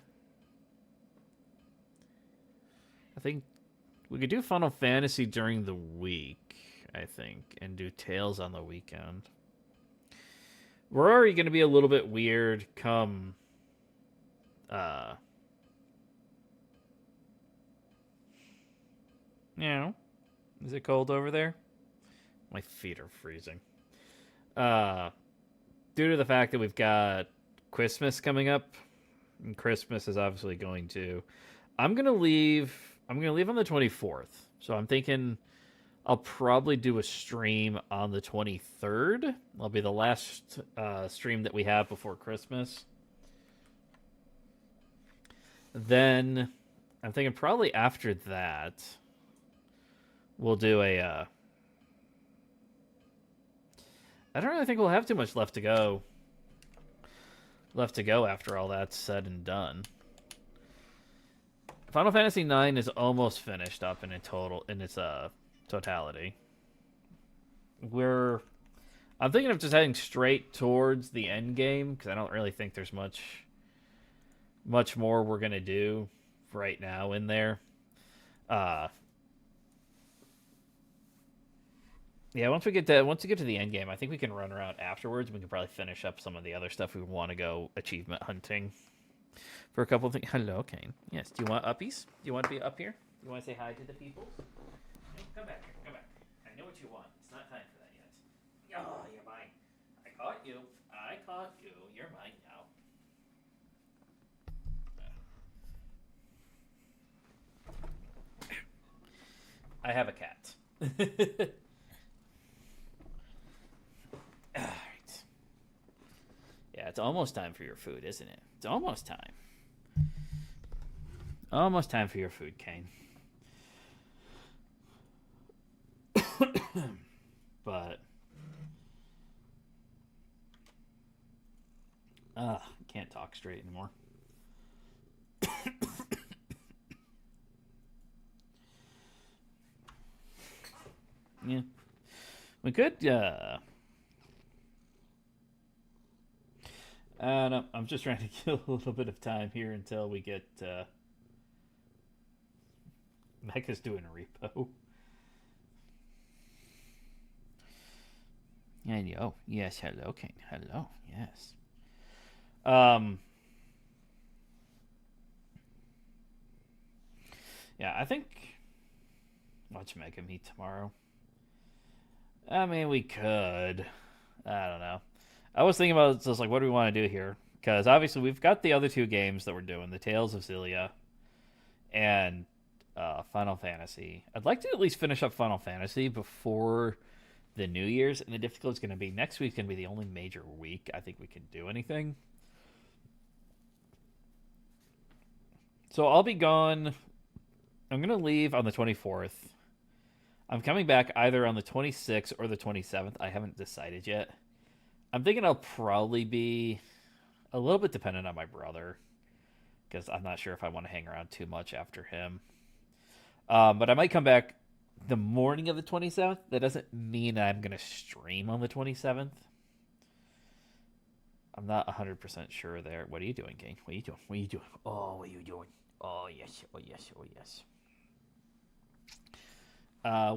I think we could do Final Fantasy during the week, I think, and do Tales on the weekend. We're already going to be a little bit weird come... Is it cold over there? My feet are freezing. Due to the fact that we've got Christmas coming up, and Christmas is obviously going to... I'm going to leave on the 24th. So I'm thinking I'll probably do a stream on the 23rd. That'll be the last stream that we have before Christmas. Then I'm thinking probably after that we'll do a... I don't really think we'll have too much left to go. After all that's said and done. Final Fantasy IX is almost finished up in its totality. I'm thinking of just heading straight towards the end game because I don't really think there's much more we're gonna do right now in there. Yeah, once we get to the end game, I think we can run around afterwards. We can probably finish up some of the other stuff we want to go achievement hunting for a couple of things. Hello, Kane. Yes. Do you want uppies? Do you want to be up here? Do you want to say hi to the people? No, come back here. Come back. I know what you want. It's not time for that yet. Oh, you're mine. I caught you. You're mine now. I have a cat. All right. Yeah, it's almost time for your food, isn't it? It's almost time. Almost time for your food, Kane. But can't talk straight anymore. Yeah. We could no, I'm just trying to kill a little bit of time here until we get Mecca's doing a repo. And oh, yes, hello, King. Hello, yes. Yeah, I think watch Mega Meat tomorrow. I mean, we could. I don't know. I was thinking about just like, what do we want to do here? Because obviously we've got the other two games that we're doing, the Tales of Xillia and Final Fantasy. I'd like to at least finish up Final Fantasy before the New Year's, and the difficulty is going to be next week's going to be the only major week I think we can do anything. So I'll be gone. I'm going to leave on the 24th. I'm coming back either on the 26th or the 27th. I haven't decided yet. I'm thinking I'll probably be a little bit dependent on my brother, because I'm not sure if I want to hang around too much after him. But I might come back the morning of the 27th. That doesn't mean I'm going to stream on the 27th. I'm not 100% sure there. What are you doing, Kane? What are you doing? What are you doing? Oh, what are you doing? Oh, yes. Oh, yes. Oh, yes.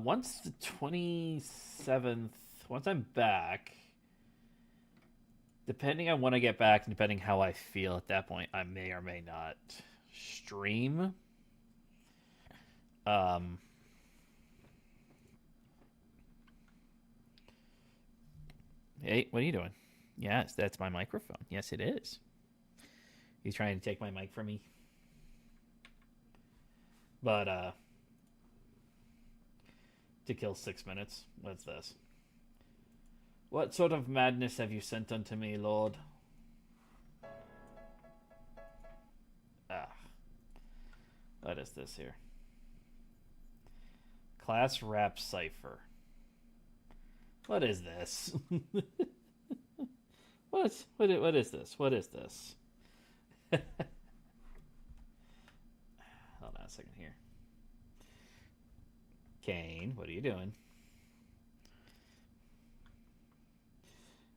Once the 27th, once I'm back, depending on when I get back and depending how I feel at that point, I may or may not stream. Hey, what are you doing? Yes, that's my microphone. Yes, it is. He's trying to take my mic from me. But, to kill 6 minutes. What's this? What sort of madness have you sent unto me, Lord? What is this here? Class Rap Cipher. What is this? What is this? What is this? Hold on a second here. Kane, what are you doing?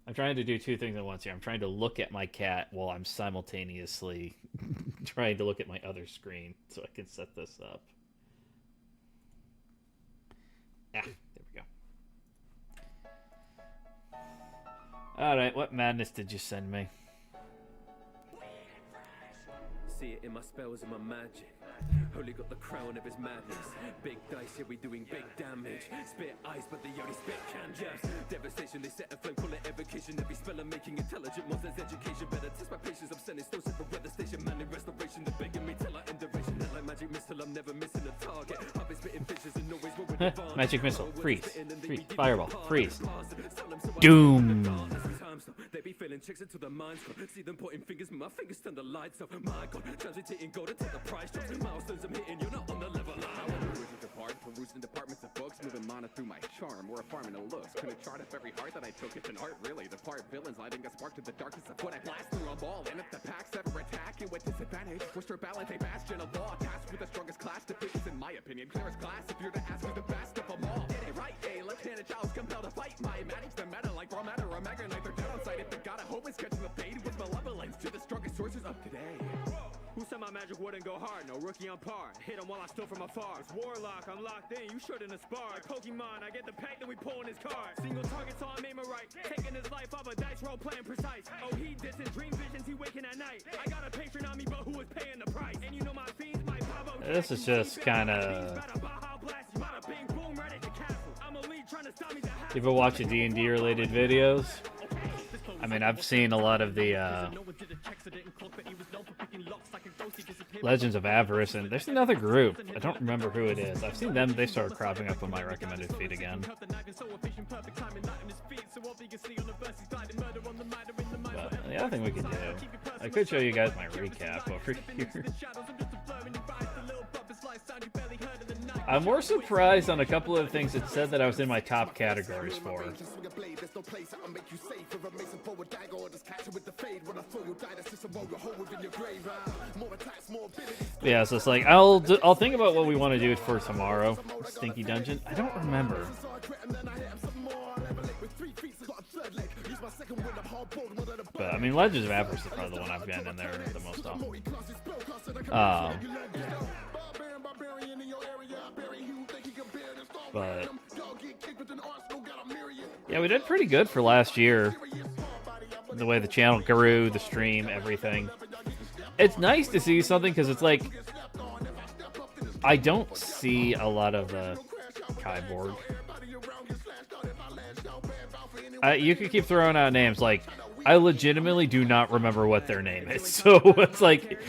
I'm trying to do two things at once here. I'm trying to look at my cat while I'm simultaneously trying to look at my other screen so I can set this up. There we go. Alright, what madness did you send me? See it in my spells and my magic. Holy got the crown of his madness. Big dice, here we doing big damage. Spit ice, but they only spit canjabs. Devastation, they set a flame, call it evocation. Every spell I'm making intelligent monsters, education. Better test my patience, I'm sending stones at the weather station. Man in restoration, they're begging me till I end duration. Like magic missile, I'm never missing a target. I've been spitting fishes and always rolling advance. Magic missile, freeze. Freeze. Fireball, freeze. Doom. They be feeling chicks into the minds. See them pointing fingers, my fingers turn the lights off. My God, transmutating gold until the price drops. Milestones I'm hitting, you're not on the level line. Depart, perusing departments of books, moving mana through my charm. We're a farming of looks. Couldn't chart up every heart that I took. It's an art, really. The part villains lighting a spark to the darkness of what I blast through them all. And if the packs ever attack you with disadvantage, we're sure balance a bastion of law. Tasked with the strongest class defeats, in my opinion. Clearest class if you're to ask who's the best of them all. Get it right, a left-handed child's compelled to fight. My magic's the meta like raw matter or magnite. They're dead on sight. If the god of hope is catching the fade with malevolence to the strongest sources of today. Who said my magic wouldn't go hard? No rookie on par. Hit him while I stole from afar. It's Warlock, I'm locked in, you shouldn't have sparred. Pokemon, I get the pack, then we pulling his card. Single target, so I'm aiming right. Taking his life off a dice roll, playing precise. Oh, he dissing dream visions, he waking at night. I got a patron on me, but who is paying the price? And you know my fiends, my Pablo. This is just kind of. You ever watch the D&D related videos? I mean, I've seen a lot of the Legends of Avarice, and there's another group. I don't remember who it is. I've seen them. They started cropping up on my recommended feed again. But the other thing we could do, I could show you guys my recap over here. I'm more surprised on a couple of things it said that I was in my top categories for. Yeah, so it's like I'll think about what we want to do for tomorrow. Stinky Dungeon. I don't remember. But I mean, Legends of Avarice is probably the one I've gotten in there the most often. But yeah, we did pretty good for last year. The way the channel grew, the stream, everything. It's nice to see something because it's like I don't see a lot of the keyboard. You could keep throwing out names. Like, I legitimately do not remember what their name is. So it's like,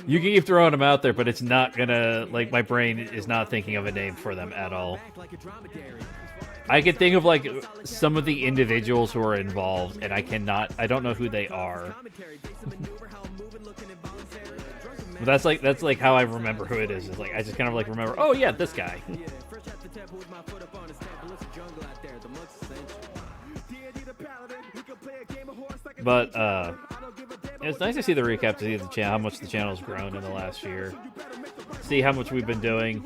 you can keep throwing them out there, but it's not gonna, like, my brain is not thinking of a name for them at all. I can think of, like, some of the individuals who are involved, and I don't know who they are. But that's like how I remember who it is. It's like, I just kind of, like, remember, oh yeah, this guy. But it's nice to see the recap, to see the channel, how much the channel's grown in the last year. See how much we've been doing.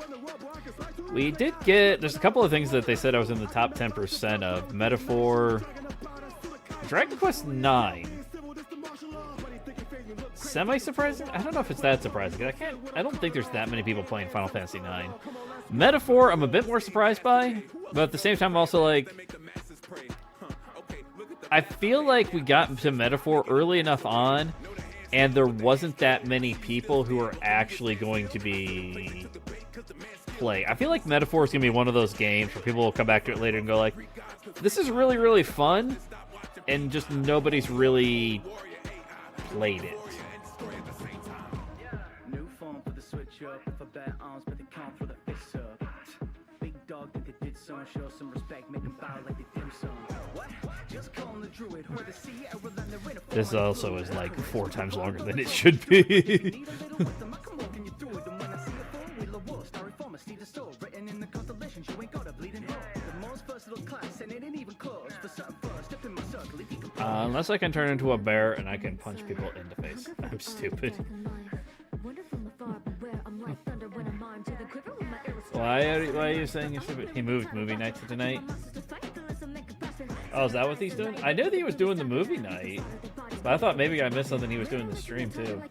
We did get, there's a couple of things that they said I was in the top 10% of. Metaphor, Dragon Quest 9. Semi-surprising? I don't know if it's that surprising. I don't think there's that many people playing Final Fantasy 9. Metaphor, I'm a bit more surprised by, but at the same time, I'm also like, I feel like we got to Metaphor early enough on, and there wasn't that many people who are actually going to be play. I feel like Metaphor is going to be one of those games where people will come back to it later and go like, this is really, really fun, and just nobody's really played it. New form for the switch up. For bad arms, but they come for the fist up. Big dog think they did some, show some respect, make them bow like they dim some. What? Just call the druid, where the sea arrow and the rain. This also is like 4 times longer than it should be. Unless I can turn into a bear and I can punch people in the face. I'm stupid. Why are you saying you should? He moved movie night to tonight. Oh, is that what he's doing? I knew that he was doing the movie night, but I thought maybe I missed something. He was doing the stream too.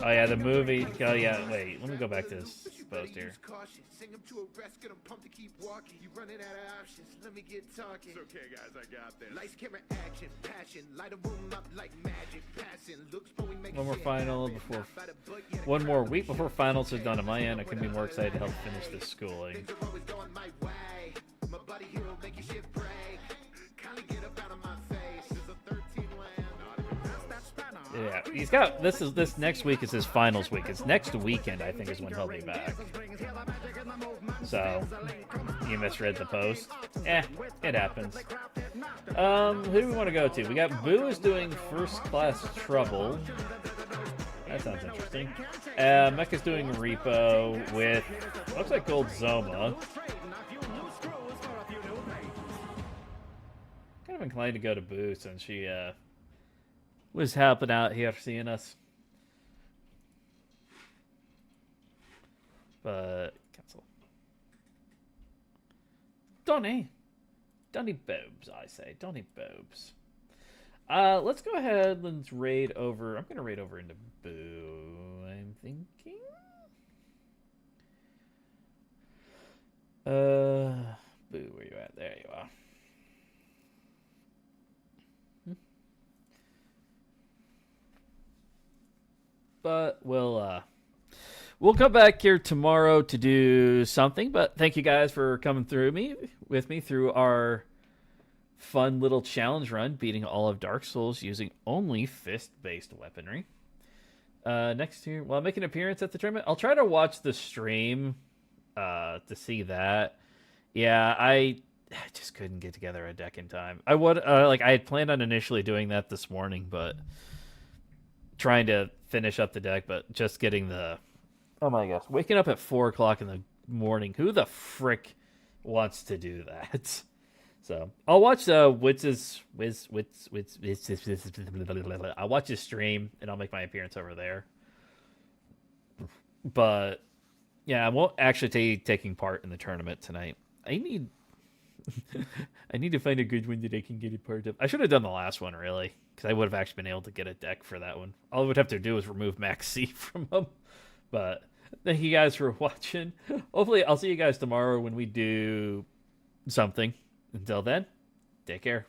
Oh yeah, the movie. Oh yeah, wait. Let me go back to this post here. One more final before. One more week before finals are done on my end. I couldn't be more excited to help finish this schooling. Yeah, he's got this next week is his finals week. It's next weekend, I think, is when he'll be back. So you misread the post. It happens. Who do we want to go to? We got Boo is doing First Class Trouble. That sounds interesting. Mecha's doing Repo with looks like Gold Zoma. Kind of inclined to go to Boo since she was helping out here, seeing us. But cancel. Donny Bobes, I say. Donny Bobes. Let's go ahead and raid over. I'm gonna raid over into Boo, I'm thinking. Boo, where you at? There you are. But we'll come back here tomorrow to do something. But thank you guys for coming with me through our fun little challenge run, beating all of Dark Souls using only fist-based weaponry. Next year, while making an appearance at the tournament, I'll try to watch the stream to see that. Yeah, I just couldn't get together a deck in time. I would I had planned on initially doing that this morning, but trying to finish up the deck, but just getting the waking up at 4 o'clock in the morning. Who the frick wants to do that? So I'll watch I'll watch his stream and I'll make my appearance over there. But yeah, I won't actually be taking part in the tournament tonight. I need to find a good one that I can get a part of. I should have done the last one, really, because I would have actually been able to get a deck for that one. All I would have to do is remove Max C from them. But thank you guys for watching. Hopefully, I'll see you guys tomorrow when we do something. Until then, take care.